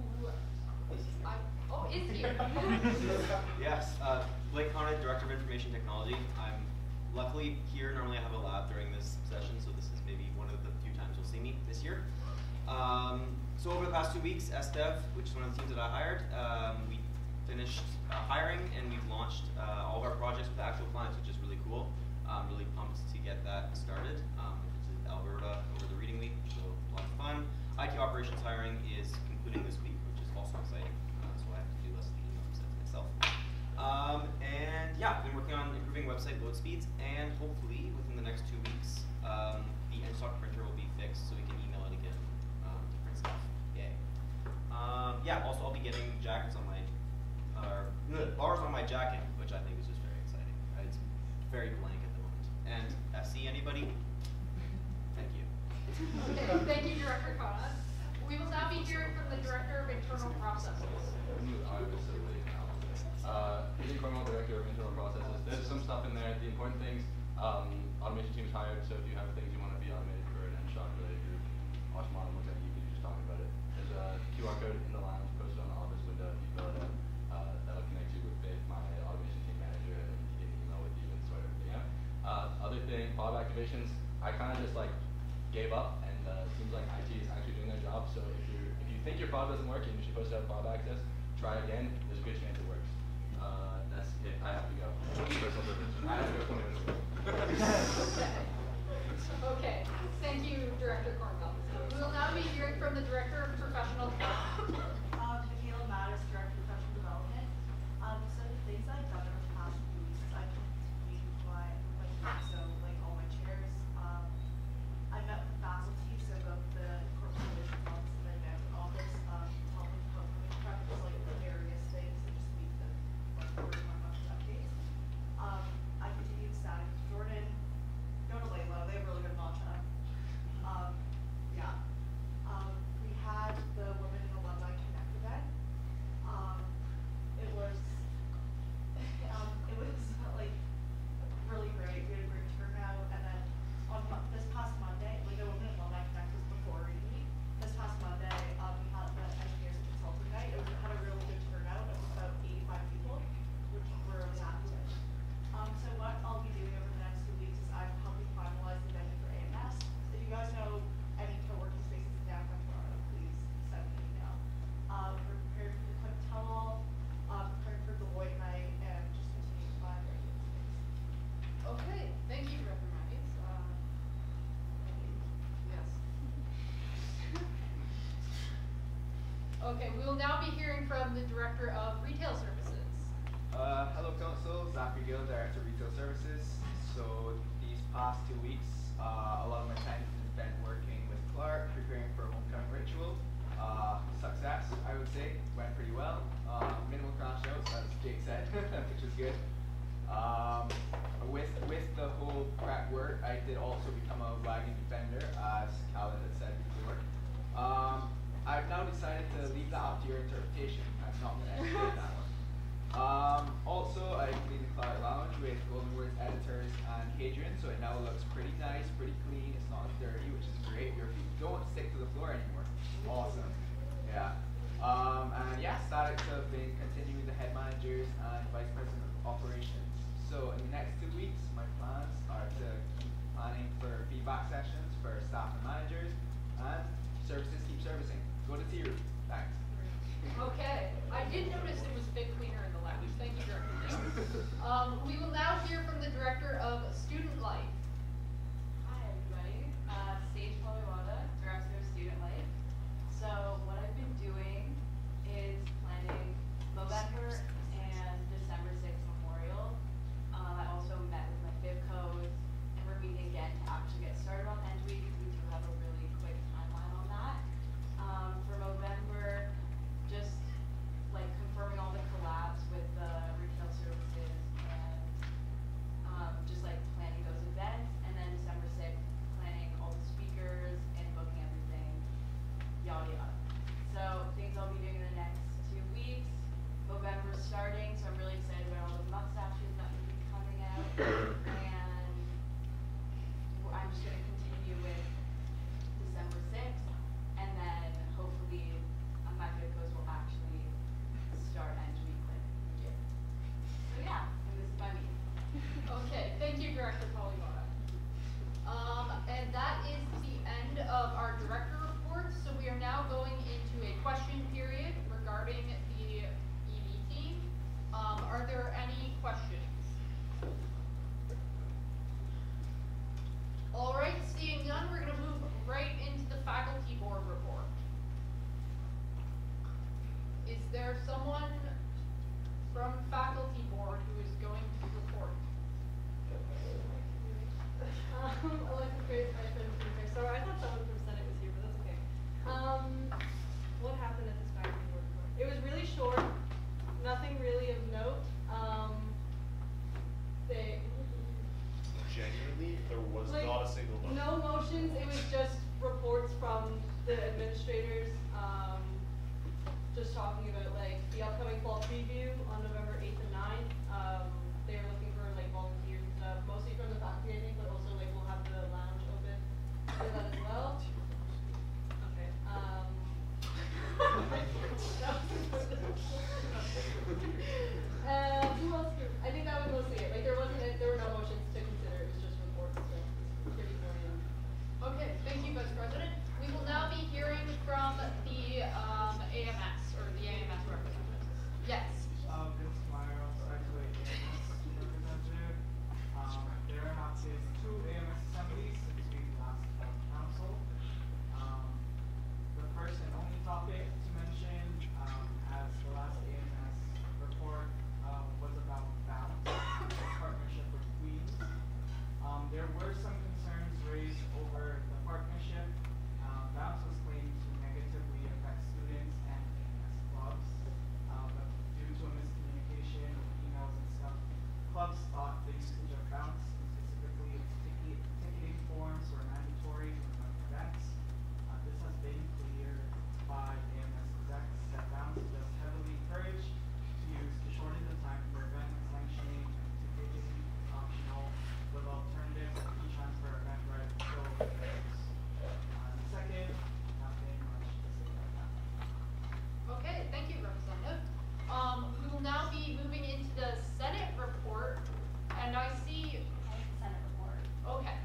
is here. Yes, Blake Conrad, Director of Information Technology. I'm luckily here. Normally I have a lab during this session, so this is maybe one of the few times you'll see me this year. So over the past 2 weeks, SDev, which is one of the teams that I hired, we finished hiring and we've launched all of our projects with actual clients, which is really cool. I'm really pumped to get that started. It's in Alberta over the reading week, so lots of fun. IT operations hiring is concluding this week, which is also exciting. So I have to do less of the email sent to myself. And yeah, I've been working on improving website load speeds, and hopefully within the next 2 weeks, the EdgeSoft printer will be fixed so we can email it again to print stuff. Yay. Yeah, also I'll be getting jackets on my, bars on my jacket, which I think is just very exciting. It's very blank at the moment. And SC, anybody? Thank you. Okay, thank you, Director Conrad. We will now be hearing from the Director of Internal Processes. Izzy Cornwall, Director of Internal Processes. There's some stuff in there. The important things, automation team's hired, so if you have things you want to be automated for an EdgeSoft related group, Ashmon looks like you can just talk about it. There's a QR code in the lounge posted on the office window. If you fill it out, that'll connect you with Vic, my automation team manager, and he can email with you and sort everything out. Other thing, fob activations, I kind of just like gave up, and it seems like IT is actually doing their job. So if you think your fob doesn't work and you should post out fob access, try again. There's a good chance it works. That's it. I have to go. Personal privilege. I have to go 20 minutes ago. Okay, thank you, Director Cornwell. We will now be hearing from the Director of Professional Development. Michaela Matters, Director of Professional Development. So the things I've done over the past few weeks is I've completed my so like all my chairs. I met with the faculty, so both the corporate relations office and the advancement office, helping prep like the various things and just meet them working on much updates. I continued studying with Jordan. Go to lay low, they have really good matcha. Yeah. We had the Women in Alumni Connect event. It was like really great. We had a great turnout, and then on this past Monday, like the Women in Alumni Connect was before reading. This past Monday, we had the Engineers and Consulting Night. It had a really good turnout. It was about 85 people, which we're really happy with. So what I'll be doing over the next 2 weeks is I'm helping finalize the venue for AMS. If you guys know any co-working spaces in downtown Toronto, please send me an email. We're prepared for the quick tell-all, prepared for Deloitte night, and just continue to find regular space. Okay, thank you, Director Matthews. Yes. Okay, we will now be hearing from the Director of Retail Services. Hello Council, Zachary Gill, Director of Retail Services. So these past 2 weeks, a lot of my time has been spent working with Clark, preparing for a homecoming ritual. success, I would say. Went pretty well. Minimal crash outs, as Jake said, which is good. With the whole prep work, I did also become a wagon defender, as Calvin had said before. I've now decided to leave that up to your interpretation. I'm not going to explain that one. Also, I cleaned the Clark Lounge with Golden Words editors and Hadrian, so it now looks pretty nice, pretty clean. It's not as dirty, which is great. Your feet don't stick to the floor anymore. Awesome. Yeah. And yeah, statics have been continuing the head managers and vice president of operations. So in the next 2 weeks, my plans are to keep planning for feedback sessions for staff and managers, and services keep servicing. Go to T-Room. Thanks. Okay, I did notice it was a bit cleaner in the lounge. Thank you, Director James. We will now hear from the Director of Student Life. Hi, everybody. Sage Poliwada, Director of Student Life. So what I've been doing is planning November and December 6th Memorial. I also met with my FIVCOs, and we're meeting again to actually get started on End Week. We do have a really quick timeline on that. For November, just like confirming all the collabs with the retail services and just like planning those events. And then December 6th, planning all the speakers and booking everything, yada yada. So things I'll be doing in the next 2 weeks. November's starting, so I'm really excited about all the mustaches that will be coming out. And I'm just gonna continue with December 6th, and then hopefully my FIVCOs will actually start End Week like legit. So yeah, and this is my meeting. Okay, thank you, Director Polygata. And that is the end of our director reports. So we are now going into a question period regarding the EV team. Are there any questions? All right, seeing none, we're gonna move right into the faculty board report. Is there someone from faculty board who is going to report? Alexis Grace, Vice President of Student Affairs. Sorry, I thought someone from Senate was here, but that's okay. What happened at this faculty board report? It was really short, nothing really of note. Genuinely, there was Like, not a single vote. no motions, it was just reports from the administrators, just talking about like the upcoming fall preview on November 8th and 9th. They were looking for like volunteers and stuff, mostly from the faculty, I think, but also like we'll have the lounge open for that as well. Okay, who else? I think that was mostly it. Like there were no motions to consider. It was just reports. So it's pretty boring. Okay, thank you, Vice President. We will now be hearing from the AMS, or the AMS representative. Yes. Vince Meyer, graduate AMS representative. There have been 2 AMS assemblies since we last held council. The first and only topic to mention, as the last AMS report was about Bounce, its partnership with Queens. There were some concerns raised over the partnership. Bounce was claimed to negatively affect students and AMS clubs, but due to a miscommunication with emails and stuff, clubs thought the usage of Bounce, specifically its ticketing forms, were mandatory for events. This has been cleared by AMS execs that Bounce was heavily encouraged to use to shorten the time for event sanctioning and ticketing is optional, with alternatives to e-transfer event rights so second, nothing much to say about that. Okay, thank you, Representative. We will now be moving into the Senate report, and I see. Senate report. Okay.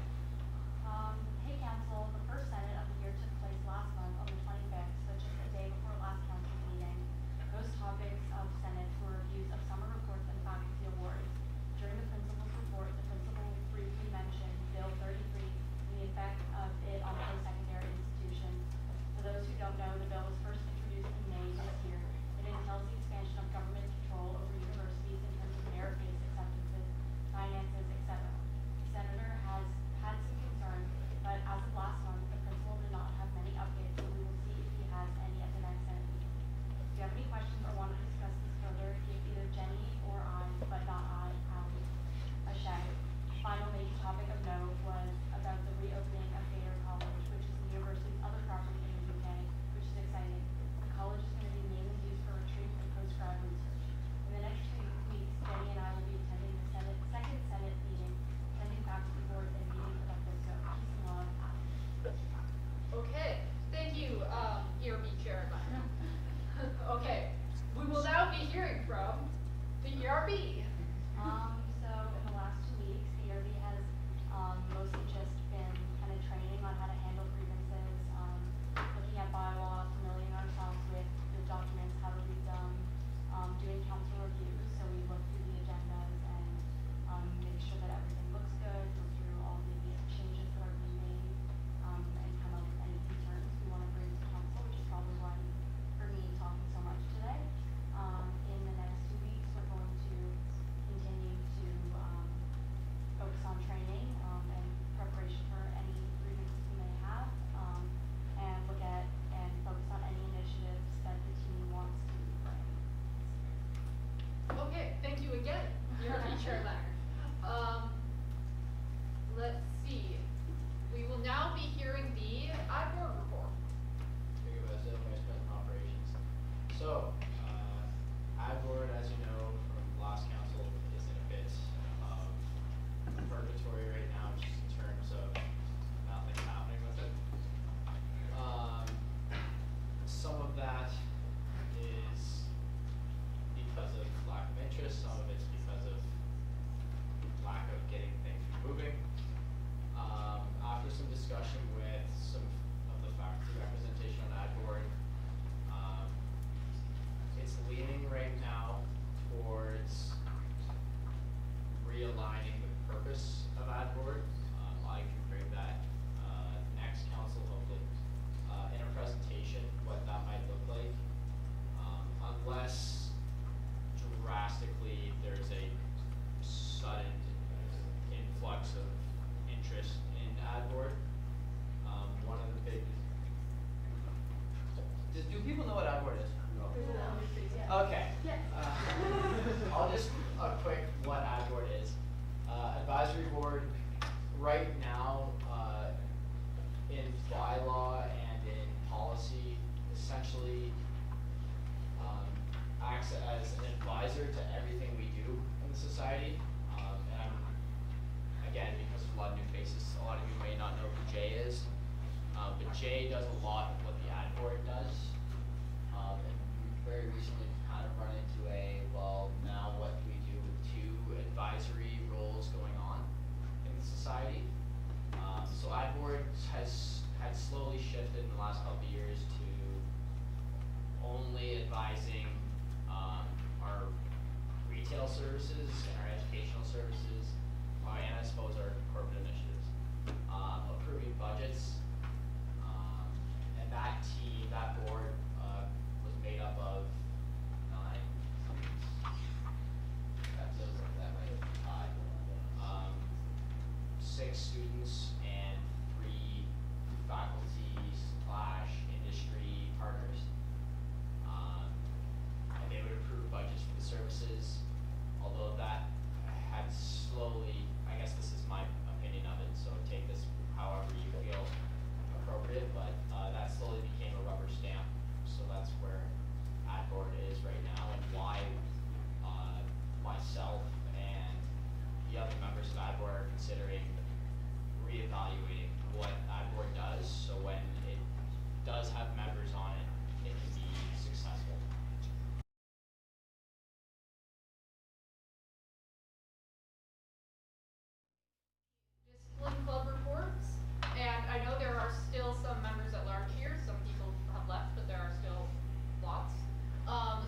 reopening of Thayer College, which is the university's other property in the UK, which is exciting. The college is going to be mainly used for retreat and postgrad research. In the next 2 weeks, Jenny and I will be attending the second Senate meeting, attending faculty board and meeting with FSO. Peace and love. Okay, thank you, ERB Chair. Okay, we will now be hearing from the ERB. So in the last 2 weeks, the ERB has mostly just been kind of training on how to handle grievances, looking at bylaw, familiarizing ourselves with the documents, how to read them, doing council reviews. So we look through the agendas and make sure that everything looks good, go through all the changes that are being made, and come up with any concerns we want to bring to council, which is probably why you heard me talking so much today. In the next 2 weeks, we're going to continue to focus on training and preparation for any grievances we may have, and look at and focus on any initiatives that the team wants to bring. Okay, thank you again, ERB Chair Leonard. Let's see. We will now be hearing the ad board report. Jacob Essa, Vice President of Operations. So, ad board, as you know from last council, is in a bit of purgatory right now, just in terms of nothing happening with it. Some of that is because of lack of interest, some of it's because of lack of getting things moving. After some discussion with some of the faculty representation on ad board, it's leaning right now towards realigning the purpose of ad board. I can bring that next council, hopefully, in a presentation, what that might look like. Unless drastically there's a sudden influx of interest in ad board. One of the big, do people know what ad board is? No. Okay. I'll just a quick what ad board is. Advisory board right now in bylaw and in policy essentially acts as an advisor to everything we do in the society. And again, because of a lot of new faces, a lot of you may not know who Jay is. But Jay does a lot of what the ad board does. And we very recently kind of run into now what do we do with 2 advisory roles going on in the society. So ad board had slowly shifted in the last couple of years to only advising our retail services and our educational services, and I suppose our corporate initiatives, approving budgets, and that team, that board, was made up of 9. That feels like that right? 6 students and 3 faculty/industry partners. And they would approve budgets for the services, although that had slowly, I guess this is my opinion of it, so take this however you feel appropriate, but that slowly became a rubber stamp. So that's where ad board is right now, and why myself and the other members of ad board are considering reevaluating what ad board does, so when it does have members on it, it can be successful. Discipline Club reports, and I know there are still some members at large here. Some people have left, but there are still lots.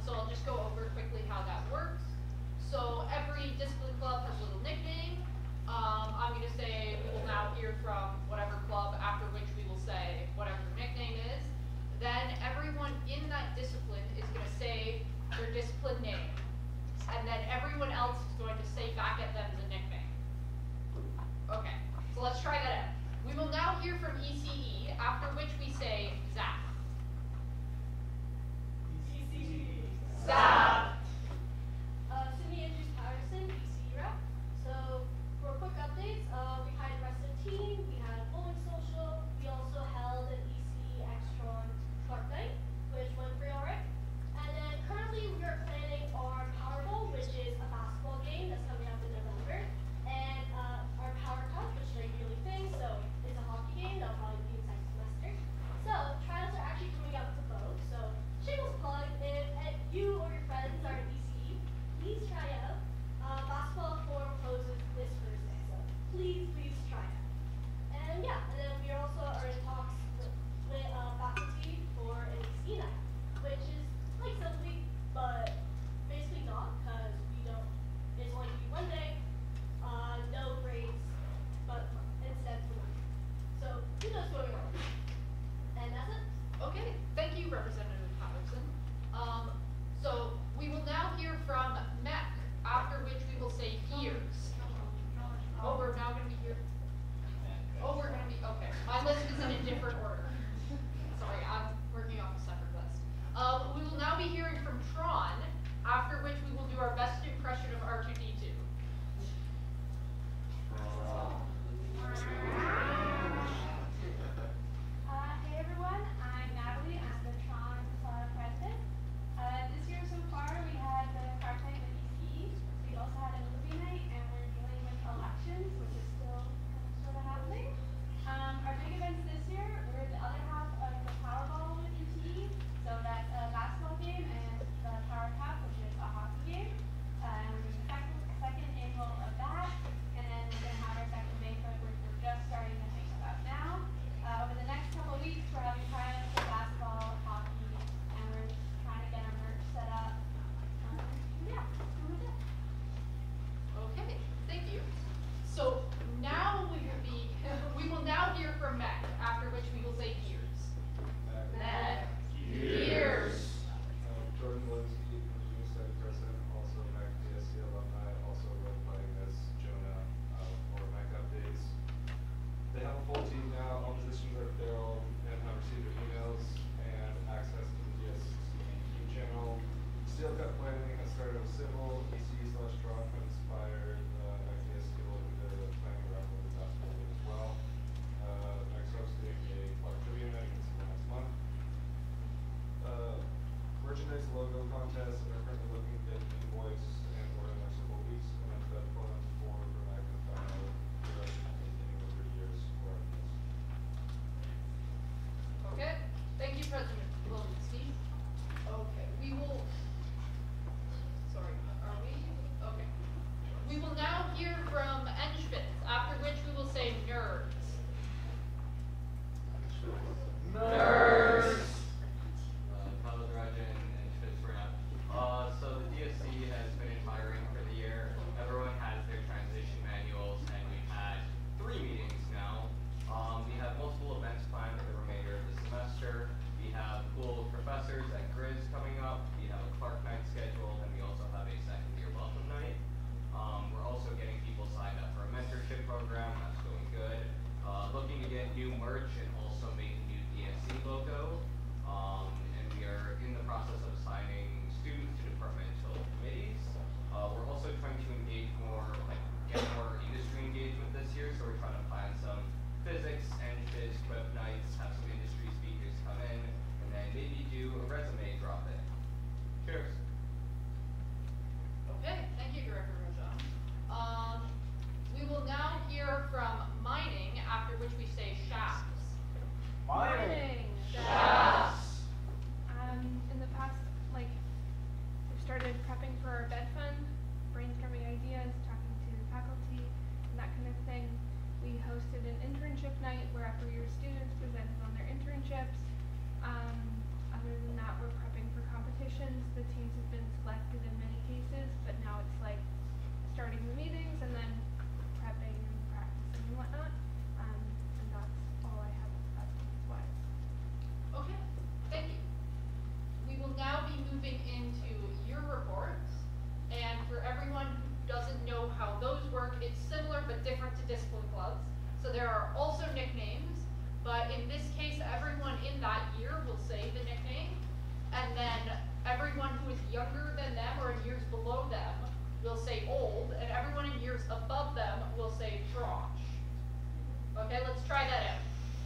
So I'll just go over quickly how that works. So every discipline club has a little nickname. I'm going to say we will now hear from whatever club, after which we will say whatever their nickname is. Then everyone in that discipline is going to say their discipline name. And then everyone else is going to say back at them the nickname. Okay, so let's try that out. We will now hear from ECE, after which we say Zach. ECE. Zach. Cindy Andrews Patterson, ECE rep. So for quick updates, we had the rest of the team, we had a bowling to the swimming room. And that's it. Okay, thank you, Representative Patterson. So we will now hear from MEC, after which we will say years. Oh, we're now gonna be here. Oh, we're gonna be, okay. My list is in a different order. Sorry, I'm working off a separate list. We will now be hearing from Tron, after which we will do our best impression of R2D2. Hey everyone, I'm Natalie. I'm the Tron president. This year so far we had the Park Night with ECE. We also had a movie night, and we're dealing with elections, which is still sort of happening. Our big events this year, we're the other half of the Powerball with ECE. So that's a basketball game and the Power Cup, which is a hockey game. And we're doing the second annual of that. And then we're going to have our second banquet, which we're just starting to think about now. Over the next couple of weeks, we're having tryouts for basketball, hockey, and we're trying to get our merch set up. Yeah, that was it. Okay, thank you. So now we will now hear from MEC, after which we will say years. MEC. Years. Jordan Linsky, Engineering Study President, also MEC DSC alumni, also role-playing as Jonah for MEC updates. They have a full team now, all positions are filled, and have received their emails and access to the DSC YouTube channel. Steel cut planning has started with civil, EC/draw from Inspired, MEC DSC will look into the planning around the basketball game as well. MEC's hosting a Clark Trivia night, you can see next month. Merchandise logo contest are currently looking at invoice and order in the next couple of weeks, and then the plans for MEC and final anything over years for our kids. Okay, thank you, President Linsky. Okay, we will, sorry, are we? Okay. We will now hear from Enschwitz, after which we will say nerds. Nerds! Tyler Dragon and Schmitz Ramp. So the DSC has finished hiring for the year. Everyone has their transition manuals, and we've had 3 meetings now. We have multiple events planned for the remainder of the semester. We have cool professors at Grizz coming up. We have a Clark night scheduled, and we also have a second year welcome night. We're also getting people signed up for a mentorship program. That's going good. Looking to get new merch and also make a new DSC logo. And we are in the process of assigning students to departmental committees. We're also trying to engage more, get more industry engagement this year, so we're trying to plan some physics and phys quip nights, have some industry speakers come in, and then maybe do a resume drop in. Cheers. Okay, thank you, Director Rojan. We will now hear from mining, after which we say shafts. Mining. Shafts. In the past, we've started prepping for our bed fund, brainstorming ideas, talking to faculty, and that kind of thing. We hosted an internship night where upper year students presented on their internships. Other than that, we're prepping for competitions. The teams have been selected in many cases, but now it's starting the meetings and then prepping and practicing and whatnot. And that's all I have updates-wise. Okay, thank you. We will now be moving into your reports. And for everyone who doesn't know how those work, it's similar but different to discipline clubs. So there are also nicknames, but in this case, everyone in that year will say the nickname. And then everyone who is younger than them or in years below them will say old, and everyone in years above them will say tranche. Okay, let's try that out.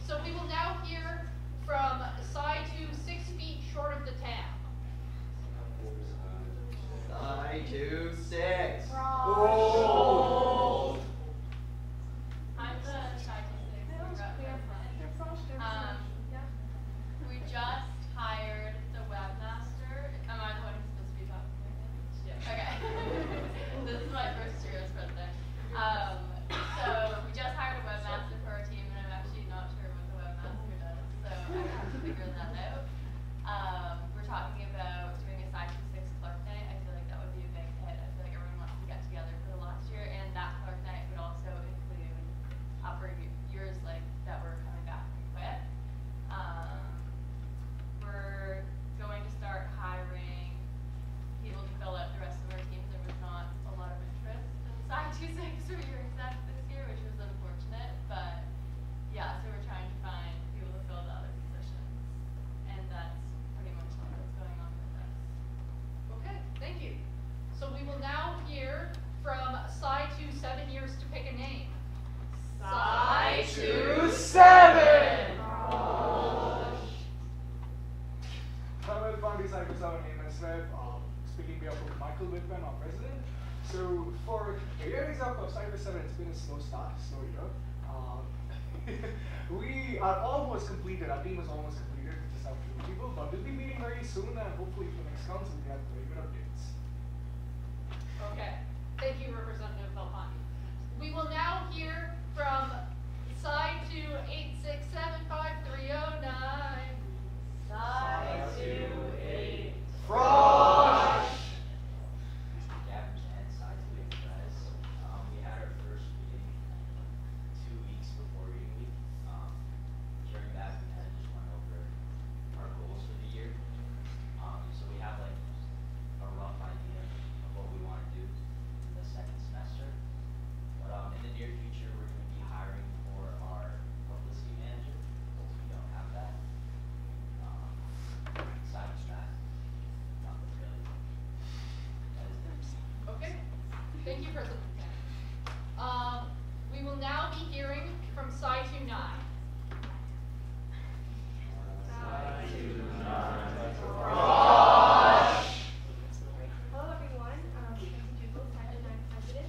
So we will now hear from side 2, 6 feet short of the tam. Side 2, 6. Oh. I'm the scientist. We just hired the webmaster. Am I the one who's supposed to be talking? Yeah. Okay. This is my first year as president. So we just hired a webmaster for our team, and I'm actually not sure what the webmaster does, so I have to figure that out. We're talking about doing a Sci 26 Clark Day. I feel like that would be a big hit. I feel like everyone wants to get together for the So for the areas of Cyber 7, it's been a slow start, slow year. We are almost completed. Our team is almost completed. We just have a few people, but we'll be meeting very soon, and hopefully for the next council we have very good updates. Okay, thank you, Representative Belmonte. We will now hear from side 2 8675309. Side 2 8. Frosh! Gavin Chen, Side 2 8 guys. We had our first meeting 2 weeks before reading week. During that, we kind of just went over our goals for the year. So we have like a rough idea of what we want to do in the second semester. But in the near future, we're going to be hiring for our publicity manager, because we don't have that. Aside from that, nothing really. That is it. Okay, thank you, President Chen. We will now be hearing from side 29. Hello everyone, Nancy Dugal, Title IX President.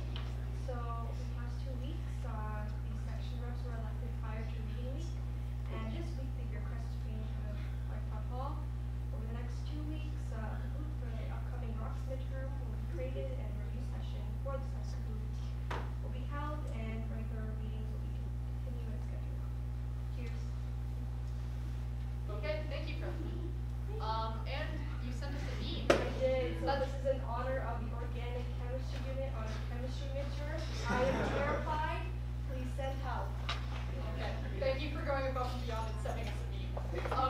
So the past 2 weeks, the section reps were elected prior to reading week, and this week the request is being kind of like football. Over the next 2 weeks, a Kahoot for the upcoming Rocks midterm will be created, and a review session for the Kahoot will be held, and regular meetings will be continued as scheduled. Cheers. Okay, thank you, President. And you sent us a meme. I did. So this is in honor of the organic chemistry unit on our chemistry midterm. I am terrified. Please send help. Okay, thank you for going above and beyond and sending us a meme.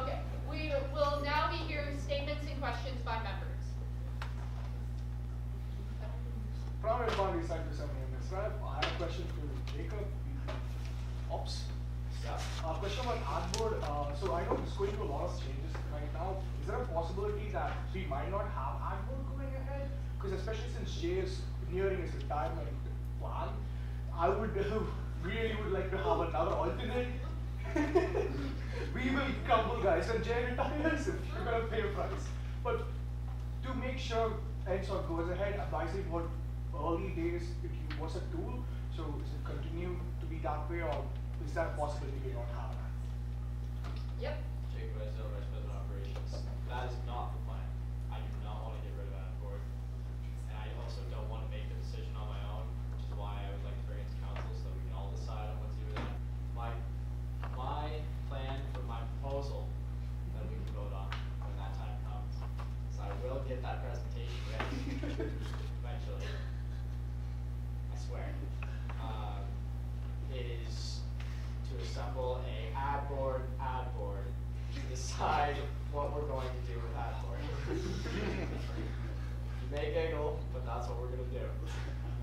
Okay, we will now be hearing statements and questions by members. From everybody Cyber 7 AMS Rep, I have a question for Jacob, Ops. Yeah. Question about Artboard. So I know it's going through a lot of changes right now. Is there a possibility that we might not have Artboard going ahead? Because especially since Jay is nearing his retirement plan, I would really would like to have another alternate. We will crumble, guys, when Jay retires. We're gonna pay a price. But to make sure NSOC goes ahead, advising what early days it was a tool. So is it continue to be that way, or is that a possibility we don't have that? Yep. Jake Brazil, Vice President Operations. That is not the plan. I do not want to get rid of Adboard. And I also don't want to make the decision on my own, which is why I would like to bring it to council so that we can all decide on what to do with it. My plan for my proposal that we can vote on when that time comes. So I will get that presentation ready eventually. I swear. Is to assemble a ad board to decide what we're going to do with ad board. You may giggle, but that's what we're gonna do.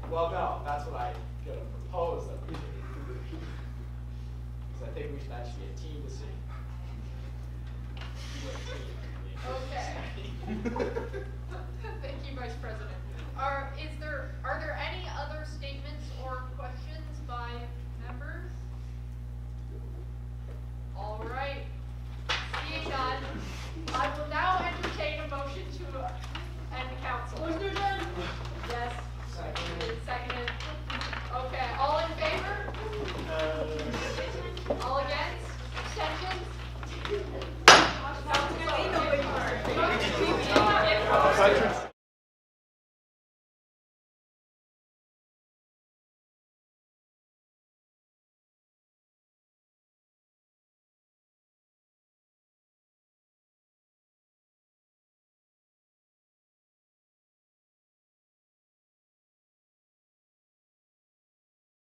Well, no, that's what I'm gonna propose that we do. Because I think that should be a team decision. Okay. Thank you, Vice President. Are there any other statements or questions